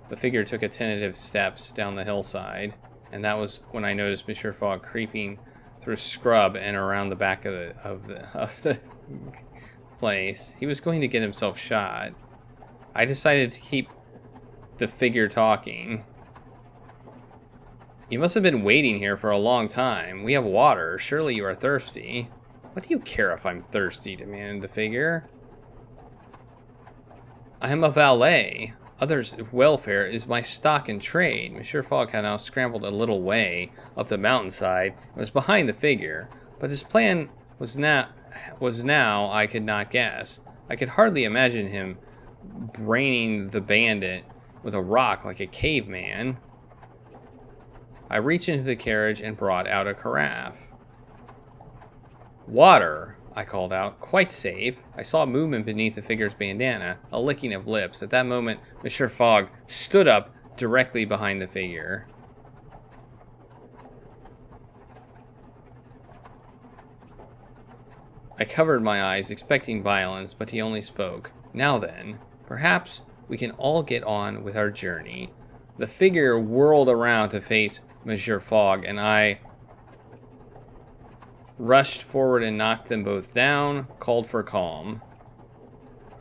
The figure took a tentative steps down the hillside, and that was when I noticed Monsieur Fogg creeping through scrub and around the back of the place. He was going to get himself shot. I decided to keep the figure talking. You must have been waiting here for a long time. We have water. Surely you are thirsty. What do you care if I'm thirsty? Demanded the figure. I am a valet. Others' welfare is my stock and trade. Monsieur Fogg had now scrambled a little way up the mountainside and was behind the figure, but his plan was now I could not guess. I could hardly imagine him braining the bandit with a rock like a caveman. I reached into the carriage and brought out a carafe. Water. I called out. Quite safe. I saw movement beneath the figure's bandana, a licking of lips. At that moment, Monsieur Fogg stood up directly behind the figure. I covered my eyes, expecting violence, but he only spoke. Now then, perhaps we can all get on with our journey. The figure whirled around to face Monsieur Fogg, and I rushed forward and knocked them both down, called for calm.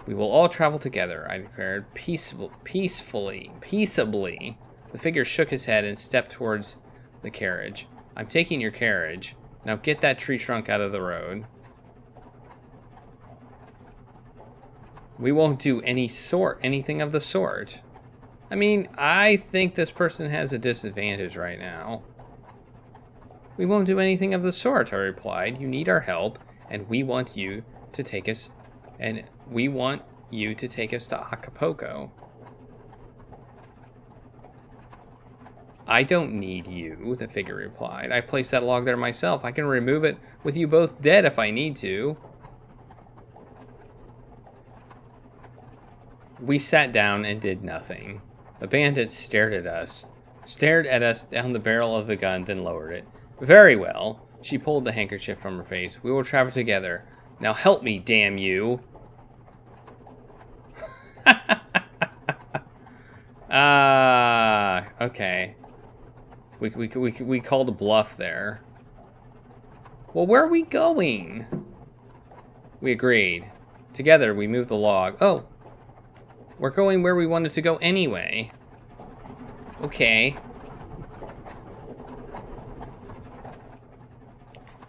We will all travel together, I declared, peaceably. The figure shook his head and stepped towards the carriage. I'm taking your carriage. Now get that tree trunk out of the road. We won't do anything of the sort. I mean, I think this person has a disadvantage right now. We won't do anything of the sort, I replied. You need our help, and we want you to take us to Acapulco. I don't need you, the figure replied. I placed that log there myself. I can remove it with you both dead if I need to. We sat down and did nothing. The bandit stared at us down the barrel of the gun, then lowered it. Very well. She pulled the handkerchief from her face. We will travel together. Now help me, damn you. Okay. We called a bluff there. Well, where are we going? We agreed. Together, we moved the log. Oh. We're going where we wanted to go anyway. Okay.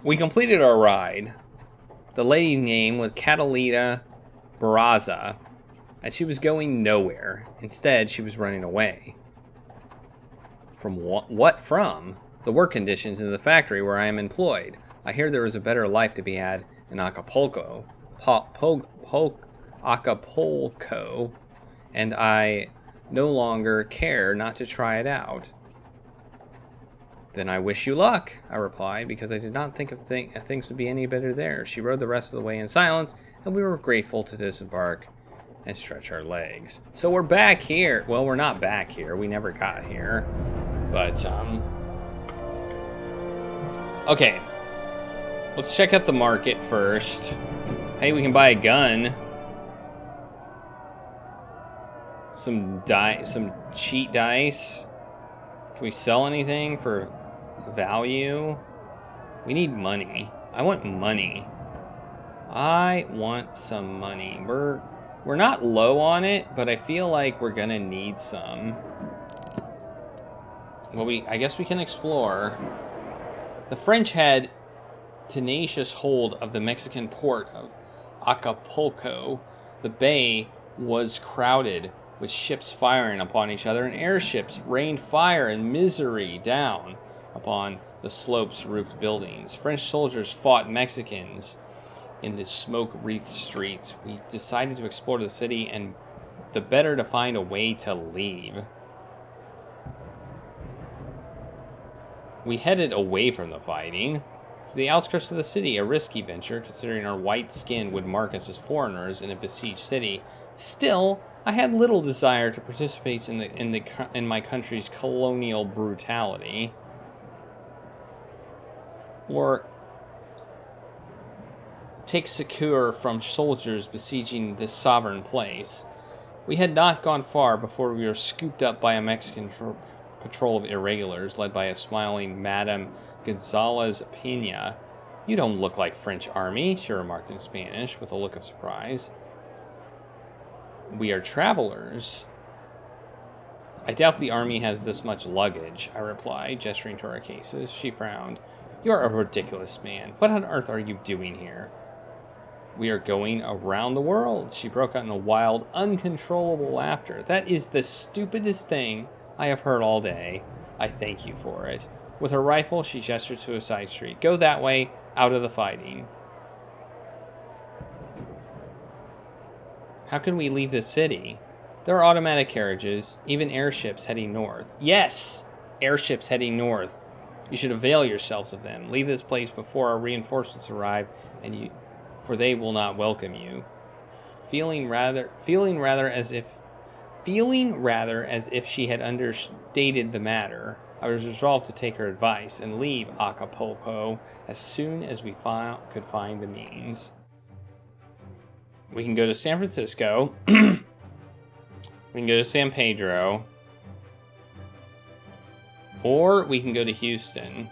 We completed our ride. The lady's name was Catalina Barraza, and she was going nowhere. Instead, she was running away. From what from? The work conditions in the factory where I am employed. I hear there is a better life to be had in Acapulco. Acapulco. And I no longer care not to try it out. Then I wish you luck, I replied, because I did not think things would be any better there. She rode the rest of the way in silence, and we were grateful to disembark and stretch our legs. So we're back here. Well, we're not back here. We never got here. But, okay. Let's check out the market first. Hey, we can buy a gun. Some cheat dice. Can we sell anything for value? We need money. I want money. I want some money. We're not low on it, but I feel like we're gonna need some. Well, I guess we can explore. The French had tenacious hold of the Mexican port of Acapulco. The bay was crowded with ships firing upon each other, and airships rained fire and misery down upon the slopes-roofed buildings. French soldiers fought Mexicans in the smoke-wreathed streets. We decided to explore the city, and the better to find a way to leave. We headed away from the fighting to the outskirts of the city, a risky venture, considering our white skin would mark us as foreigners in a besieged city. Still, I had little desire to participate in my country's colonial brutality, or take succor from soldiers besieging this sovereign place. We had not gone far before we were scooped up by a Mexican patrol of irregulars, led by a smiling Madame Gonzalez Pena. You don't look like French army, she remarked in Spanish, with a look of surprise. We are travelers. I doubt the army has this much luggage, I replied, gesturing to our cases. She frowned. You're a ridiculous man. What on earth are you doing here? We are going around the world. She broke out in a wild, uncontrollable laughter. That is the stupidest thing I have heard all day. I thank you for it. With her rifle, she gestured to a side street. Go that way, out of the fighting. How can we leave the city? There are automatic carriages, even airships heading north. Yes! Airships heading north. You should avail yourselves of them. Leave this place before our reinforcements arrive, and for they will not welcome you. Feeling rather as if she had understated the matter, I was resolved to take her advice and leave Acapulco as soon as we could find the means. We can go to San Francisco. We can go to San Pedro. Or we can go to Houston.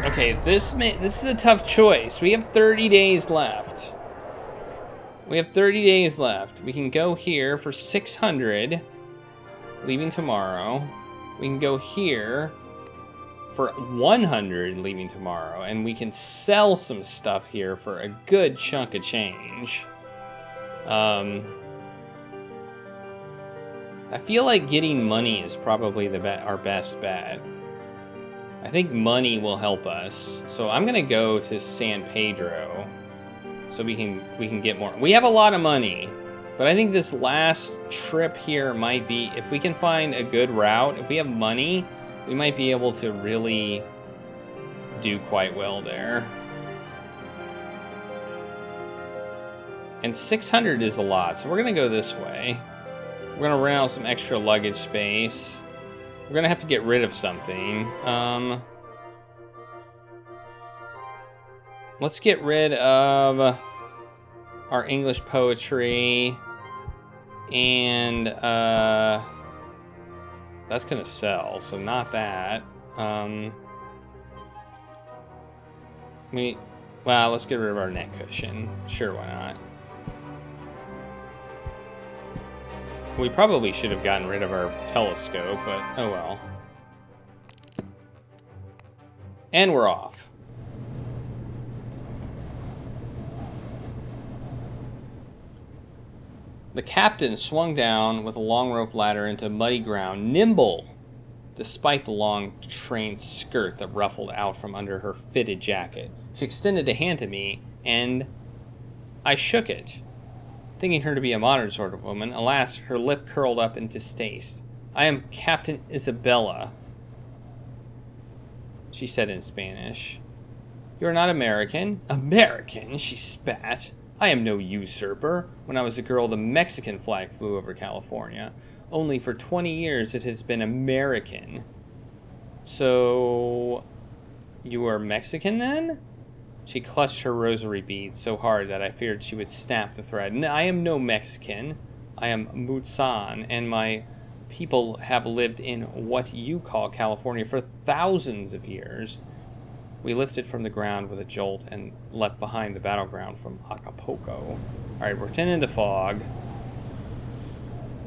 Okay, this is a tough choice. We have 30 days left. We can go here for 600, leaving tomorrow. We can go here for 100, leaving tomorrow. And we can sell some stuff here for a good chunk of change. I feel like getting money is probably our best bet. I think money will help us. So I'm gonna go to San Pedro so we can get more. We have a lot of money, but I think this last trip here might be, if we can find a good route, if we have money, we might be able to really do quite well there. And 600 is a lot, so we're gonna go this way. We're gonna rent out some extra luggage space. We're gonna have to get rid of something. Let's get rid of our English poetry, and that's gonna sell, so not that. Well, let's get rid of our neck cushion. Sure, why not? We probably should have gotten rid of our telescope, but oh well. And we're off. The captain swung down with a long rope ladder into muddy ground, nimble, despite the long train skirt that ruffled out from under her fitted jacket. She extended a hand to me, and I shook it, thinking her to be a modern sort of woman. Alas, her lip curled up in distaste. "I am Captain Isabella," she said in Spanish. "You are not American?" "American?" she spat. "I am no usurper. When I was a girl, the Mexican flag flew over California. Only for 20 years it has been American." "So you are Mexican then?" She clutched her rosary beads so hard that I feared she would snap the thread. "I am no Mexican. I am Mutsan, and my people have lived in what you call California for thousands of years." We lifted from the ground with a jolt and left behind the battleground from Acapulco. Alright, we're tending to Fogg.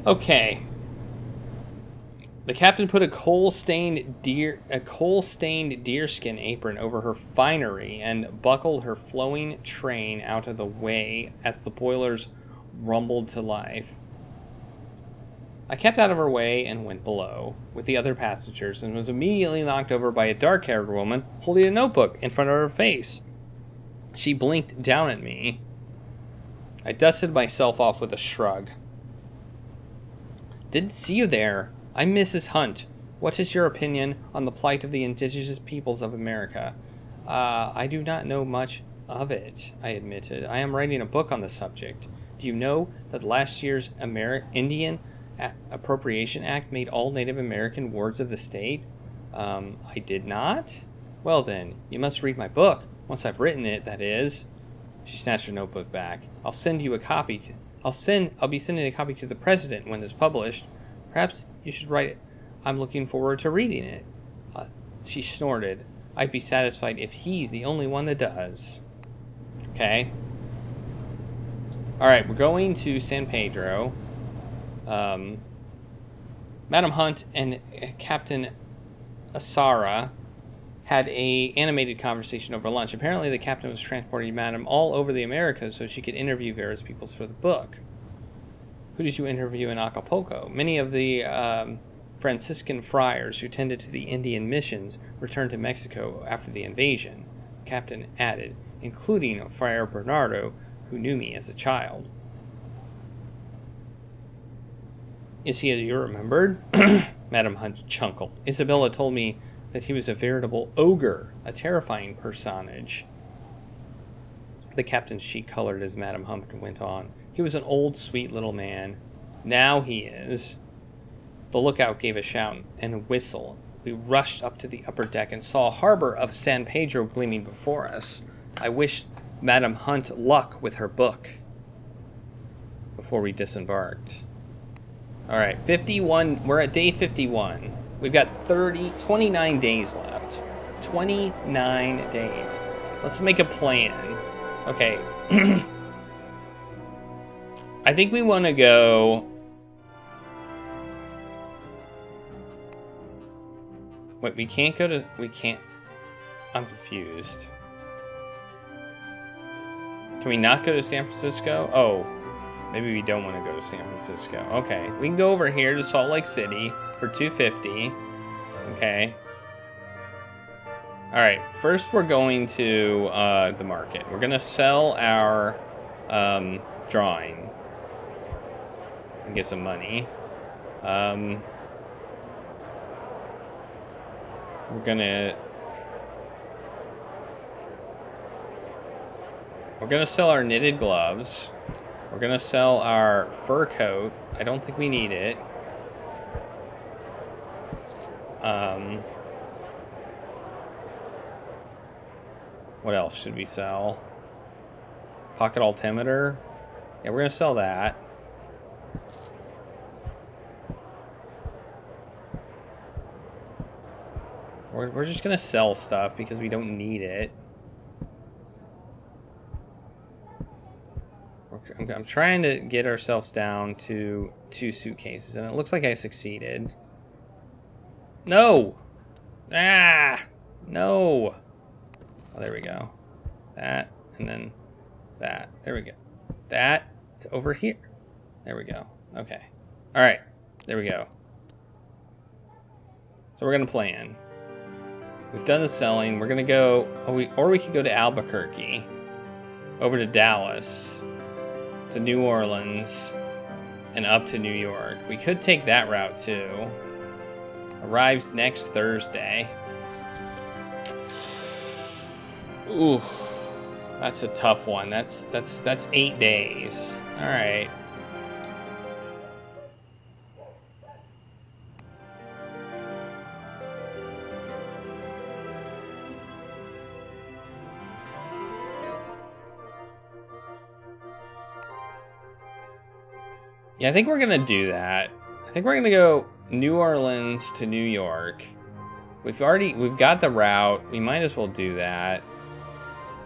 Okay. The captain put a coal-stained deerskin apron over her finery and buckled her flowing train out of the way as the boilers rumbled to life. I kept out of her way and went below with the other passengers, and was immediately knocked over by a dark-haired woman holding a notebook in front of her face. She blinked down at me. I dusted myself off with a shrug. "Didn't see you there. I'm Mrs. Hunt. What is your opinion on the plight of the indigenous peoples of America?" I do not know much of it," I admitted. "I am writing a book on the subject. Do you know that last year's Indian Appropriation Act made all Native American wards of the state?" I did not. "Well then, you must read my book, once I've written it, that is." She snatched her notebook back. I'll be sending a copy to the president when it's published. Perhaps you should write it. I'm looking forward to reading it." She snorted. "I'd be satisfied if he's the only one that does." Okay. Alright, we're going to San Pedro. Madam Hunt and Captain Asara had a animated conversation over lunch. Apparently the captain was transporting Madam all over the Americas so she could interview various peoples for the book. "Who did you interview in Acapulco?" "Many of the Franciscan friars who tended to the Indian missions returned to Mexico after the invasion," the captain added, "including Friar Bernardo, who knew me as a child." "Is he as you remembered?" Madam Hunt chuckled. "Isabella told me that he was a veritable ogre, a terrifying personage." The captain's cheek colored as Madame Hunt went on. He was an old, sweet little man. Now he is. The lookout gave a shout and a whistle. We rushed up to the upper deck and saw a harbor of San Pedro gleaming before us. I wished Madame Hunt luck with her book before we disembarked. All right, 51. We're at day 51. We've got 29 days left. 29 days. Let's make a plan. Okay. I think we want to go... Wait, we can't go to... We can't... I'm confused. Can we not go to San Francisco? Oh, maybe we don't want to go to San Francisco. Okay, we can go over here to Salt Lake City for $250. Okay. All right, first we're going to the market. We're going to sell our drawing and get some money. We're gonna sell our knitted gloves. We're gonna sell our fur coat. I don't think we need it. What else should we sell? Pocket altimeter. Yeah, we're gonna sell that. We're just gonna sell stuff because we don't need it. I'm trying to get ourselves down to 2 suitcases, and it looks like I succeeded. No! Ah! No! Oh, there we go. That, and then that. There we go. That to over here. There we go. Okay. Alright. There we go. So we're going to plan. We've done the selling. We're going to go... or we could go to Albuquerque. Over to Dallas. To New Orleans. And up to New York. We could take that route too. Arrives next Thursday. Ooh. That's a tough one. That's 8 days. All right. Yeah, I think we're gonna do that. I think we're gonna go New Orleans to New York. We've got the route. We might as well do that.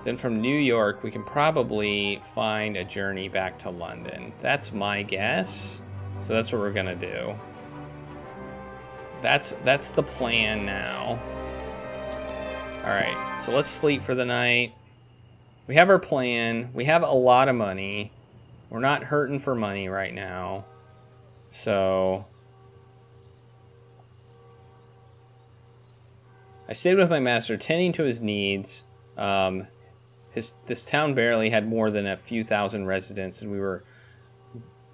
Then from New York, we can probably find a journey back to London. That's my guess. So that's what we're gonna do. That's the plan now. All right, so let's sleep for the night. We have our plan. We have a lot of money. We're not hurting for money right now. So I stayed with my master, tending to his needs. This town barely had more than a few thousand residents, and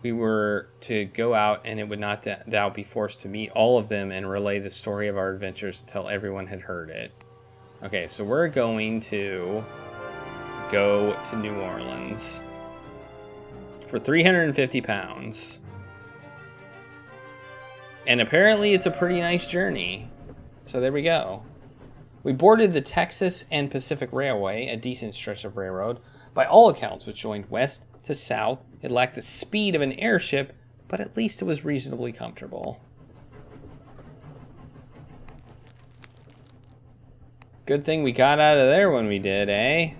we were to go out, and it would not doubt be forced to meet all of them and relay the story of our adventures until everyone had heard it. Okay, so we're going to go to New Orleans for 350 pounds. And apparently it's a pretty nice journey. So there we go. We boarded the Texas and Pacific Railway, a decent stretch of railroad, by all accounts, which joined west to south. It lacked the speed of an airship, but at least it was reasonably comfortable. Good thing we got out of there when we did, eh?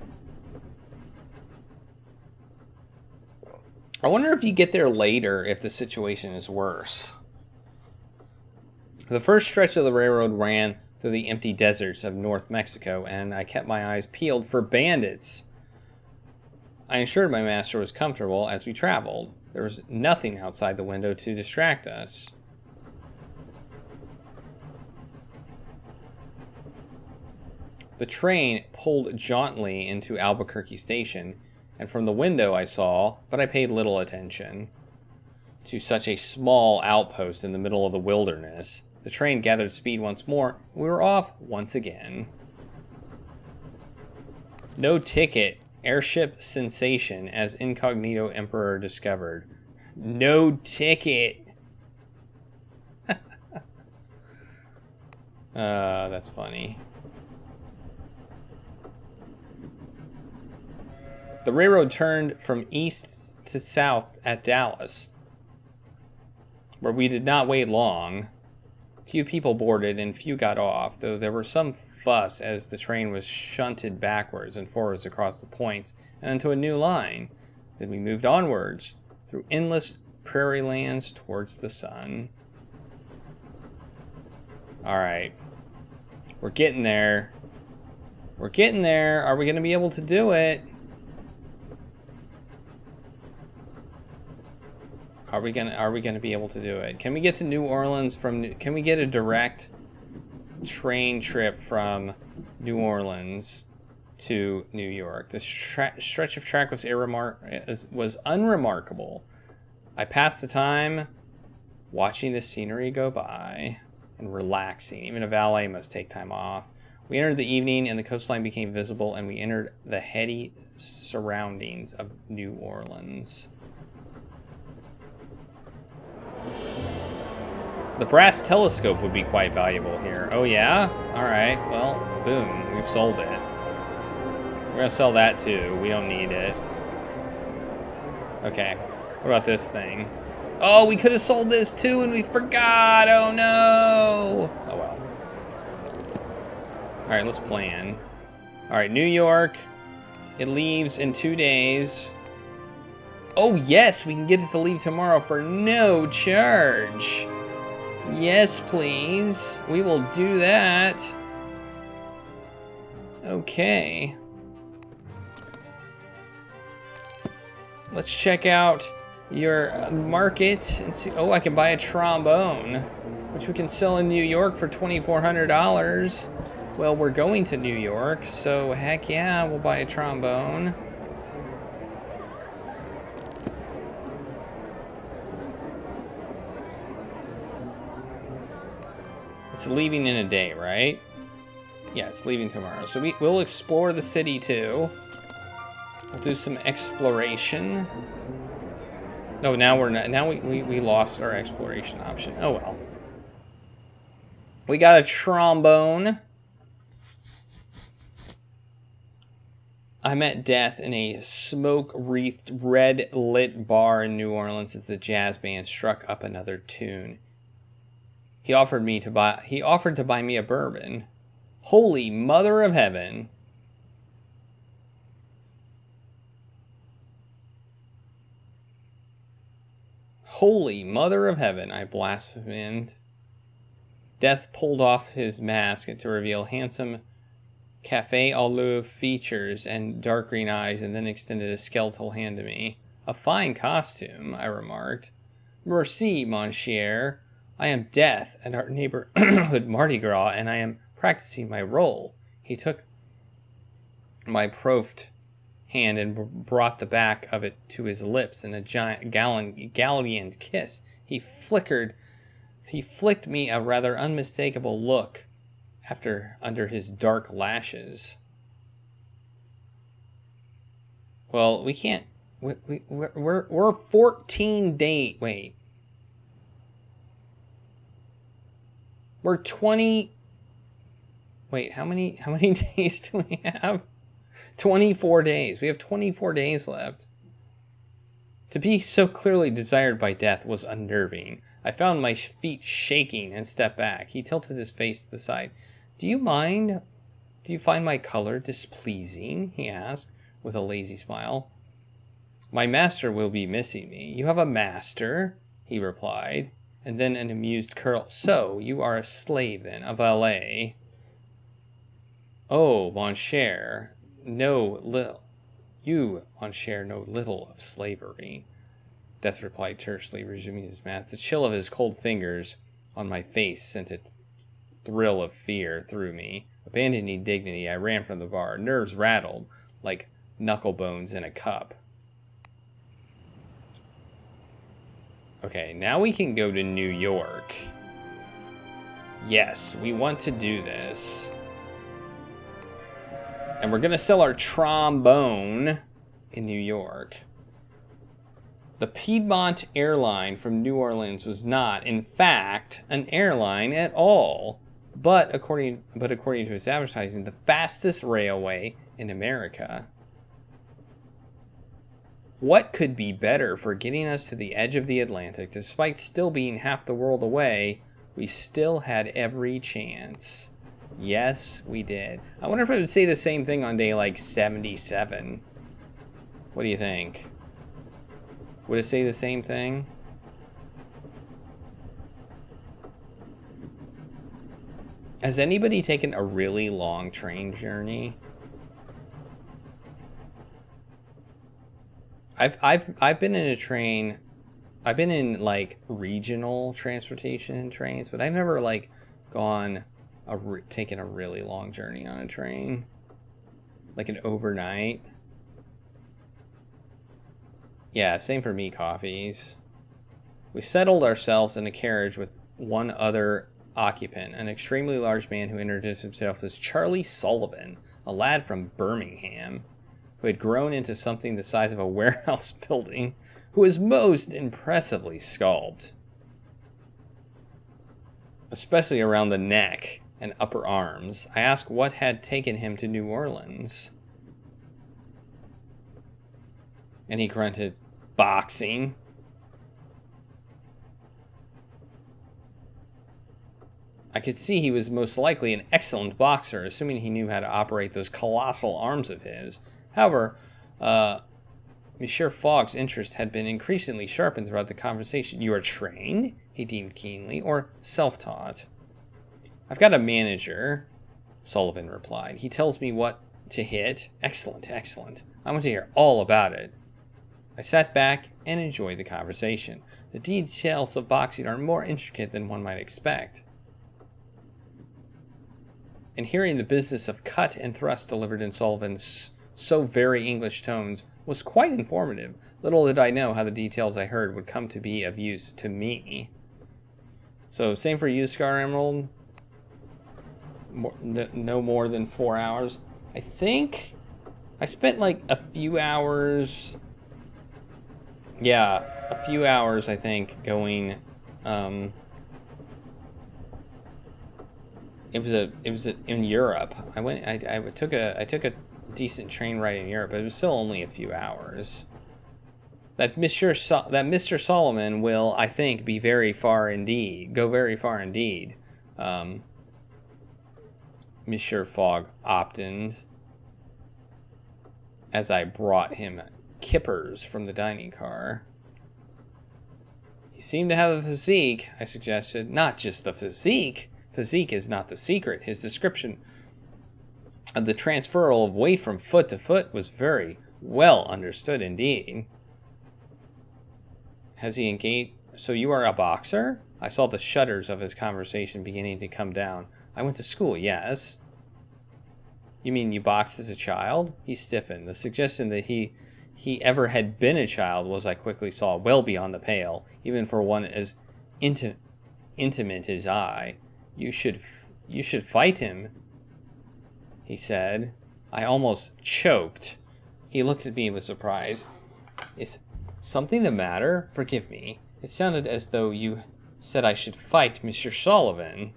I wonder if you get there later if the situation is worse. The first stretch of the railroad ran through the empty deserts of North Mexico, and I kept my eyes peeled for bandits. I ensured my master was comfortable as we traveled. There was nothing outside the window to distract us. The train pulled jauntily into Albuquerque Station, and from the window I saw, but I paid little attention to such a small outpost in the middle of the wilderness. The train gathered speed once more, and we were off once again. No ticket, Airship sensation as incognito emperor discovered. No ticket. That's funny. The railroad turned from east to south at Dallas, where we did not wait long. Few people boarded and few got off, though there was some fuss as the train was shunted backwards and forwards across the points and into a new line. Then we moved onwards through endless prairie lands towards the sun. Alright. We're getting there. We're getting there. Are we going to be able to do it? Are we gonna be able to do it? Can we get to New Orleans from? Can we get a direct train trip from New Orleans to New York? The stretch of track was unremarkable. I passed the time watching the scenery go by and relaxing. Even a valet must take time off. We entered the evening and the coastline became visible, and we entered the heady surroundings of New Orleans. The brass telescope would be quite valuable here. Oh yeah? Alright, well, boom, we've sold it. We're gonna sell that too. We don't need it. Okay, what about this thing? Oh, we could have sold this too and we forgot! Oh no! Oh well. Alright, let's plan. Alright, New York. It leaves in 2 days. Oh yes, we can get it to leave tomorrow for no charge. Yes, please. We will do that. Okay. Let's check out your market and see. Oh, I can buy a trombone, which we can sell in New York for $2,400. Well, we're going to New York, so heck yeah, we'll buy a trombone. It's leaving in a day, right? Yeah, it's leaving tomorrow. So we'll explore the city too. We'll do some exploration. No, now we're not. Now we lost our exploration option. Oh well. We got a trombone. I met Death in a smoke-wreathed, red-lit bar in New Orleans as the jazz band struck up another tune. He offered to buy me a bourbon. Holy Mother of Heaven. Holy Mother of Heaven, I blasphemed. Death pulled off his mask to reveal handsome cafe au lait features and dark green eyes, and then extended a skeletal hand to me. A fine costume, I remarked. Merci, mon cher. I am Death at our neighborhood Mardi Gras, and I am practicing my role. He took my profed hand and brought the back of it to his lips in a giant gallant kiss. He flicked me a rather unmistakable look under his dark lashes. Well, we can't. We're 14 days. Wait. We're 20. Wait, how many days do we have? 24 days. We have 24 days left. To be so clearly desired by Death was unnerving. I found my feet shaking and stepped back. He tilted his face to the side. Do you mind? Do you find my color displeasing? He asked with a lazy smile. My master will be missing me. You have a master? He replied. And then an amused curl. So, you are a slave then, a valet. Oh, mon cher, you, mon cher, know little of slavery. Death replied tersely, resuming his mask. The chill of his cold fingers on my face sent a thrill of fear through me. Abandoning dignity, I ran from the bar, nerves rattled like knuckle bones in a cup. Okay, now we can go to New York. Yes, we want to do this. And we're going to sell our trombone in New York. The Piedmont airline from New Orleans was not, in fact, an airline at all, but according to its advertising, the fastest railway in America. What could be better for getting us to the edge of the Atlantic? Despite still being half the world away, we still had every chance. Yes, we did. I wonder if it would say the same thing on day like 77. What do you think? Would it say the same thing? Has anybody taken a really long train journey? I've been in a train. I've been in like regional transportation trains, but I've never like taken a really long journey on a train, like an overnight. Yeah, same for me, coffees. We settled ourselves in a carriage with one other occupant, an extremely large man who introduced himself as Charlie Sullivan, a lad from Birmingham, who had grown into something the size of a warehouse building, who was most impressively sculpted, especially around the neck and upper arms. I asked what had taken him to New Orleans. And he grunted, boxing. I could see he was most likely an excellent boxer, assuming he knew how to operate those colossal arms of his. However, Monsieur Fogg's interest had been increasingly sharpened throughout the conversation. You are trained, he deemed keenly, or self-taught? I've got a manager, Sullivan replied. He tells me what to hit. Excellent, excellent. I want to hear all about it. I sat back and enjoyed the conversation. The details of boxing are more intricate than one might expect. And hearing the business of cut and thrust delivered in Sullivan's so very English tones was quite informative. Little did I know how the details I heard would come to be of use to me. So, same for you, Scar Emerald. No more than 4 hours. I think I spent like a few hours. Yeah, a few hours, I think, going. It was in Europe. I took a decent train ride in Europe, but it was still only a few hours. That Mr. Solomon will, I think, be very far indeed. Go very far indeed. Monsieur Fogg opted as I brought him kippers from the dining car. He seemed to have a physique, I suggested. Not just the physique. Physique is not the secret. His description of the transferal of weight from foot to foot was very well understood indeed. Has he engaged? So you are a boxer? I saw the shutters of his conversation beginning to come down. I went to school, yes. You mean you boxed as a child? He stiffened. The suggestion that he ever had been a child was, I quickly saw, well beyond the pale, even for one as intimate as I. You should fight him, he said. I almost choked. He looked at me with surprise. Is something the matter? Forgive me. It sounded as though you said I should fight Mr. Sullivan.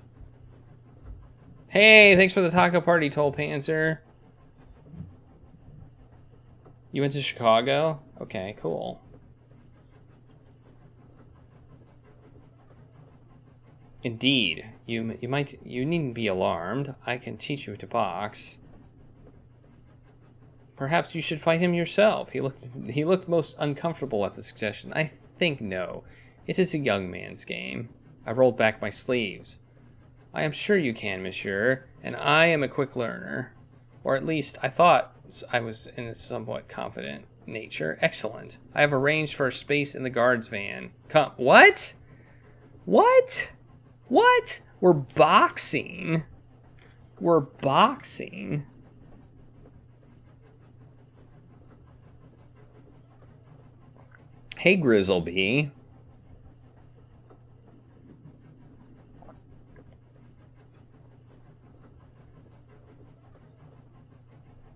Hey, thanks for the taco party, Toll Panzer. You went to Chicago? Okay, cool. Indeed. You needn't be alarmed. I can teach you to box. Perhaps you should fight him yourself. He looked most uncomfortable at the suggestion. I think no. It is a young man's game. I rolled back my sleeves. I am sure you can, monsieur, and I am a quick learner. Or at least I thought I was in a somewhat confident nature. Excellent. I have arranged for a space in the guard's van. Come. What? What? What? We're boxing. We're boxing. Hey, Grizzleby.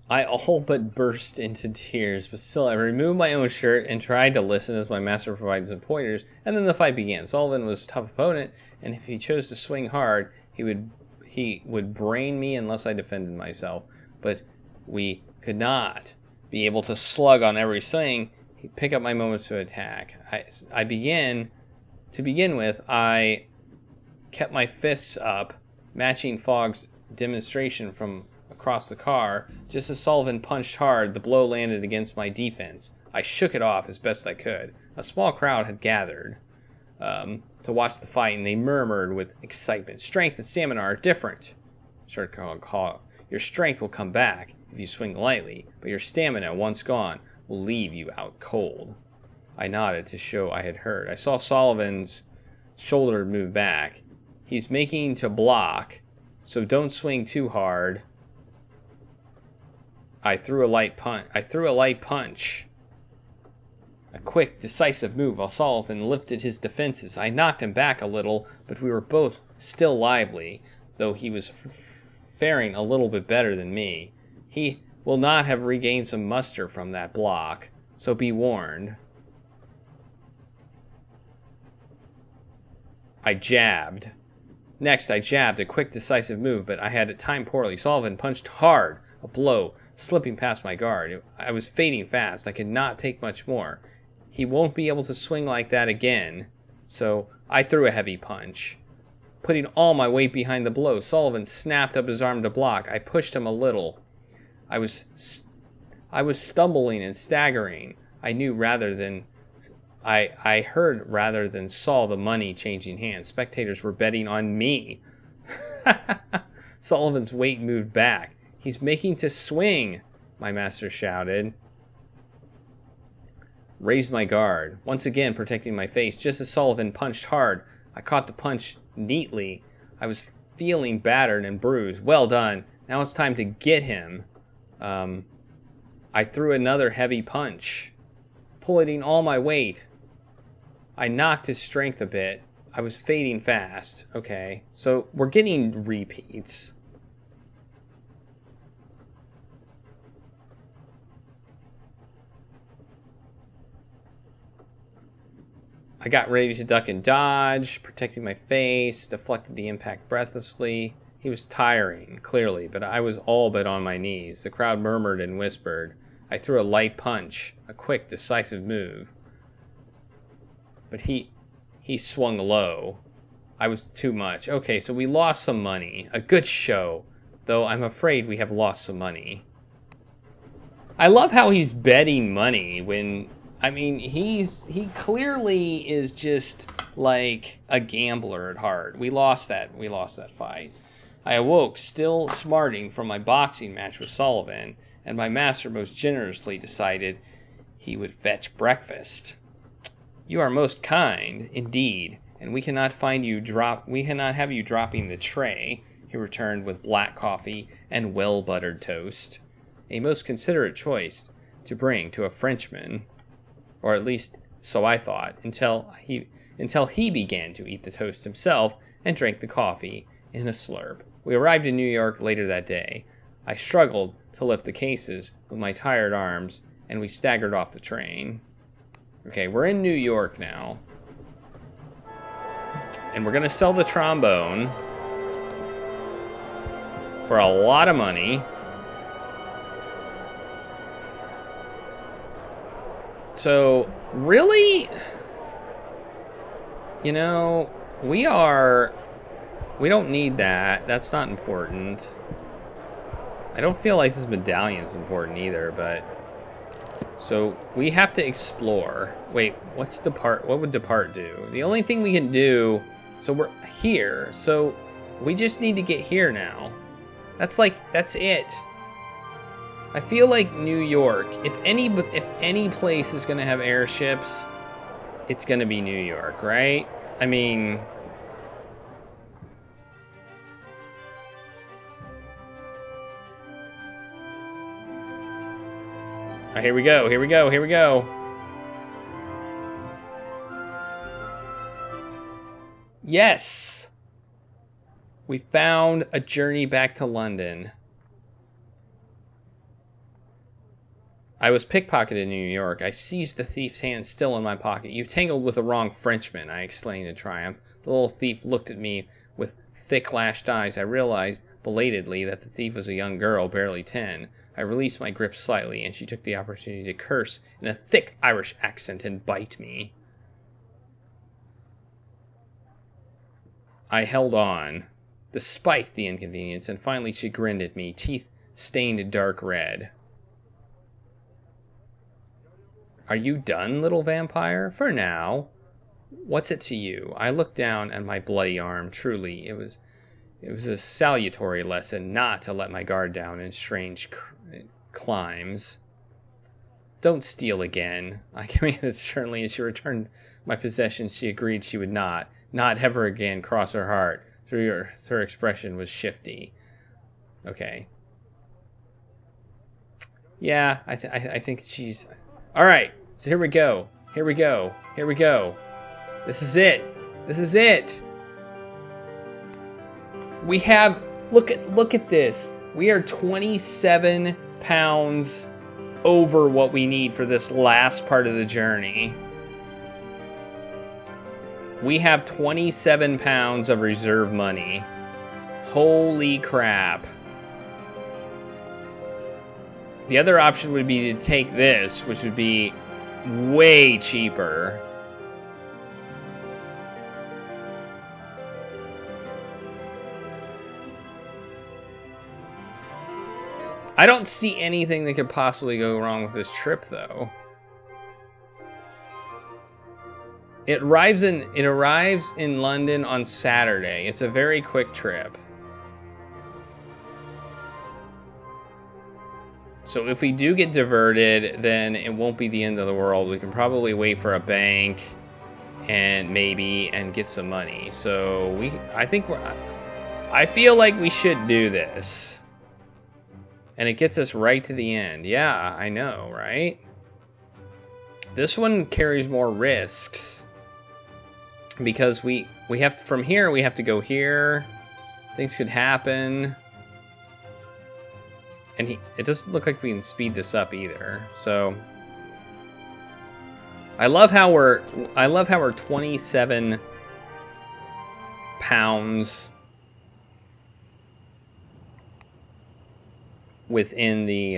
I all but burst into tears, but still I removed my own shirt and tried to listen as my master provided some pointers, and then the fight began. Sullivan was a tough opponent, and if he chose to swing hard, he would brain me unless I defended myself. But we could not be able to slug on every swing. He'd pick up my moments to attack. To begin with, I kept my fists up, matching Fogg's demonstration from across the car. Just as Sullivan punched hard, the blow landed against my defense. I shook it off as best I could. A small crowd had gathered to watch the fight, and they murmured with excitement. Strength and stamina are different. Your strength will come back if you swing lightly, but your stamina, once gone, will leave you out cold. I nodded to show I had heard. I saw Sullivan's shoulder move back. He's making to block, so don't swing too hard. I threw a light punch. A quick, decisive move while Sullivan lifted his defenses. I knocked him back a little, but we were both still lively, though he was faring a little bit better than me. He will not have regained some muster from that block, so be warned. I jabbed. Next, I jabbed, a quick, decisive move, but I had it timed poorly. Sullivan punched hard, a blow slipping past my guard. I was fading fast. I could not take much more. He won't be able to swing like that again, so I threw a heavy punch, putting all my weight behind the blow. Sullivan snapped up his arm to block. I pushed him a little. I was stumbling and staggering. I heard rather than saw the money changing hands. Spectators were betting on me. Sullivan's weight moved back. He's making to swing, my master shouted. Raised my guard, once again protecting my face. Just as Sullivan punched hard, I caught the punch neatly. I was feeling battered and bruised. Well done. Now it's time to get him. I threw another heavy punch, pulling all my weight. I knocked his strength a bit. I was fading fast. Okay, so we're getting repeats. I got ready to duck and dodge, protecting my face, deflected the impact breathlessly. He was tiring, clearly, but I was all but on my knees. The crowd murmured and whispered. I threw a light punch, a quick, decisive move. But he swung low. I was too much. Okay, so we lost some money. A good show, though I'm afraid we have lost some money. I love how he's betting money when... I mean, he clearly is just like a gambler at heart. We lost that fight. I awoke, still smarting from my boxing match with Sullivan, and my master most generously decided he would fetch breakfast. You are most kind, indeed, and we cannot have you dropping the tray, he returned with black coffee and well-buttered toast. A most considerate choice to bring to a Frenchman. Or at least so I thought, until he began to eat the toast himself and drank the coffee in a slurp. We arrived in New York later that day. I struggled to lift the cases with my tired arms, and we staggered off the train. Okay, we're in New York now. And we're going to sell the trombone for a lot of money. So, really, you know, we don't need that. That's not important. I don't feel like this medallion's important either, but... So, we have to explore. Wait, what would depart do? The only thing we can do... So, we're here. So, we just need to get here now. That's it. I feel like New York, if any place is going to have airships, it's going to be New York, right? I mean... Oh, here we go. Yes! We found a journey back to London. I was pickpocketed in New York. I seized the thief's hand still in my pocket. You tangled with the wrong Frenchman, I exclaimed in triumph. The little thief looked at me with thick lashed eyes. I realized belatedly that the thief was a young girl, barely 10. I released my grip slightly, and she took the opportunity to curse in a thick Irish accent and bite me. I held on, despite the inconvenience, and finally she grinned at me, teeth stained dark red. Are you done, little vampire? For now. What's it to you? I looked down at my bloody arm. Truly, it was a salutary lesson not to let my guard down in strange climes. Don't steal again. I commanded sternly as she returned my possessions. She agreed she would not ever again cross her heart. Her expression was shifty. Okay. Yeah, I think she's... Alright, so here we go. Here we go. Here we go. This is it. This is it. We have... Look at this. We are 27 pounds over what we need for this last part of the journey. We have 27 pounds of reserve money. Holy crap. The other option would be to take this, which would be way cheaper. I don't see anything that could possibly go wrong with this trip, though. It arrives in London on Saturday. It's a very quick trip. So if we do get diverted, then it won't be the end of the world. We can probably wait for a bank and get some money. So I feel like we should do this. And it gets us right to the end. Yeah, I know, right? This one carries more risks. Because we have to, from here, we have to go here. Things could happen. And it doesn't look like we can speed this up either. So I love how we're 27 pounds within the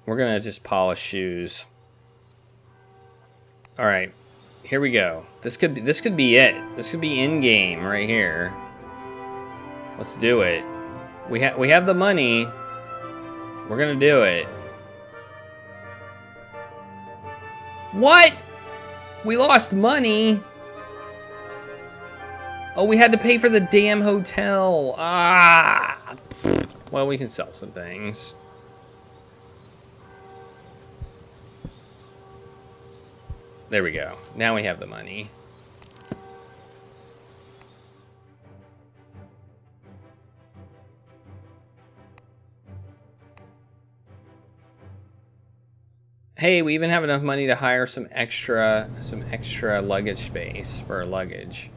we're gonna just polish shoes. All right, here we go. This could be it. This could be in game right here. Let's do it. We have the money. We're gonna do it. What? We lost money? Oh, we had to pay for the damn hotel. Ah! Well, we can sell some things. There we go. Now we have the money. Hey, we even have enough money to hire some extra luggage space for our luggage.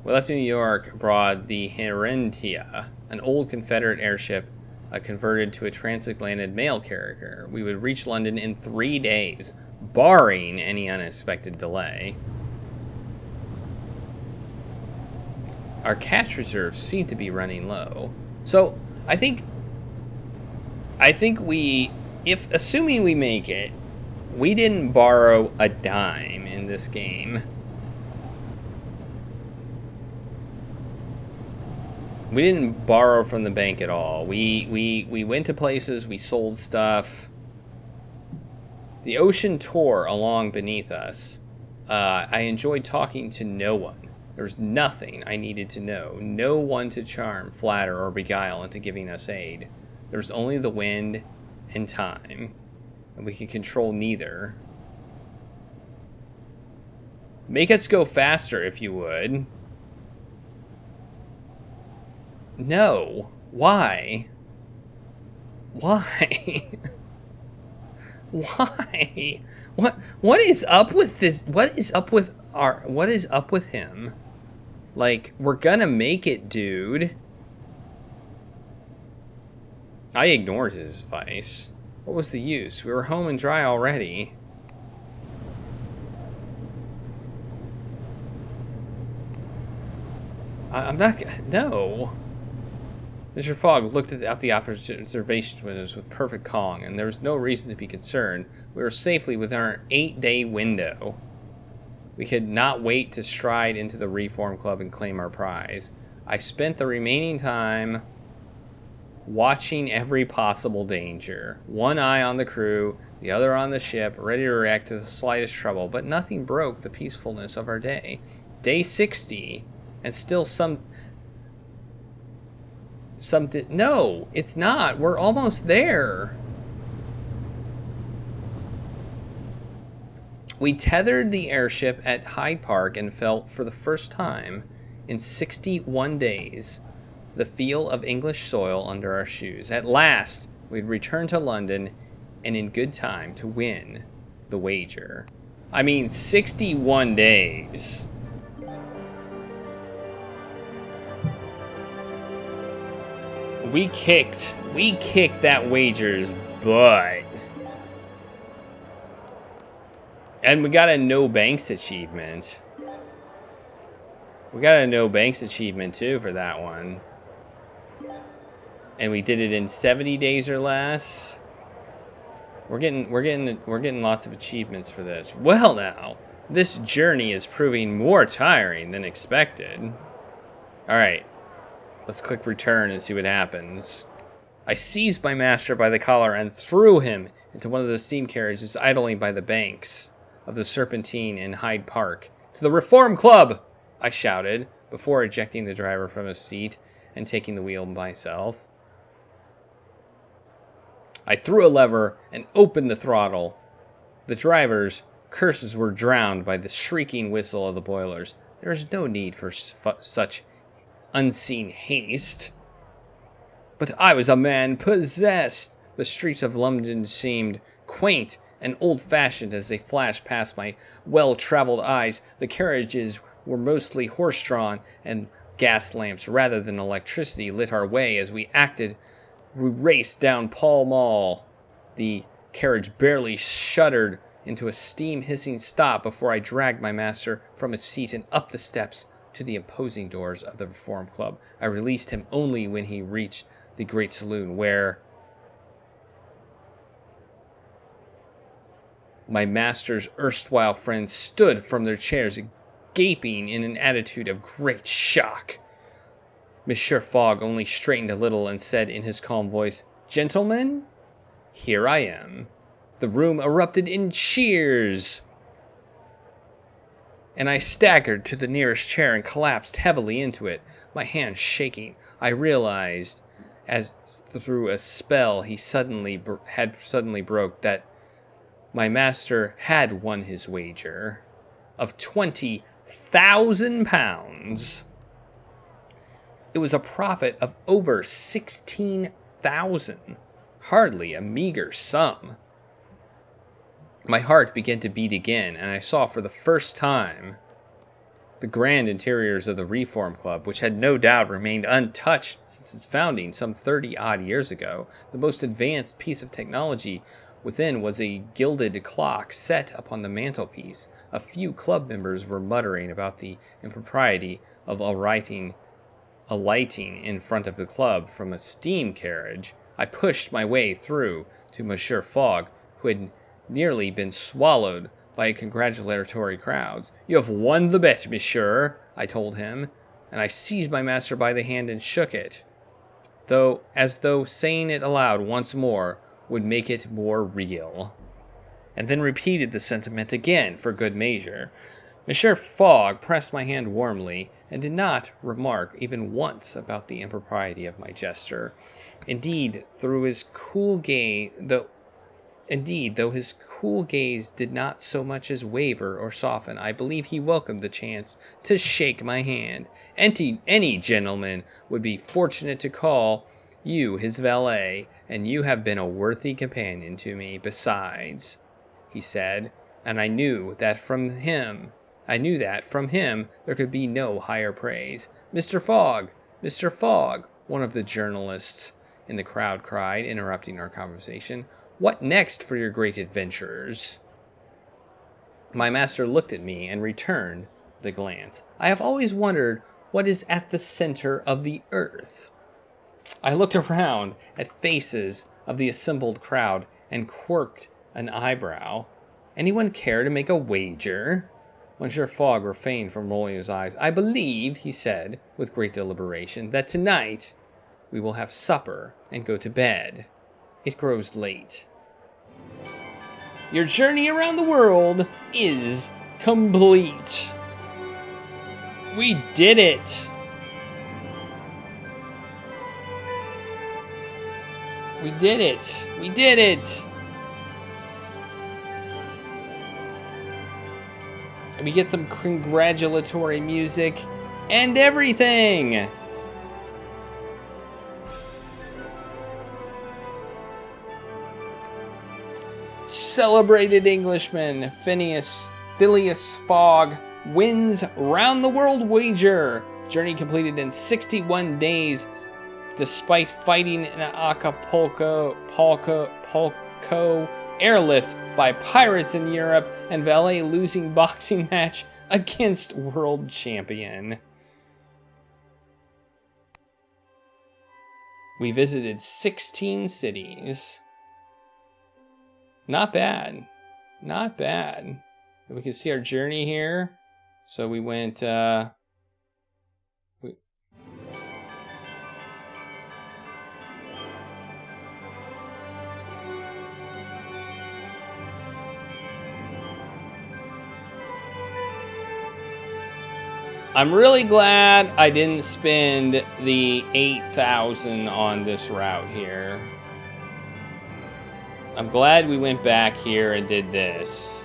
We left New York aboard the Herentia, an old Confederate airship converted to a transatlantic mail carrier. We would reach London in 3 days, barring any unexpected delay. Our cash reserves seem to be running low. So, I think we, assuming we make it, we didn't borrow a dime in this game. We didn't borrow from the bank at all. We went to places, we sold stuff. The ocean tore along beneath us. I enjoyed talking to no one. There was nothing I needed to know. No one to charm, flatter, or beguile into giving us aid. There was only the wind and time, and we could control neither. Make us go faster, if you would. No. Why? Why? Why? What is up with this? What is up with him? Like, we're gonna make it, dude. I ignored his advice. What was the use? We were home and dry already. I'm not... No. Mr. Fogg looked out the observation windows with perfect calm, and there was no reason to be concerned. We were safely within our 8-day window. We could not wait to stride into the Reform Club and claim our prize. I spent the remaining time watching every possible danger. One eye on the crew, the other on the ship, ready to react to the slightest trouble, but nothing broke the peacefulness of our day. Day 60, and still no, it's not. We're almost there. We tethered the airship at Hyde Park and felt, for the first time in 61 days, the feel of English soil under our shoes. At last, we'd returned to London, and in good time to win the wager. I mean, 61 days. We kicked that wager's butt. And we got a no banks achievement. We got a no banks achievement too for that one. And we did it in 70 days or less. We're getting lots of achievements for this. Well now, this journey is proving more tiring than expected. All right. Let's click return and see what happens. I seized my master by the collar and threw him into one of the steam carriages idling by the banks of the Serpentine in Hyde Park. To the Reform Club! I shouted, before ejecting the driver from his seat and taking the wheel myself. I threw a lever and opened the throttle. The driver's curses were drowned by the shrieking whistle of the boilers. There is no need for such unseen haste. But I was a man possessed. The streets of London seemed quaint and old-fashioned as they flashed past my well-traveled eyes. The carriages were mostly horse-drawn, and gas lamps rather than electricity lit our way as we raced down Pall Mall. The carriage barely shuddered into a steam-hissing stop before I dragged my master from his seat and up the steps to the imposing doors of the Reform Club. I released him only when he reached the great saloon, where my master's erstwhile friends stood from their chairs, gaping in an attitude of great shock. Monsieur Fogg only straightened a little and said in his calm voice, "Gentlemen, here I am." The room erupted in cheers, and I staggered to the nearest chair and collapsed heavily into it, my hands shaking. I realized, as through a spell he suddenly broke, that my master had won his wager of £20,000. It was a profit of over 16,000. Hardly a meager sum. My heart began to beat again, and I saw for the first time the grand interiors of the Reform Club, which had no doubt remained untouched since its founding some 30-odd years ago. The most advanced piece of technology within was a gilded clock set upon the mantelpiece. A few club members were muttering about the impropriety of alighting in front of the club from a steam carriage. I pushed my way through to Monsieur Fogg, who had nearly been swallowed by congratulatory crowds. "You have won the bet, monsieur," I told him, and I seized my master by the hand and shook it, as though saying it aloud once more would make it more real, and then repeated the sentiment again for good measure. Monsieur Fogg pressed my hand warmly, and did not remark even once about the impropriety of my gesture. Indeed, though his cool gaze did not so much as waver or soften, I believe he welcomed the chance to shake my hand. Any gentleman would be fortunate to call you his valet, and you have been a worthy companion to me besides, he said, and I knew that from him there could be no higher praise. Mr. Fogg, one of the journalists and the crowd cried, interrupting our conversation. What next for your great adventures? My master looked at me and returned the glance. I have always wondered what is at the center of the earth. I looked around at faces of the assembled crowd and quirked an eyebrow. Anyone care to make a wager? Monsieur Fogg refrained from rolling his eyes. I believe, he said, with great deliberation, that tonight we will have supper and go to bed. It grows late. Your journey around the world is complete. We did it. We did it. We did it. And we get some congratulatory music and everything. Celebrated Englishman Phileas Fogg wins round-the-world wager. Journey completed in 61 days, despite fighting an Acapulco airlift by pirates in Europe and valet losing boxing match against world champion. We visited 16 cities. Not bad. Not bad. We can see our journey here. So we went, I'm really glad I didn't spend the 8,000 on this route here. I'm glad we went back here and did this.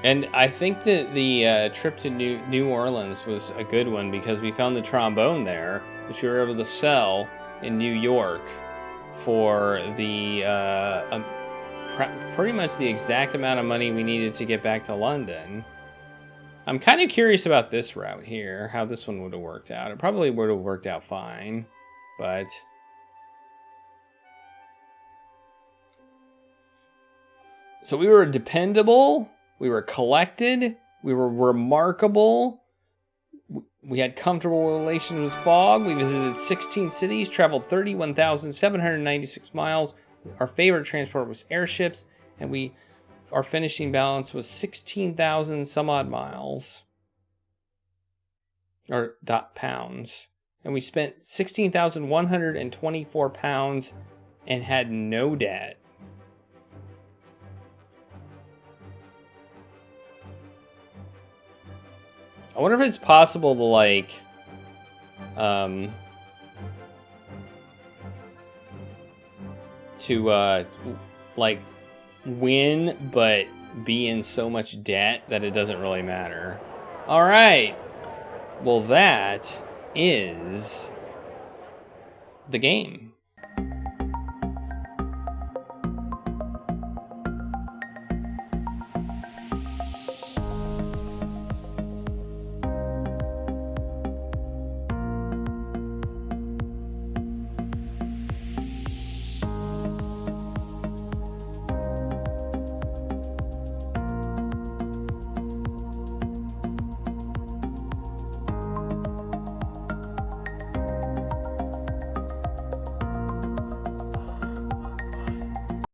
And I think that the trip to New Orleans was a good one because we found the trombone there, which we were able to sell in New York for the pretty much the exact amount of money we needed to get back to London. I'm kind of curious about this route here, how this one would have worked out. It probably would have worked out fine, but... So we were dependable, we were collected, we were remarkable, we had comfortable relations with Fogg, we visited 16 cities, traveled 31,796 miles. Our favorite transport was airships, and our finishing balance was 16,000 some odd miles. Or pounds. And we spent 16,124 pounds and had no debt. I wonder if it's possible to win but be in so much debt that it doesn't really matter. All right. Well, that is the game.